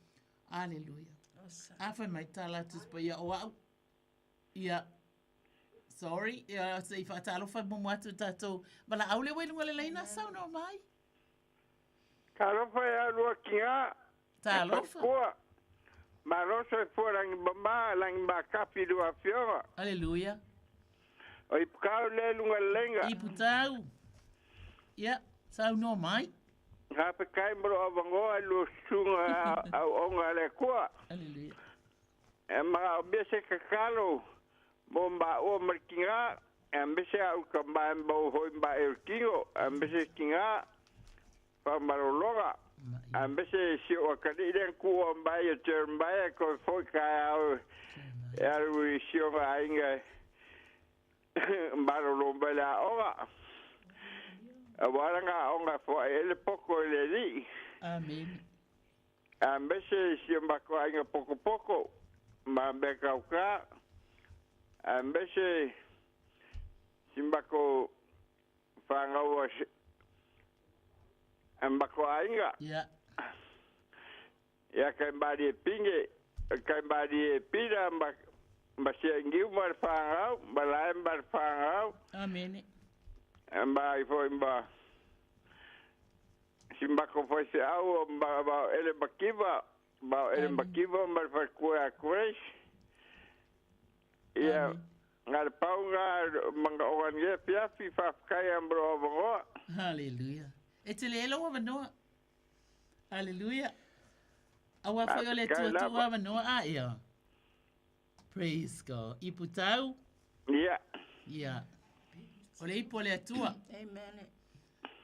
Hallelujah. Awesome. A whai mai tā latus pa ia o au. Ia. Sorry. Ia se i whaatalo whai mo atu tātou. Bala aule wailunga le leina sau no mai. Ka lofa e alua ki ngā. Tā lofa. Ma roso e fua langi bama, langi ma kapi dua fionga. Aleluia. O i pukau le lunga lenga. I putau. Ia, sau no mai. Ha pe kai mro o vangoa lu sunga au onga le kua. Aleluia. E ma o bese kakalo, mo mba o markinga, e mbese au kamba mba o hoi mba e kingo, e mbese kinga, pa marologa. Ambese si o kadiden ku o mbai o termbai ko foi ka au e si o ainga mbaro lo bela oga a waranga onga fo ele poco le di. Amen. Ambese si mbako ainga poco ma beka uka ambese si mbako fanga o mbako ainga. Yeah. Ya kai mbadi pinge, kai mbadi pira mbasia ngiu mar fangau, balai mar fangau. Amen. Mba ifo mba Simbako foi se au ba ele bakiva mal fa kua crash. Ia ngal paunga manga orange pia fi fa kai ambro bo. Hallelujah. Etelelo wa no. Hallelujah. Awa foi ole tu wa no a ia. Praise God. Iputau. Yeah. Yeah. Ole ipo le atua. Amen.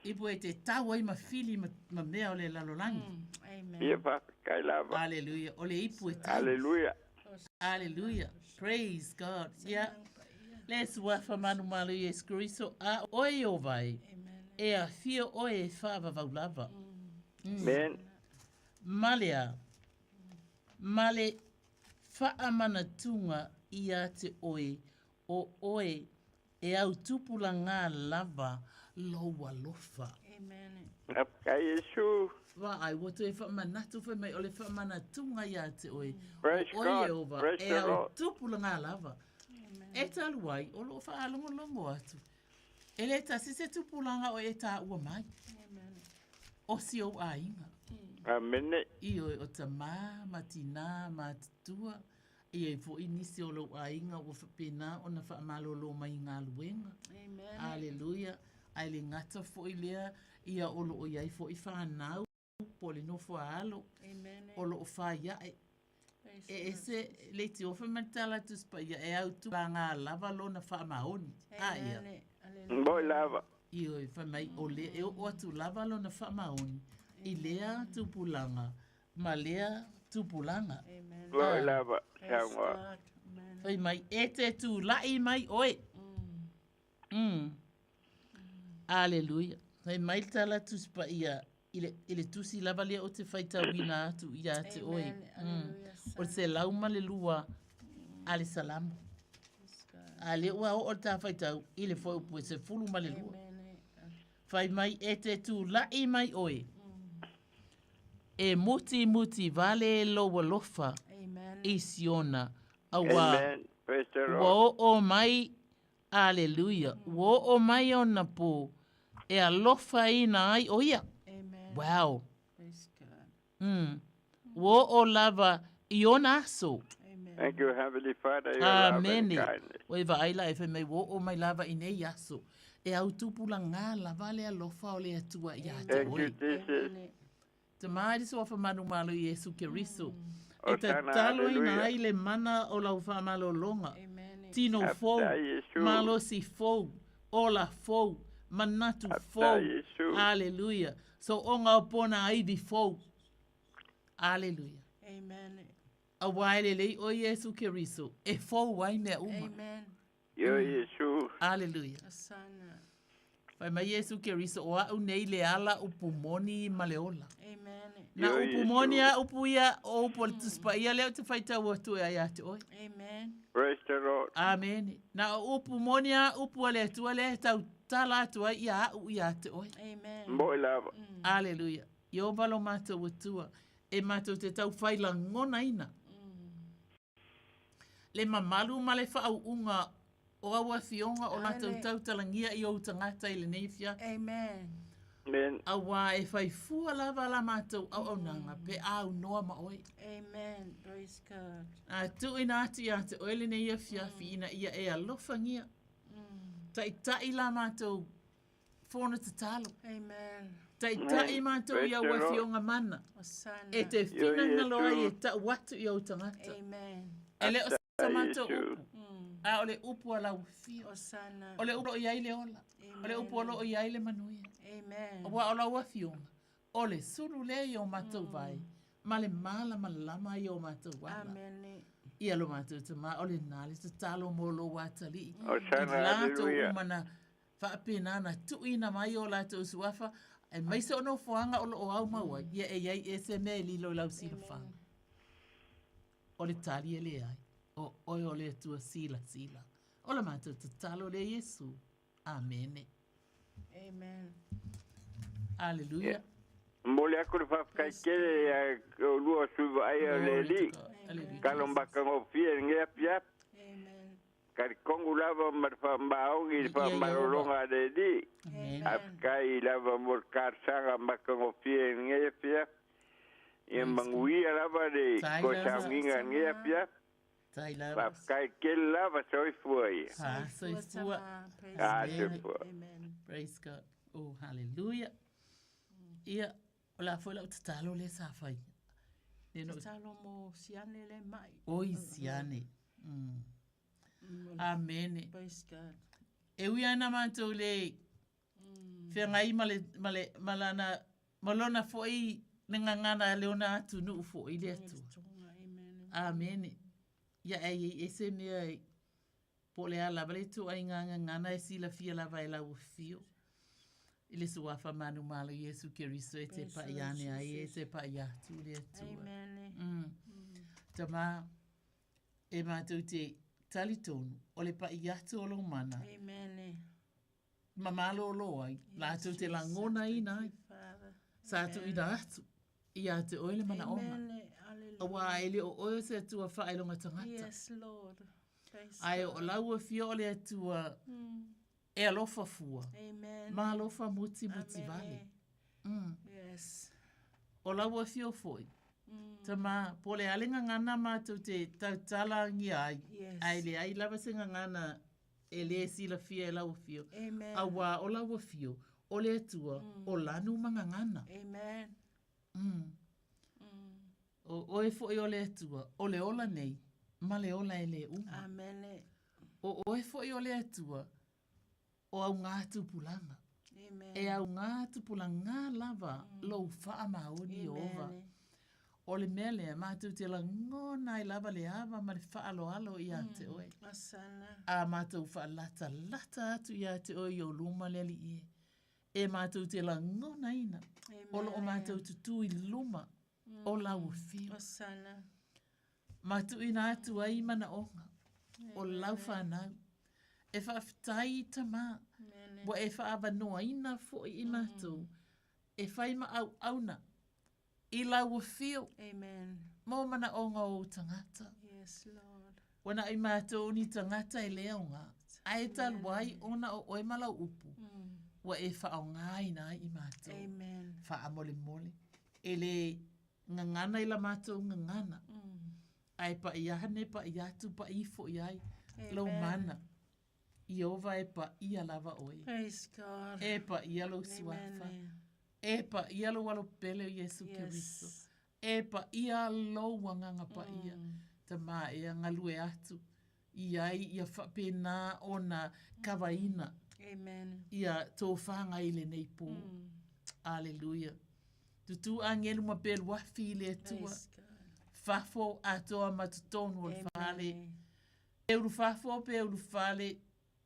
Ipo e te tawa i mawhili ma mea o le lalolangi. Amen. Ia pa kai lava. Hallelujah. Ole ipo e tawa. Hallelujah. Hallelujah. Praise God. Yeah. Let's wafa manu malu Yesu Kristo a oi o vai. E a fio oi e whaava vaulava. Amen. Malea. Male whaamana tunga i a te oi o oi e au tupula ngā lava loa lofa. Amen. Apka Yesu. Wa ai woto e whaamanatu whai mai ole whaamana tunga i a te oi. Praise o oi God. e ova Praise e the au Lord. tupula ngā lava. E talu ai, o loo whaalongo atu. E le tasi se tupulanga o e tā ua mai. O si o a inga. Amen. I o ta mā, matina, matutua. I e fo inisi o lo a inga o whapena o na whaamalolo mai ngā luenga. Amen. Aleluia. Ai le ngata fo i lea, ia o lo o iai fo i whanau. Po le no fo alo. Amen. O lo o whaiae. E se le ti ofa matala tu spa ia e au tu ngā lava lo na wha maoni. A ia. Mboi lava. I oi wha mai o le e o atu lava lo na wha maoni. I lea tupulanga. Ma lea tupulanga. Mboi lava. Saunga. Whai mai e te tu lai mai oi. Aleluia. Whai mai tala tu spa ia. Ile tusi lava lea o te whaita wina atu ia te oi. O se lauma le lua ale salamu. Ale ua o ta whaitau ile foi upu se fulu ma le lua. Whai mai e te tu lai mai oi. E muti vale loa lofa. I siona. Awa. Amen. Praise the Lord. Wa o mai. Aleluia. Wa o mai o na po. E alofa ina ai oia. Wow. Praise God. Wa o lava iona aso. Thank you, Heavenly Father. Your Amen. love and kindness. Oi va ai la e mai wo o mai lava i nei aso. E au tupula ngā lava le alofa o le atua i ate Thank oi. you, Jesus. Te maari so fa manu malu Yesu Keriso. E te Osana, talo i hallelujah. na ai le mana o lau wha malo longa. Tino After fou, Yesu. malosi fou, ola fou, manatu fou. Yesu. Hallelujah. So onga opona aivi fou. Hallelujah. Amen. A waile lei o Yesu Keriso. E fou wai mea uma. Amen. Yo Yesu. Hallelujah. Asana. Pai mai Yesu Keriso o au nei le ala upumoni maleola. Amen. Na Yo, upumoni Yesu. a upuia o upolituspa ia leo te whaita ua tu e ayate oi. Amen. Praise the Lord. Amen. Na upumoni a upua le tu le tau tala tu ai ia au ia te oi. Amen. Mboi lava. Hallelujah. Yo balo mata utua. E mata te tau whaila ngona ina. Le mamalu ma le whaau unga o awa fionga o la tau talangia i o tangata i le neifia. Amen. Amen. Awa e whai fua lava la mātou au nanga pe au noa ma oi. Amen. Praise God. A tu ina ati a te oele ne ia fiafi ina ia e alofa ngia. Tai la mātou whona te talo. Amen. Tai mātou ia ua fionga mana. Osana. E te whina ngaloa i e ta watu i o tangata. Amen. E le o sa mātou upu. A ole upu ala ufio. Osana. Ole ulo i aile ola. Ole upu olo i aile manuia. Amen. O wa ola ua fionga. Ole suru le i o mātou vai. Ma le mala ma lama i o mātou wala. Amen. Ia lo mātou te mā. Ole nāle te talo mo lo watali. Osana, hallelujah. Umana whaapena na tuina mai o lātou suafa. E mai se ono fuanga o lo o au maua. Ia e iai e se me li lo lau sila whanga. Ole tali e le ai. O oi o le tua sila. Ola mātou te talo le Yesu. Amene. Amen. Hallelujah. Mole aku le whafkai kere o lua suiva ai o le li. Kalombaka ngofia ngea piap. Amen. Kari kongu lava marfa maongi fa marolonga de di. Afkai lava murkar sanga makango pia nge pia. Ia manguia lava de ko chaunginga nge pia. Afkai kel lava soi fuai. Soi fua. Praise God. Oh, hallelujah. Ia ola foi la tatalo le sa fai. Tatalo mo siane le mai. Oi siane. Amen. Praise God. E wia na manto le whengai malana malona foi ngangana leona atu nu foi le atu. Amen. Ya e se me po le ala vale tu ai ngangana e sila fia la vai la ufio. Ile sua fa manu malo Yesu Kiristo e te pa iane ai e te pa ia tu le atu. Amen. Tama e mātou te talitonu o le pa ia tu o lo mana. Amen. Mamalo lo ai, la tu te langona ina ai. Sa tu ina atu, ia te oile mana oma. Awa ele o oio se atua whae longa tangata. Yes, Lord. Ai o lau a fio ole atua e alofa fua. Amen. Ma alofa muti vale. Yes. O lau a fio foi. Tama, pole alenga ngana mātou te tautala ngi ai. Ai le ai lava se ngana e le sila fia e lau fio. Amen. Awa o lau fio, o le atua, o lanu manga ngana. Amen. O e fo e o le atua, o le ola nei, ma le ola e le uma. Amen. O e fo e o le atua, o au ngā tupulanga. Amen. E au ngā tupulanga lava, lo faa maoni ova. O le mele, mātou te la ngona I lava le ava, ma le whaalo alo I a te oe. Asana. A mātou wha lata atu I a te oe I o luma le li ie. E mātou te la ngona ina. O lo o mātou tutu I luma. O la ufio. Asana. Mātou ina atu ai mana onga. O lau whanau. E whaafitai ta mā. Wa e whaava noa ina fo I mātou. E whaima au auna. I lau fio. Amen. Mō mana o ngā o tangata. Yes, Lord. Wana I mātou ni tangata I leonga. Ai talwai ona o oe malau upu. Wa e wha o ngai nai I mātou. Amen. Wha a mole mole. E le ngangana I la mātou ngangana. Ai pa I ahane pa I atu pa I fo I ai. Lau mana. I ova e pa I alava oe. Praise God. E pa I alo suafa. E pa ia lo walo pele o Yesu Kiristo. E pa ia lo wanganga pa ia. Ta mā e ngalue atu. Iai ia whapena o na kawaina. Amen. Ia tō whanga ile nei pō. Aleluia. Tutu angelu ma pelu wafi ile atua. Fafo atoa matutonu o le whale. Euru fafo pe euru whale.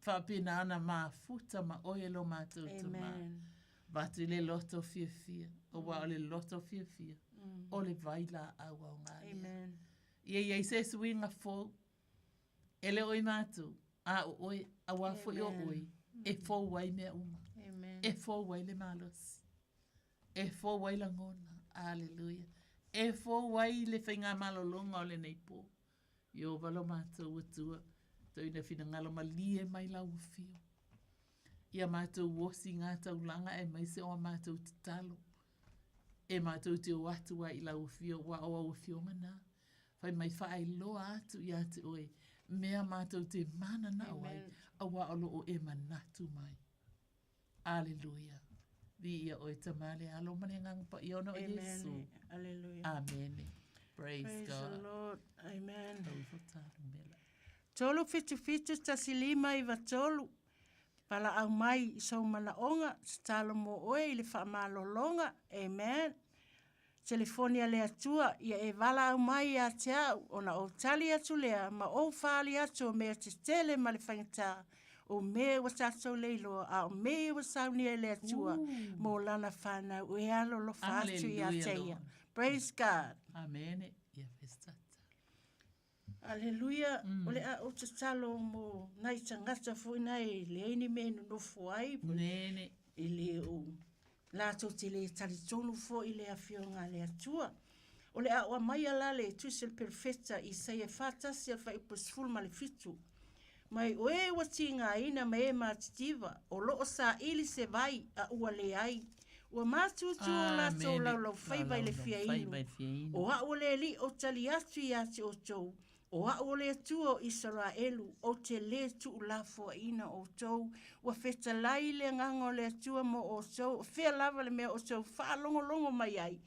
Whapena ana mā futa ma oelo mātou tama. Amen. Batu le loto fia fia. O wa o le loto fia fia. O le vaila au au ngāia. Amen. Ia se suinga fo. Ele oi mātou. A o oi. A wafo I o oi. E fo wai mea uma. Amen. E fo wai le malos. E fo wai la ngona. Aleluia. E fo wai le whainga malolonga o le neipo. Yo walo mātou atua. Tau ina whina ngalo malie mai lau fio. Ia mātou wosi ngā taulanga e mai se o mātou te talo. E mātou te o atua I lau fio wa o au fio ngana. Whai mai whae loa atu I ate oe. Mea mātou te mana na oai. A wa olo o e manatu mai. Aleluia. Vi ia oe tamale alo mane ngangpa I ono o Yesu. Aleluia. Amen. Praise God. The Lord. Amen. Tolu fitu fitu tasilima I vatolu. Pala au mai I sau manaonga, stalo mo oe I le whaamalolonga. Amen. Telefonia le atua, ia e wala au mai a te au, ona o tali atu lea, ma o whaali atu o mea te tele ma le whangata, o mea wa tatou leilo, a o mea wa saunia le atua, mo lana whanau, e alo lo whaatu I a teia. Praise God. Amen. Ia festata. Aleluia. Ole a o te talo mo nai tangata fui nai leini menu no fuai. Nene. I le o lato te le talitonu fo I le a fionga le atua. Ole a o mai ala le tusil perfecta I sei e fatasi a fai pusful ma le fitu. Mai oe wa tinga ina me matitiva o lo sa ili se vai a ua le ai. Ua matutu o la tau lau fai vai le fia inu. O a ule li o tali atu i ati o tou. O a ule atuo Israelu o te le tu la fo ina o tou. Ua feta lai le ngango le atua mo o tou. Fea lava le mea o tou wha longo mai ai.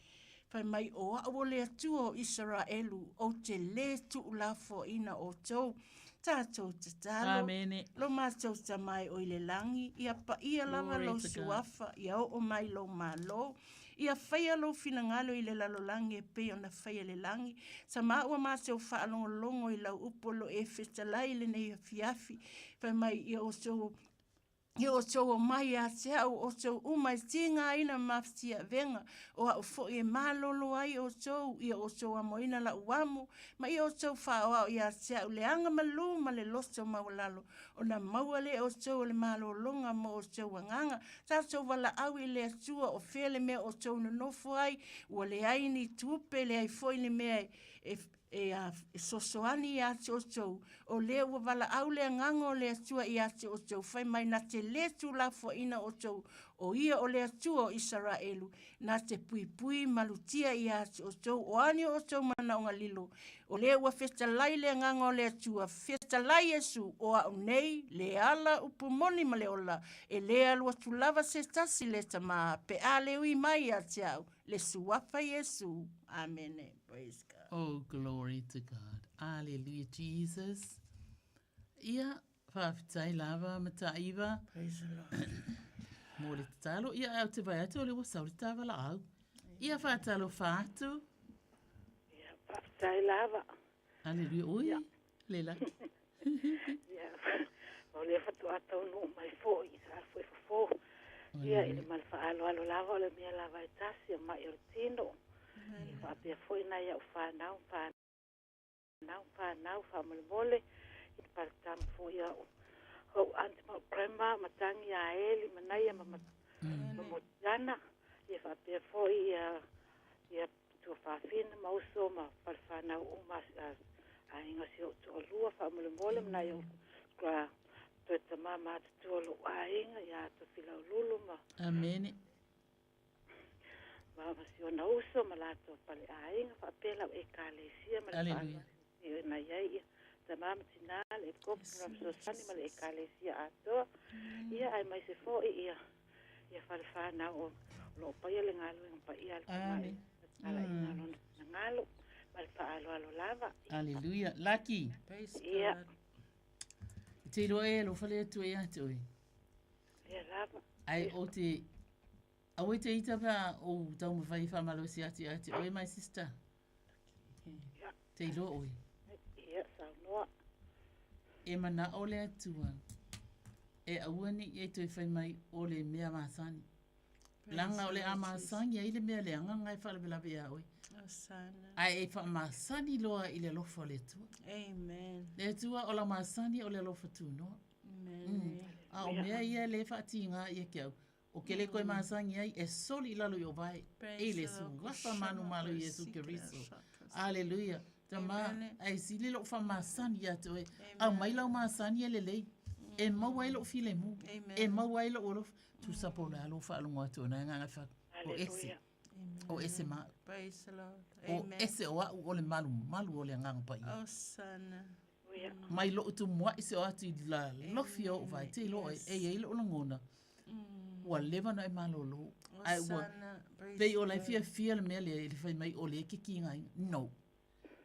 Fai mai o a ule atuo Israelu o te le tu la fo ina o tou. Tātou te talo. Amene. Lo mātou ta mai o ile langi. Ia pa ia lava lo suafa. Ia o mai lo malo. Ia whaia lo fina ngalo i le lalo langi e peo na whaia le langi. Sa maua mātou whaalongo longo i lau upolo e whetalai le nei fiafi. Whai mai ia o so Ia o tau o mai a te au, o tau umai tinga ina maftia venga, o a fo e malolo ai o tau, ia o tau a moina la uamu, ma ia o tau whaoa i a te au, le anga malu ma le loso maulalo, o na maua le o tau le malolonga mo o tau anganga, ta tau wala au i le atua o fele mea o tau no nofo ai, ua le aini tupe le ai foi le mea e sosoani i ate o tau, o le ua wala au le ngango le atua i ate o tau, fai mai na te le tu la fo ina o tau, o ia o le atua o Israelu, na te pui pui malutia i ate o tau, o ani o tau mana o ngalilo, o le ua festa lai le ngango le atua, festa lai Yesu, o au nei, le ala upumoni ma le ola, e le alua tu lava se tasi le tama, pe a le ui mai ate au, le suapa Yesu, amen, praise God. Oh, glory to God. Hallelujah, Jesus. Ia, whawhitai lava mataiva. Praise the Lord. Mō le talo, ia au te vai atu o le wasau le tāwala au. Ia whātalo whātu. Ia, whawhitai lava. Hallelujah, ui, lela. Ia, o le whatu atau no mai fō, i sa fōi fō. Ia, i le mal whaalo lava o le mea lava e tasi, o mai o le tino. I whapea foi na ia o whanau, whamole, i te paratamu foi au. Hau antima o prema, matangi a eli, manaia, mamotana. I whapea foi ia tua whawhina, mauso, ma whanau uma, a inga si o tua lua, whamole, manaia o kua tueta mama atu tua lo a inga, ia atu whilau lulu, ma. Amene. Mama si ona uso malato pale ainga fa pela e kalesia malato e na ia ta mama tinal e kop from so sani mal e kalesia ato ia ai mai se fo ia fa na o lo pa ia le ngalo pa ia Amen. ala ina lo ngalo mal fa alo lava Hallelujah. Lucky. Ia. Te lo e lo fale tu ia tu. Ia lava. Ai o te Awe te ita pa o tau mawhai whamalosi ati, oi my sister. Te ilo oi. Ia, sau noa. E mana o le atua. E auani e toi whai mai o le mea maasani. Langa o le a maasani, e ile mea le anga ngai whalabelabe a oi. Ai e wha maasani loa i le lofa le atua. Amen. Le atua o la maasani o le lofa tu noa. Amen. A o mea ia le whaati ngā ia kiau. O ke le koe maasangi ai, e soli lalo i o vai. E le su, wafa manu malo i Yesu Keriso. Aleluia. Ta ma, ai si le lo fa maasani atu e. Au mai lau maasani e le lei. E mau ai lo file mu. E mau ai lo olof. Tu sapo le alo fa alungo atu na nganga fa. O ese. O ese ma. Praise the Lord. O ese o au o le malu o le nganga pa i. O sana. Mai lo utu mua ise o atu i la lofi o vai. Te lo e e lo ngona. Ua lewa na e malolo. Ai ua pei o lai fia le mea le whai mai o le kiki ngai. No.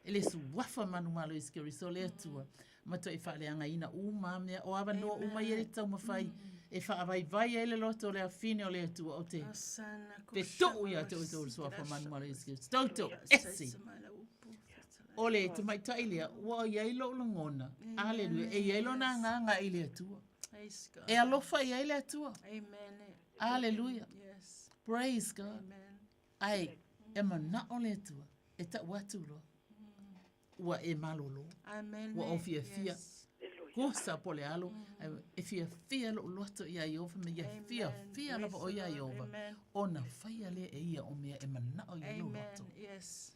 Ele su wafa manu malo iskeri so le atua. Mato e wha le anga ina uma mea o awa noa uma i ere tau mawhai. E wha vai vai ele loto le a fine o le atua o te. Pe tou ia te oito so wafa manu malo iskeri. Stauto, esi. O le te mai tailia, ua iai lo langona. Aleluia. E iai lo na nganga i le atua. E alofa i ele atua. Amen. Hallelujah. Yes. Praise God. Amen. Ai, e mana o le atua. E ta watu lo. Ua e malolo. Amen. Ua o fia. Kosa po le alo. E fia lo loto ia Iova. Me ia fia lava o ia Iova. Ona whaia le e ia o mea e mana o ia lo loto. Yes.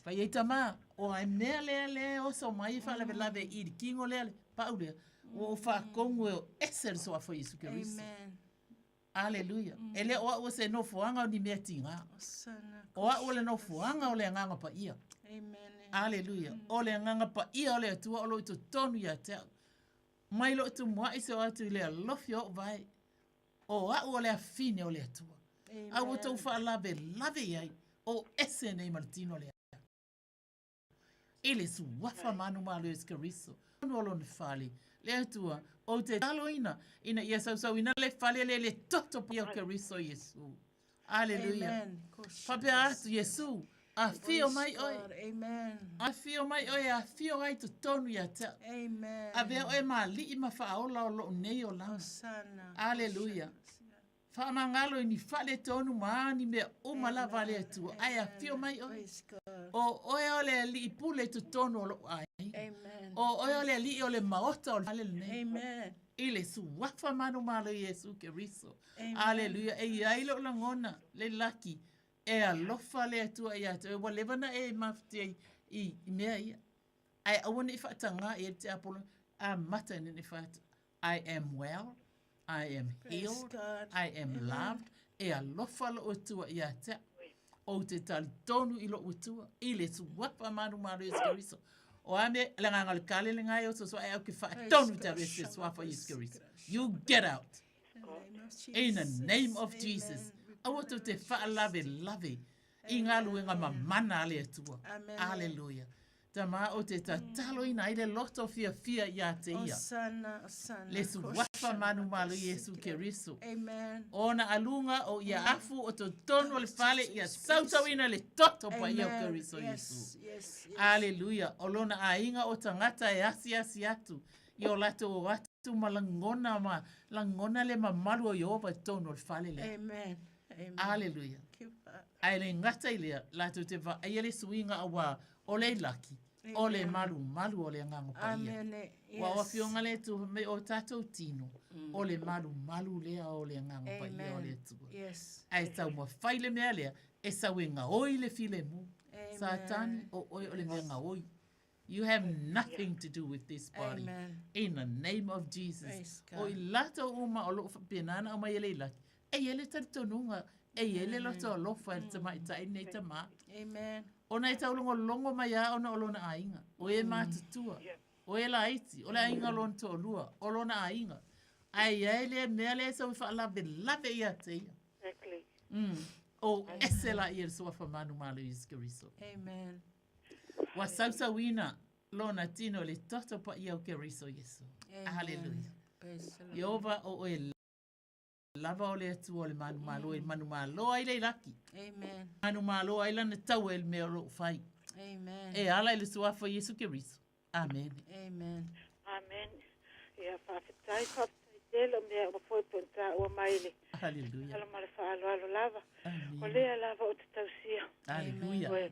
Whai e tama. O ai mea le o so mai wha lave i kingo le. Paulea. Ua o whaakongu e o eser soa fo Yesu Keriso. Amen. Aleluia. Ele oa ua se no fuanga o ni mea tinga. Oa ua le no fuanga o le nganga pa ia. Amen. Aleluia. O le nganga pa ia o le atua o lo ito tonu ia te au. Mai lo tu mua i se o atu le alofi o vai. O a ua le afine o le atua. A ua tau wha lave iai. O ese nei Martino le atua. Ele su wafa manu malo Keriso. Anu alo ni fali. Le atua. O te talo ina ia sau ina le fale le toto pa o Keriso Yesu. Aleluia. Pape atu Yesu. A fio mai oi. Amen. A fio mai oi, a fio ai tu tonu ia te. Amen. A vea oi ma li ima whaola o lo nei o langa. Aleluia. Whaamangalo ni fale tonu maani mea umala vale atu. Ai a fio mai oi. O oi ole li ipule tu tonu o lo ai. Amen. O oi ole li o le maota o le nei. Amen. Ile su wafa manu malo Yesu Keriso. Aleluia. E iai lo langona le laki. E alofa le atua i atu. E walevana e mafti i mea ia. Ai awana i whaatanga e te apolo. A mata ni whaatu. I am well. I am healed. I am loved. E alofa lo atua i atu. O te tali tonu i lo atua. Ile su wapa manu maro Yesu Keriso. O ame langanga le kale le ngai o so e au ki whaatonu te rese swafa Yesu Keriso. You get out. In the name of Jesus. Awa tu te whaalave lave. I ngā luenga mamana ale atua. Hallelujah. Tama o te tatalo ina i le loto fia i a te ia. Osana. Le su wafa manu malu Yesu Keriso. Amen. Ona alunga o ia afu o to tonu le fale ia sautau ina le toto pa ia o Keriso Yesu. Yes. Hallelujah. O lona a inga o tangata e asi atu. I o lato o atu ma langona le mamalu o Yehova tonu le fale le. Amen. Hallelujah. Ai le ngata i lea, lato te wa, ai le suinga awa o le laki, o le malu o le ngango pa ia. Wa wafionga le tu me o tatou tino, o le malu lea o le ngango pa ia o le tua. Ai tau mua whaile mea lea, e sau e nga oi le file mu. Satani o oi o le mea nga oi. You have nothing to do with this body. Amen. In the name of Jesus. O i lato uma o lo penana o mai ele laki. E ele tonunga, e ele loto alofa te mai tai nei te ma. Amen. Ona e taulongo longo mai a ona olona ainga. O e mātutua. O e la iti. O le ainga lon to lua. O lona ainga. Ai ele mea le sa wifa lave ia te ia. Exactly. O esela i e soa whamanu malu Yesu Keriso. Amen. Wa sausawina lona tino le toto pa ia o Keriso Yesu. Hallelujah. Yehova o e lava o le atu o le manu malo ai le laki. Amen. Manu malo ai lana tau e le mea ro fai. Amen. E ala i le suafa Yesu Keriso. Amen. Amen. Amen. Ia whawhitai telo mea o foi ponta o maile. Hallelujah. Ala male whaalo lava. O lea lava o te tausia. Hallelujah.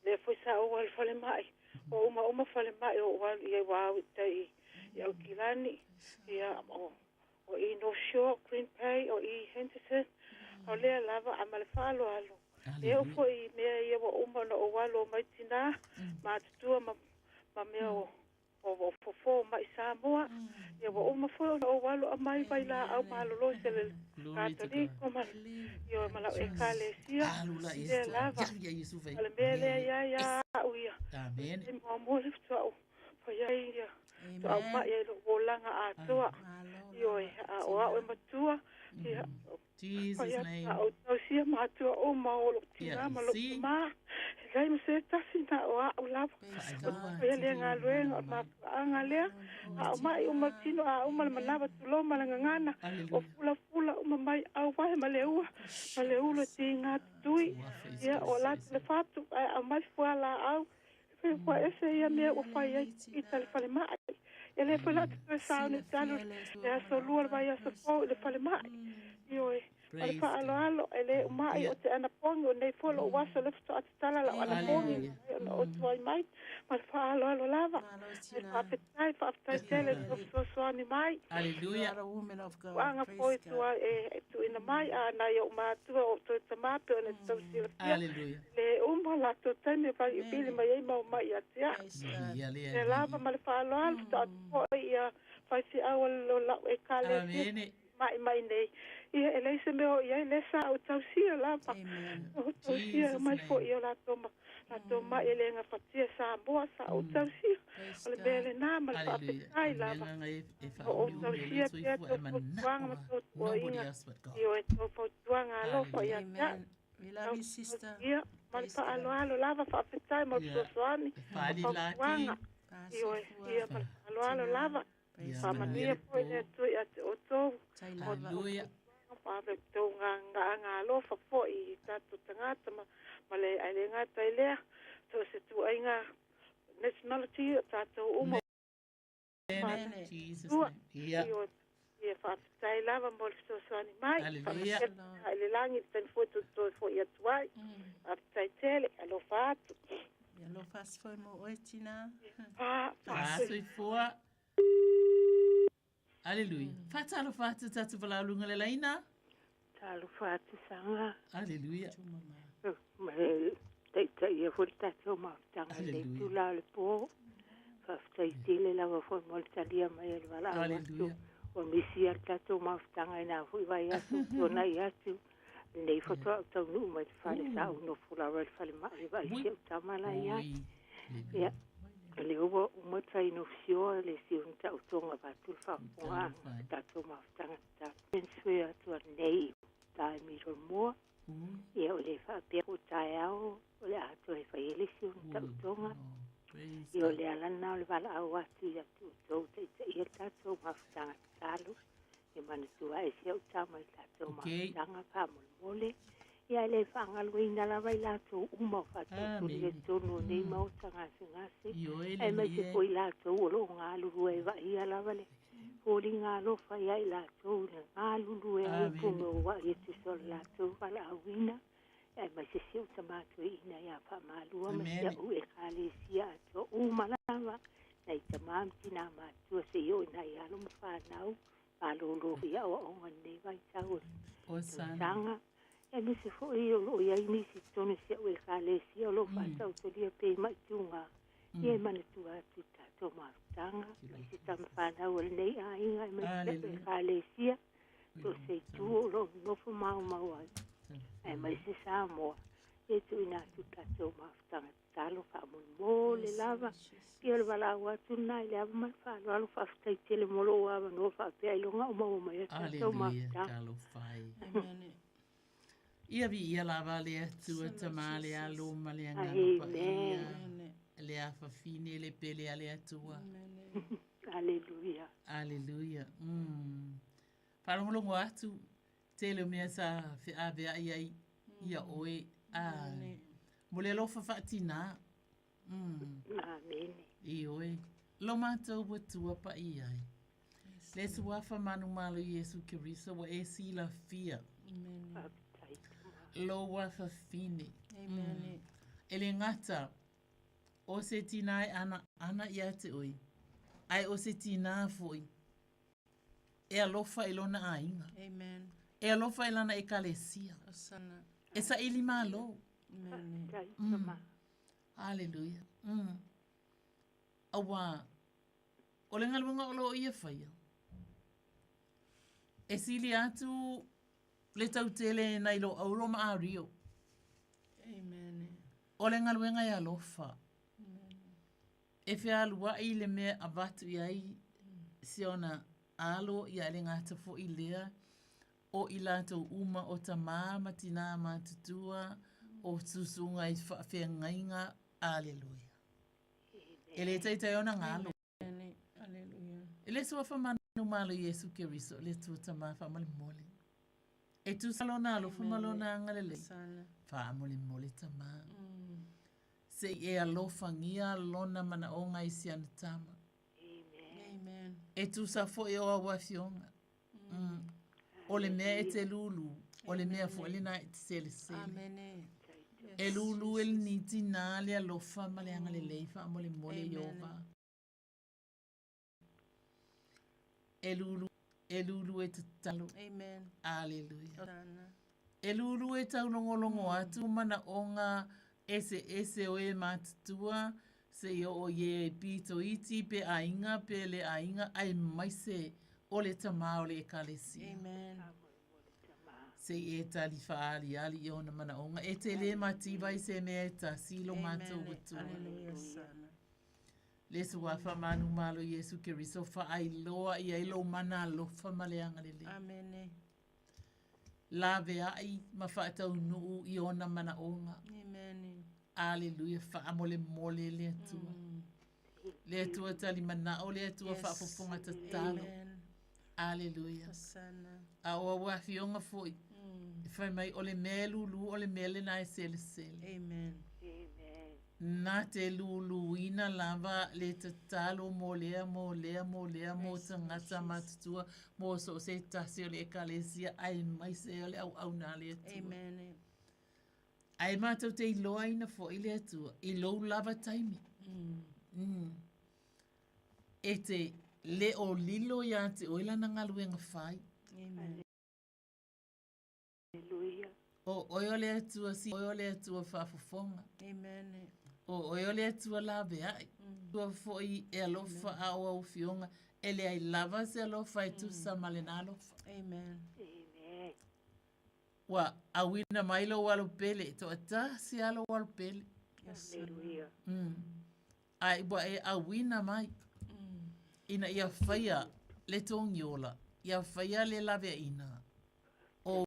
Le foi sa o wal fale mai. O uma fale mai o wal i wau tai i au kilani. Ia o i North Shore, Green Bay, o i Henderson, o lea lava a male whaalo alo. E o fo i mea ia wa uma na o walo mai tina, ma tutua ma mea o fofo mai Samoa. Ia wa uma fo na o walo a mai vai la au malolo se le katoliko ma. Ia ma lau e kale sia. Ia lava. Ale mea lea ia uia. Amen. E mua mole ftua o. Pa ia ia. So au mai ia lo langa a toa. Ioi, o au e matua. Jesus' name. O tau sia matua o maolo tina malo ma. Gai mo se tasi na o au lava. Ia lea ngā luenga ma anga lea. Au mai o matino a uma le manava tulo malangangana. O fula uma mai au vai ma le ua. Ma le ula ti ngā tui. Ia o lati le fatu au mai fuala au. Fua ese ia mea o fai ai i tali fale mai. Ele foi lá que pensava no talo, é só lua vai a só ele fala mais. E oi, ele fala alo, ele mai o te ana pongo nei folo o wasa le fto atala la ana pongo o toi mai, mas fala alo lava. Ele fa tele so ani mai. Hallelujah. Woman of God. Anga foi tu tu ina mai ana yo ma tu o tu tama pe ona tu sila. Hallelujah. Le la tu tene pa i bili mai mai atia. Yeah. Le lava mal fala alo o ia fai fi au lo la e kale. Amene. Mai nei. Ia e leise me o ia le sa o tau sia la pa. O tau sia mai fo ia la toma. La toma e le nga fatia sa boa sa o tau sia. O le bele na ma le papetai la. O tau sia pia to tuanga ma to tuanga. Io e to fo tuanga alo fo ia ta. We love you, sister. Ia, man pa alo lava fa apetai mo soani. Fali laki. Ia alo lava. Pa mania po ia tu ia o to. Hallelujah. Pa ve to nga lo fa fo I tatu tangata ma le ai ngata ile to se tu ai nga nationality tatu umo. Jesus. Yeah. Ia fa tai lava mo so soani mai. Hallelujah. Le langi ten foto to fo ia tuai. Tai tele alo fa. Ia lo fas foi mo oitina. Sui fua. Hallelujah. Fatalo fatu tatu vala lunga le laina. Talo fatu sanga. Hallelujah. Tai ia fo tatu ma tanga le tula le po. Fa tai tele lava fo mo talia mai le vala. Hallelujah. O misi ar tatu ma tanga ina fo vai atu ona ia tu. Nei foto tau nu mai fale sa uno fula red fale mai vai se tamala ia. Ia. Le uo mo trai no fio le si un tau tonga va tu fa wa tatu ma tanga ta. Pensue tu nei tai mi ro mo. Ia o le fa pe o tai au o le atu e fa ele si un tau tonga. Ia le ala na le vala au atu ia tu to te ia tatu ma tanga talo. E mana tua e se o tama I tato ma tanga pa mole. Ia le whangaluina la vai lato uma whatu le tono nei mau tanga ngase. E mai se poi lato o lo ngā lulu e wa ia la vale. Hori ngā lofa ia I lato ngā lulu e o pungo wa ia tu sol lato wala awina. E mai se se o tamatu e ina ia pa malua ma se u e kale sia ato umalava. Nei tamamti nā matua se yo ina ia lo mwhanau. Alolo ia o onga nei vai tau o sanga e me se fo I o ia ini si tone se o kale si o lo fa tau to dia pe mai tunga e mane tu atu tato ma tanga se tam fa na o nei a inga me se kale si to se tu o lo no fo mau ai e mai se sa mo e tu ina tu tato ma tanga talo fa mo le lava Ia le wala ua tuna I le ava mai wha alo wha ftai tele molo o ava no wha pia ilonga o mau mai Aleluia, kalo whai. Ia vi ia lava le atua tamale alo ma le angapa ia. Le afa fine le pele ale atua. Aleluia. Aleluia. Whalongolongo atu tele mea sa whiawea ia oe. Mole lofa whaatina. Amen. Ioe. Lo mātou wa tua pa I ai. Le suafa manu malo Yesu Kirisa wa e si la fia. Lo wafa fine. Ele ngata o se tinai ana ia te oi. Ai o se tina foi. E alofa ilona ainga. Amen. E alofa ilana e kalesia. Osana. E sa ili malo. Amen. Hallelujah. Awa, o le ngalunga o lo ia whaia. E sili atu le tautele nai lo auro ma a rio. Amen. O le ngalunga ia lofa. E whea alua I le mea avatu iai si ona alo ia le ngata fo I lea o I lato uma o ta mama tina matutua o susunga I whawhea ngainga. Aleluia. Ele teitai ona ngalo. Aleluia. Ele sua famanu malo Yesu Kiriso le tuta ma famali mole. E tu salona lo famalona ngalele. Fa mole mole tama. Se e alofa ngia lona mana onga isi anatama. Amen. E tu sa fo e o awafionga. Ole mea e te lulu. Ole mea fo ele na e te sele sele. Amen. E lulu el niti na le alofa ma le angale leifa mole mole Yehova. E lulu e tatalo. Amen. Aleluia. E lulu e taulongolongo atu mana onga ese o e matutua Se o ye pito iti pe ainga pe le ainga ai mai se o le tama o le ekalesia. Amen. Se e tali faali ali i ona mana onga. E te le mati vai se mea ta silo mato utu. Hallelujah, sana. Le suafa manu malo Yesu Kiriso fa ai loa i ai lo mana lofa maleanga lele. Amen. Lave ai ma fa tau nuu i ona mana onga. Amen. Hallelujah, fa amole mole le atua. Le atua tali mana o le atua fa fofonga tatalo. Hallelujah. Awa wa fionga foi. Fai mai ole melu lu ole mele na e sele sele. Amen. Na te lulu ina lava le tatalo mo lea mo tangata matutua mo so se tasi o le ekalesia ai mai se ole au na le atua. Amen. Ai mātou te iloa ina fo i le atua, i lou lava taimi. E te le o lilo ia te oila na ngaluenga whai. Amen. Hallelujah. O oio le atua si, oio le atua whafofonga. Amen. O oio le atua lawe ai. Tua fo i e alofa a o au fionga, e le ai lava se alofa e tu sa malena alofa. Amen. Wa awina mailo walo pele, to ata si alo walo pele. Hallelujah. Ai wa e awina mai. Ina ia whaia le tongiola, ia whaia le lawe ina. O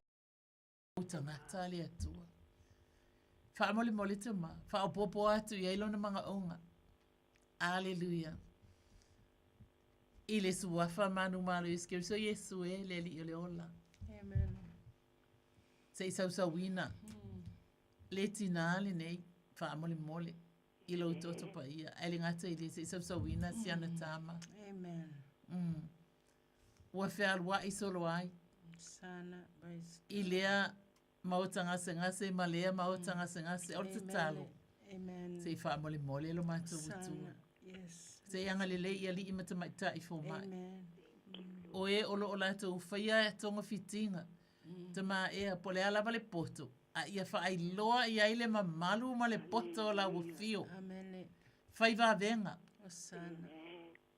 tangata le atua. Wha mole mole te ma, wha o popo atu i eilona mga onga. Alleluia. I le suafa manu malu iskeri, so Yesu e le li le ola. Amen. Se isau sa wina. Le tina le nei, wha mole mole. I lo toto pa ia. Ele ngata i le se isau sa wina si ana tama. Amen. Ua whea alua i solo ai. Sana. I lea maotanga se ngase, ma lea maotanga se ngase. O te talo. Amen. Se i wha mole mole lo matu utu. Yes. Se ianga lele i ali i matamaita i fo mai. Amen. O e olo o lato whaia e tonga fitinga. Te maa ea po le alava le poto. A ia wha ai loa i aile ma malu ma le poto o la wafio. Amen. Whai va venga. Sana.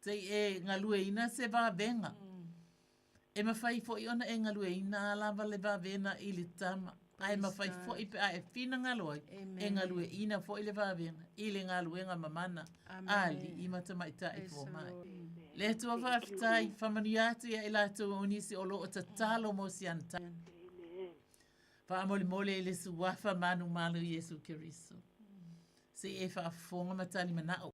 Te e ngalue ina se va venga. E ma whai fo i ona e ngalue ina alava le va vena i le tama. Ai ma whai fo i pe a e fina ngaloi. E ngalue ina fo i le va venga. I le ngalue nga mamana. Ali i matamaita i fo mai. Le tua whaftai, whamaniati e la tua unisi o lo o tatalo mo si anta. Whaamole mole e le suwafa manu malu Yesu Kiriso. Se e whaafonga matali manao.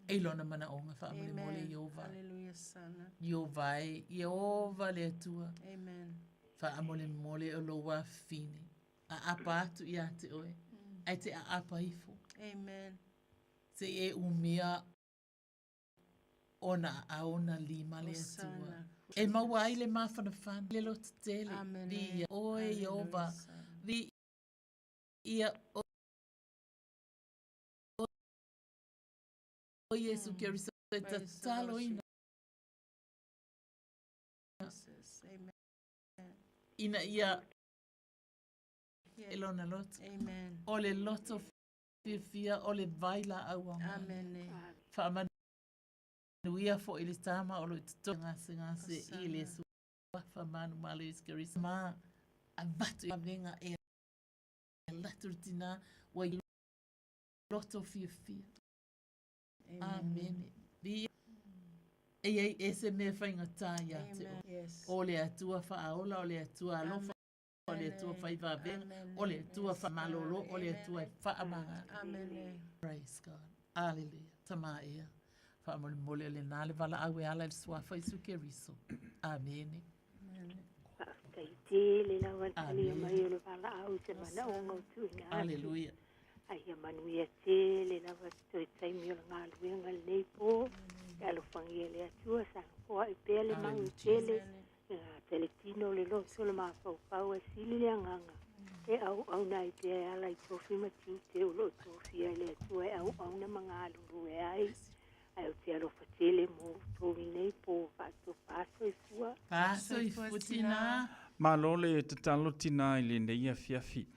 E lona mana onga whaamole mole Iova. Hallelujah, sana. Iova e, Iova le tua. Amen. Whaamole mole o lo wa fini. A apa atu i ate oe. Ai te a apa ifo. Amen. Se e umia ona aona lima le atua. E maua ai le mawhana whana. Le lo te tele. Vi oe Iova. Vi ia o Yesu Kiriso e tatalo ina. Ina ia elona lot. Amen. O le loto fia o le vaila au ama. Amen. Whaamana nuia fo i le tama o lo tuto ngase i le su. Whamanu malu Iskeriso. Ma a vatu i venga e laturtina wa i loto fia. Amen. Bi e se me whainga tā ia te o le atua whaaola, o le atua alofa, o le atua whaiva venga, o le atua whamalolo, o le atua whaamanga. Amen. Praise God. Alleluia. Tama ea. Whaamole mole le nāle wala awe ala le swafa Yesu Kiriso. Amen. Te le la wantali mai o le wala au te mana o ngautu ina. Alleluia. Ai manuia te le la wastoi taimi o ngā luenga nei po. Alo fangia le atua sa koa i pele mangu tele. Teletino le loso le mafau pau e sili le anganga. E au nai te ala i tofi matiu te ulo tofi ai le atua e au na mga aluru e ai. Ai o te alo fatele mo tovi nei po vato paso i fua. Paso i futina. Malole te talo tina i le nei a fiafi.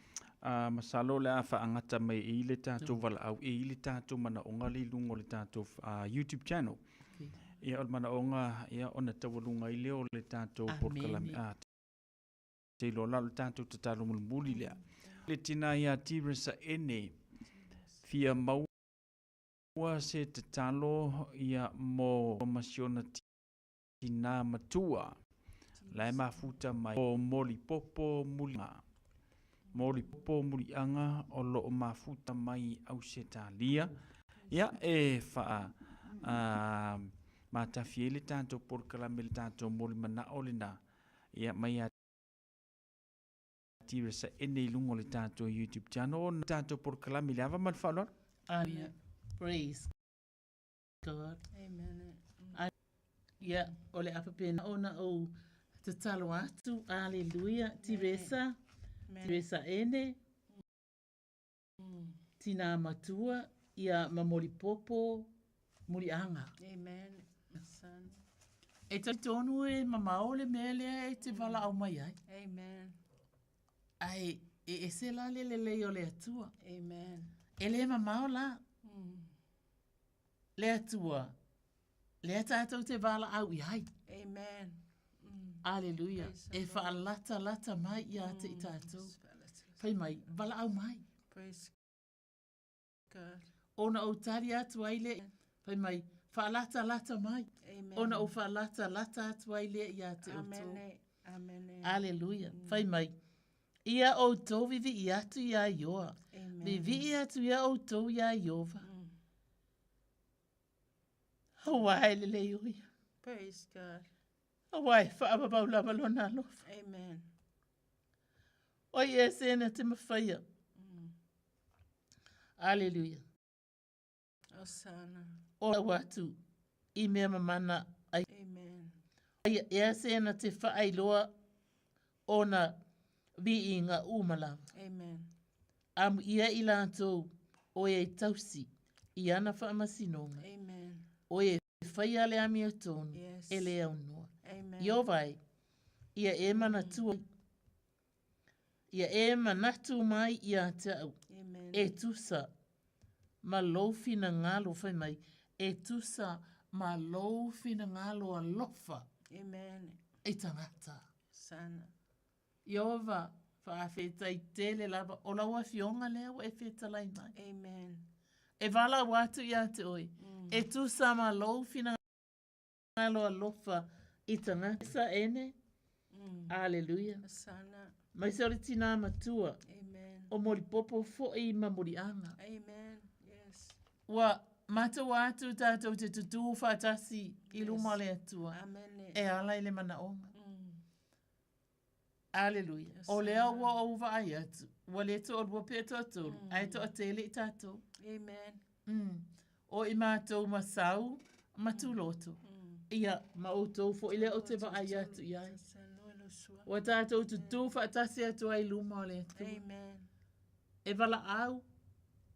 masalo le a whaangata mai i le tātou wala au i le tātou mana onga li lungo le tātou YouTube channel. Ia o mana onga ia ona tawalunga i leo le tātou porkalami a te lola le tātou tatalo mulmuli lea. Le tina ia tiresa ene fia maua se tatalo ia mo masiona tina matua. Lai mafuta mai o moli popo mulinga. Moli popo mulianga o lo mafuta mai au se talia. Ia e faa mata fiele tanto por calamel tanto moli mana olina. Ia mai a tira sa ene lungo le tanto YouTube channel tanto por calamel ava man falor. Praise God. Amen. Ia ole apapena ona o te talo atu. Alleluia. Tiresa. Tiresa ene. Tina matua. Ia mamoli popo. Muri anga. Amen. Son. E te tonu e mamaole mele e te vala au mai ai. Amen. Ai e se la le le o le atua. Amen. E le mamao la. Le atua. Le tātou te vala au i hai. Amen. Alleluia. E wha lata mai i a te i tātou. Pai mai, vala au mai. Praise God. Ona o tari atu aile. Pai mai, wha lata mai. Amen. Ona o wha lata atu aile i a te o tō. Amen. Alleluia. Pai mai. Ia o tō vivi i atu i a ioa. Vivi i atu ia o tō i a iova. Hawaii le uia. Praise God. Hawaii whaababau lava lona alofa. Amen. Oi e sena te mawhaia. Alleluia. Osana. O watu i mea mamana ai. Amen. Ai e sena te whaailoa ona vi inga umala. Amen. Am ia i lantou o e tausi i ana whaamasinonga. Amen. O e whaia le ami o tonu, e le au noa. Io vai, ia e manatua, ia e manatu mai i a te au. E tusa, ma loufi na ngalo whai mai, e tusa, ma loufi na ngalo a lofa. Amen. E tangata. Sana. Io va, whaafeta i tele lava, o laua fionga leo e feta lai mai. Amen. E vala watu i a te oi. E tu sama lo fina ngalo alofa i tangata ene. Alleluia. Sana. Mai sori tina matua. Amen. O mori popo fo i mamuri anga. Amen. Yes. Wa mata watu tātou te tutu whatasi i luma le atua. Amen. E ala ile mana onga. Alleluia. O lea ua o uva ai atu. Wa le to o lua peto atolu. Ai to a tele i tātou. Amen. O i mātou masau, matuloto. Ia, ma o tau fo ile o te wa ai atu iai. O tātou tu tū whaatasi atu ai luma o le atu. Amen. E wala au,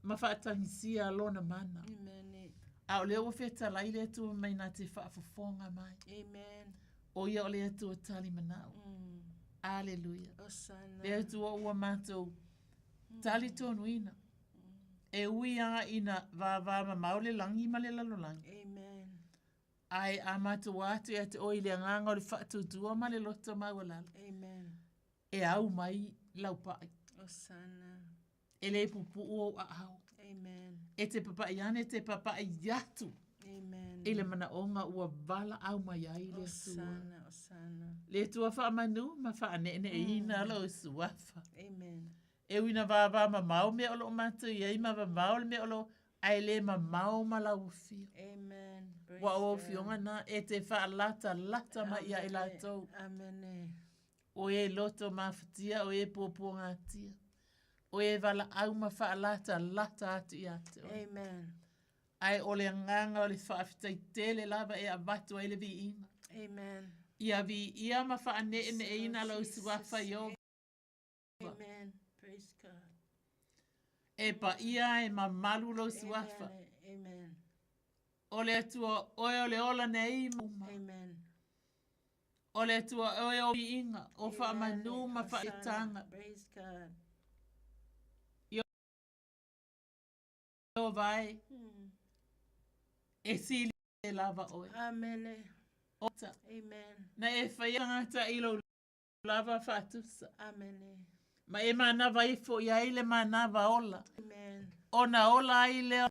ma whaatangisia lona mana. Amen. A o leo o wheta lai le atu mai nā te whaafafonga mai. Amen. O ia o le atu o tali manao. Alleluia. Osana. Le atu o ua mātou tali tonu ina. E ui anga ina vā maule langi ma le lalolangi. Amen. Ai a mātou atu e te oi le nganga o le whaatutua ma le loto maualala. Amen. E au mai laupai. Osana. E le pupu o a au. Amen. E te papai ane te papai yatu. Amen. E le mana onga ua vala au mai ai le atua. Osana, osana. Le tua wha manu ma wha ane ina lo suafa. Amen. E wina vā ma mau me olo mātou iei ma mau me olo ai le ma mau ma lau fio. Amen. Wa o fionga na e te wha lata ma ia i lātou. Amen. O e loto ma whatia o e pōpō ngātia. O e wala au ma wha lata atu i ate. Amen. Ai o le nganga o le whaafita i tele lava e abatu ai le vi ina. Amen. Ia vi ia ma wha ane e ina lau suafa i o. Amen. Praise God. E pa ia e ma malu lau suafa. Amen. O le atua oe o le ola nei ma. Amen. O le atua oe o vi inga o wha manu ma wha itanga. Praise God. o vai. E sili e lava oi. Amen. Ota. Amen. Na e whai angata ilo lava whatusa. Amen. Ma e mana vai fo ia ile mana va ola. Amen. Ona ola ile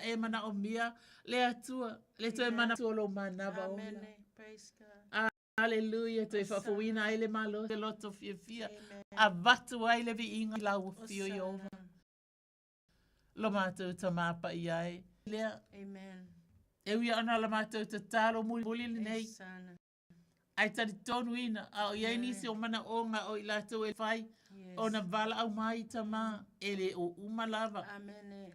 e mana o mia le atua. Le to e mana tuolo mana va ola. Amen. Praise God. Hallelujah. Toi whawhawina ai le malo te loto fia. A vatu ai le vi inga lau fio i ova. Lo mātou ta māpa i ai. Lea. Amen. E ui ana la mātou ta tālo muli nei. Ai tari tonu ina. Au iai nisi o mana onga o i lātou e whai. O na vala au mai ta mā. E le o umalava. Amen.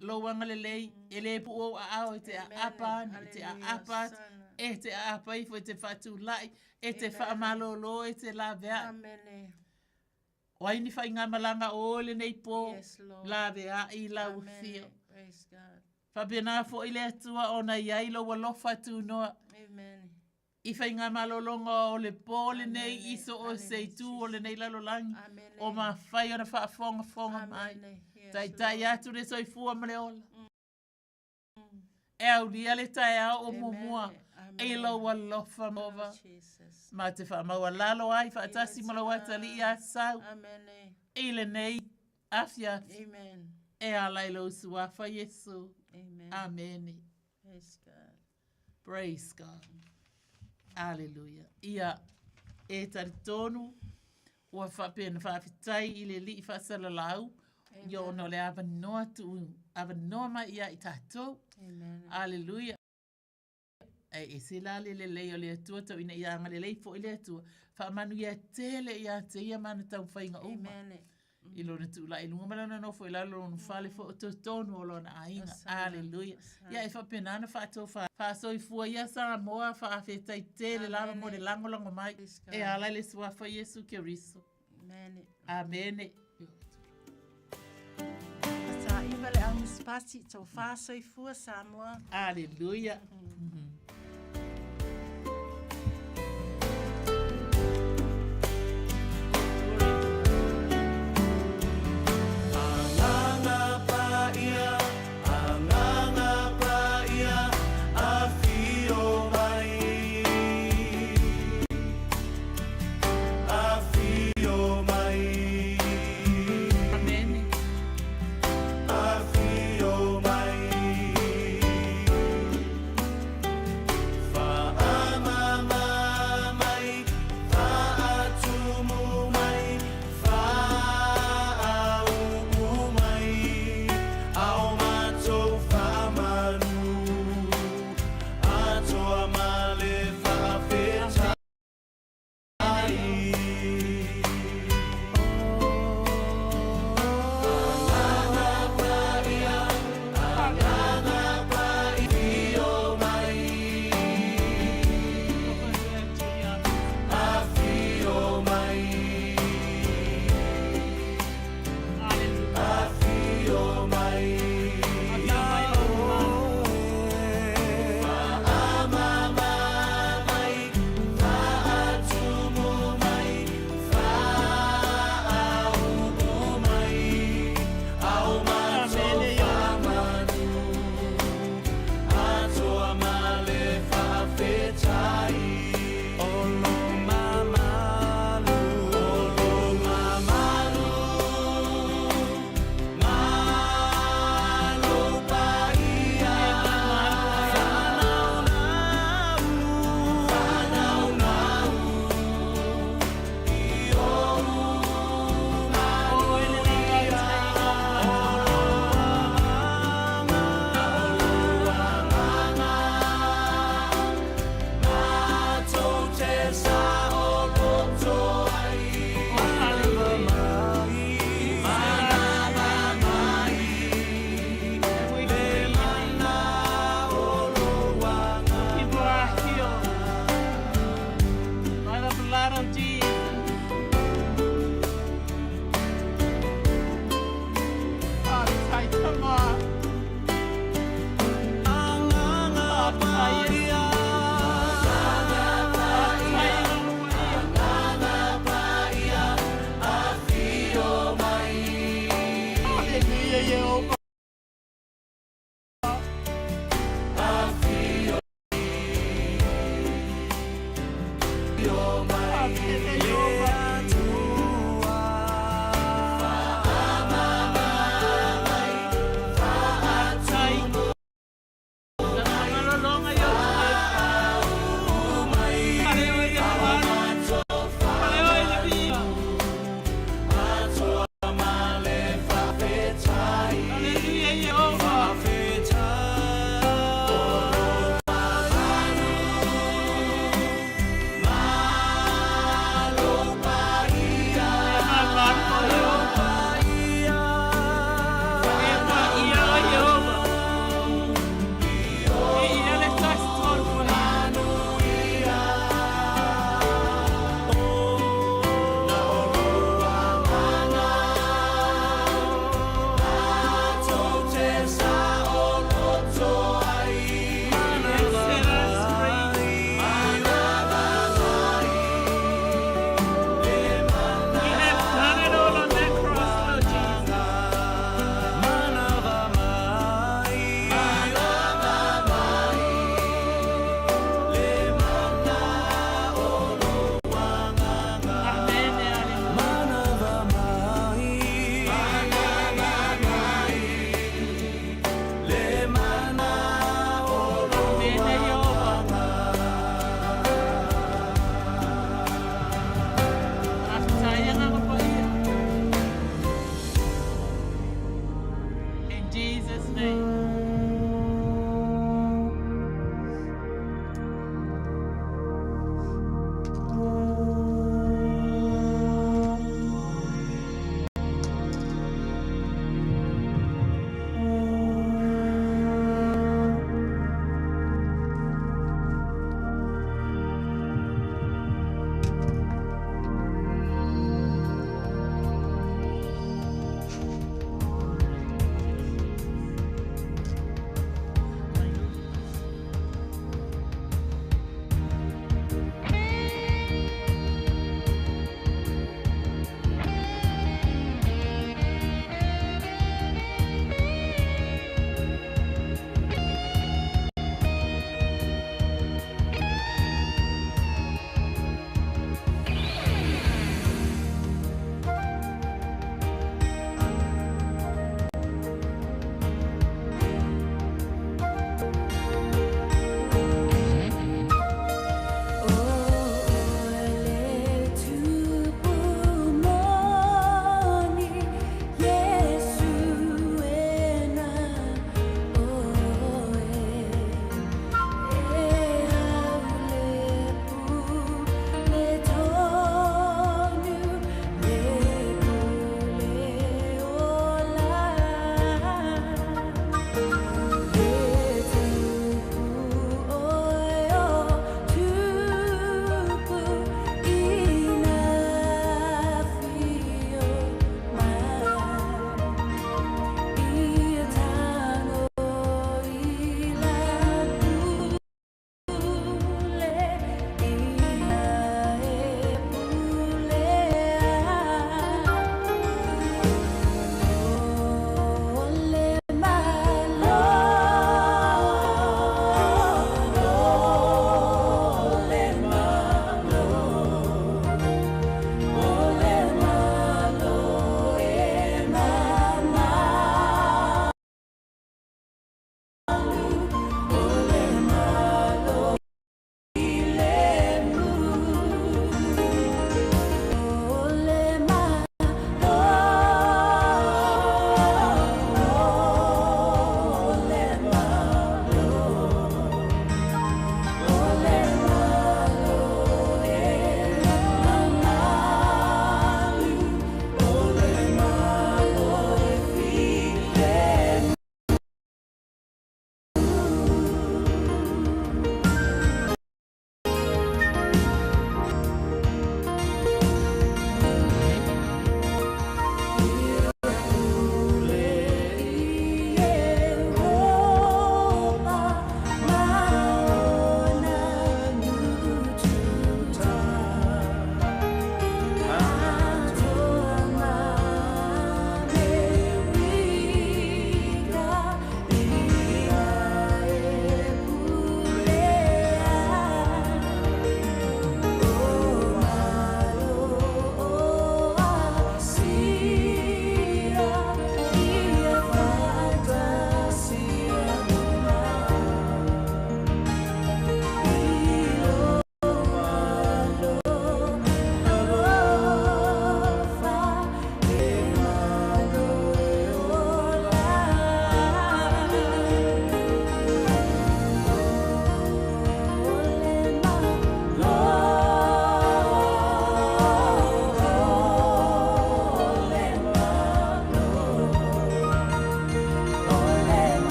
Lo wanga le lei. E le pu o a au e te a apana. E te a apat. E te a apai fo e te whatu lai. E te whaamalolo e te la vea. Amen. Wai ni whai ngā malanga o le nei pō. La vea i lau fio. Praise God. Whapena fo i le atua o na iai lo walofa tu noa. Amen. I whai ngā malolonga o le pō le nei iso o se tu o le nei lalolangi. O ma whai o na whaafonga mai. Tai atu le soifua male ola. E au lia le tai au o mumua. E lo walofa mova. Ma te wha maua lalo ai whaatasi mala wata li i asau. E le nei afia. E ala i lo suafa Yesu. Amen. Praise God. Praise God. Hallelujah. Ia e tari tonu ua whapena whawhitai i le li i whasala lau. Yo no le ava noa tu, ava noa mai ia i tātou. Hallelujah. E se la le lei o le atua tau ina ia anga le lei fo i le atua. Whaamanu ia tele ia te ia mana tau whainga uma. I lona tu la i lunga malana no fo i la lona whale fo o tonu o lona ainga. Hallelujah. Ia e whapenana whātou whaasoi fua ia sa moa whaafetai tele lava mo le langolango mai. E ala le suafa Yesu ke riso. Amen. Sa iwa le au spasi tau whaasoi fua Samoa. Hallelujah.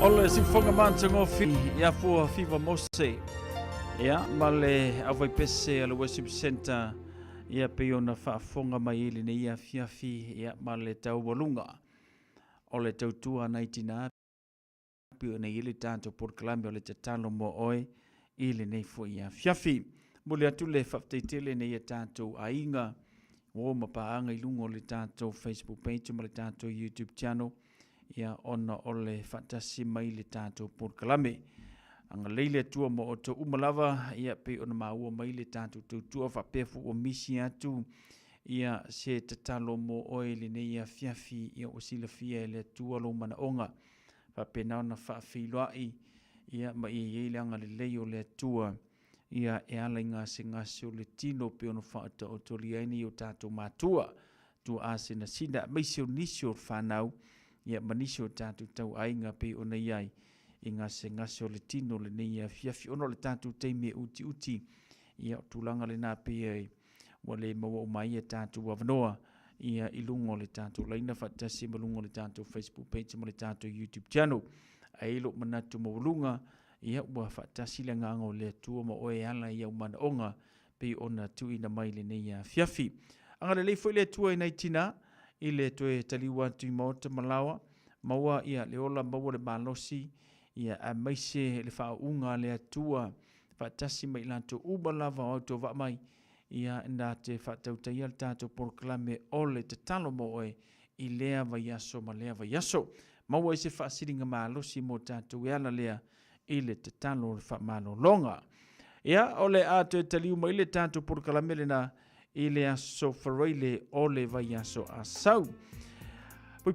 Ole si fonga mantango fi ya fua fiva mose. Ya male avai pese ala worship center ya peona fa fonga mai ile ne ia fiafi ya male tau walunga. Ole tau tua 19 peona ile tanto por clambe ole tatalo mo oi ile ne fo ia fiafi. Mole atule fafteitele ne ia tanto ainga wo mapaanga ilungo le tanto Facebook page male tanto YouTube channel. Ia ona ole fatasi mai le tātou porkalame. Anga leile tua mo o to umalava, ia pe ona maua mai le tātou tautua whapefu o misi atu. Ia se tatalo mo oele ne ia fiafi, ia o sila fia le tua lo mana onga. Whapena ona whaafiloai, ia ma ia ile anga le leio le tua. Ia e ala inga se ngasio le tino pe ona whaata o toliaini o tātou mātua. Tua ase na sina, maisio nisio whanau. Ia manisio tātou tau ainga pe ona iai i ngase o le tino le nei a fiafi ono le tātou teime uti. Ia tūlanga le nā pe ai wale maua o mai e tātou wavanoa. Ia ilungo le tātou laina whatasi malungo le tātou Facebook page ma le tātou YouTube channel. A ilo manatu maulunga ia ua whatasi le ngango le tua ma oe ala ia umana onga pe ona tuina mai le nei a fiafi. Anga le leifo le tua i nei tina. Ile toe taliwa tui maota malawa, maua ia leola maua le malosi, ia a maise le whaunga le atua, whatasi mai lanto ubalava o auto wa mai, ia nda te whatautai al tātou porklame ole te talo mo oe, i lea vaiaso ma lea vaiaso. Maua i se whaasiringa malosi mo tātou eala lea, ile te talo le whamalo longa. Ia ole a toe taliu mai le tātou porklame le na, ile aso whareile ole vai aso asau.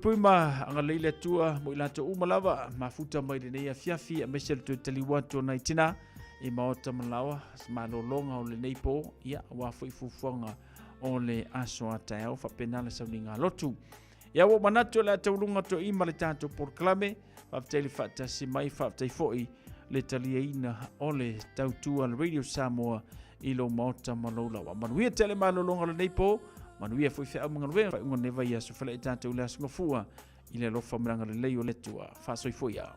Pui ma anga leile tua mo ilato umalava mafuta mai le nei a fiafi a mesel tu taliwatu na itina i maota malawa malolonga o le nei po ia wa fuifufonga o le aso atao fa penala sauninga lotu. Ia wo manatu le taulunga to ima le tato porklame fafteli fatasi mai faftei foi le taliaina ole tautua le Radio Samoa ilo maota malola wa manuia tele malolonga le neipo manuia foi fe amanga le vai unga neva ia so fele tanto le asunga fua ile lo famranga le leio le tua fa soi foi ya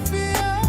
Fia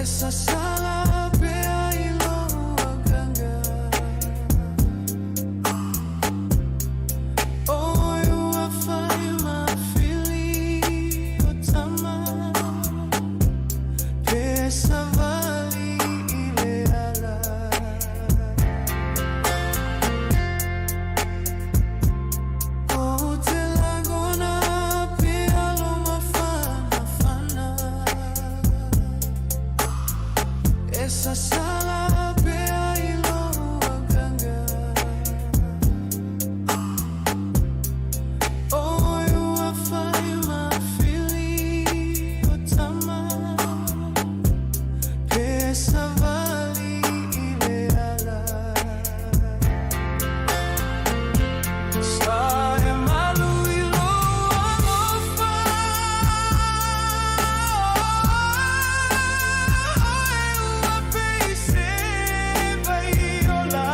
Esa sala pea y lo ganga. Oh, you will find my feeling utama. Pesa vali ile ala. Oh, te lagona pea lo mafana fana. Esa sala pea y lo ganga. Oh, you will find my feeling utama. Pesa vali ile ala. Sa e malu i lo alofa. Ua peise vaiola.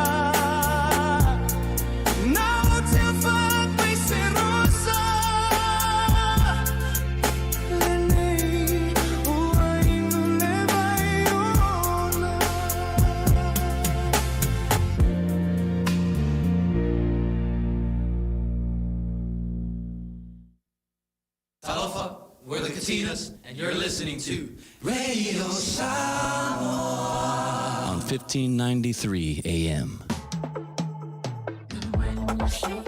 Na o te wha peise rosa. Lenei ua inu ne vaiola. Talofa, we're the Katinas, and you're listening to Radio Samoa on 1593 AM. When you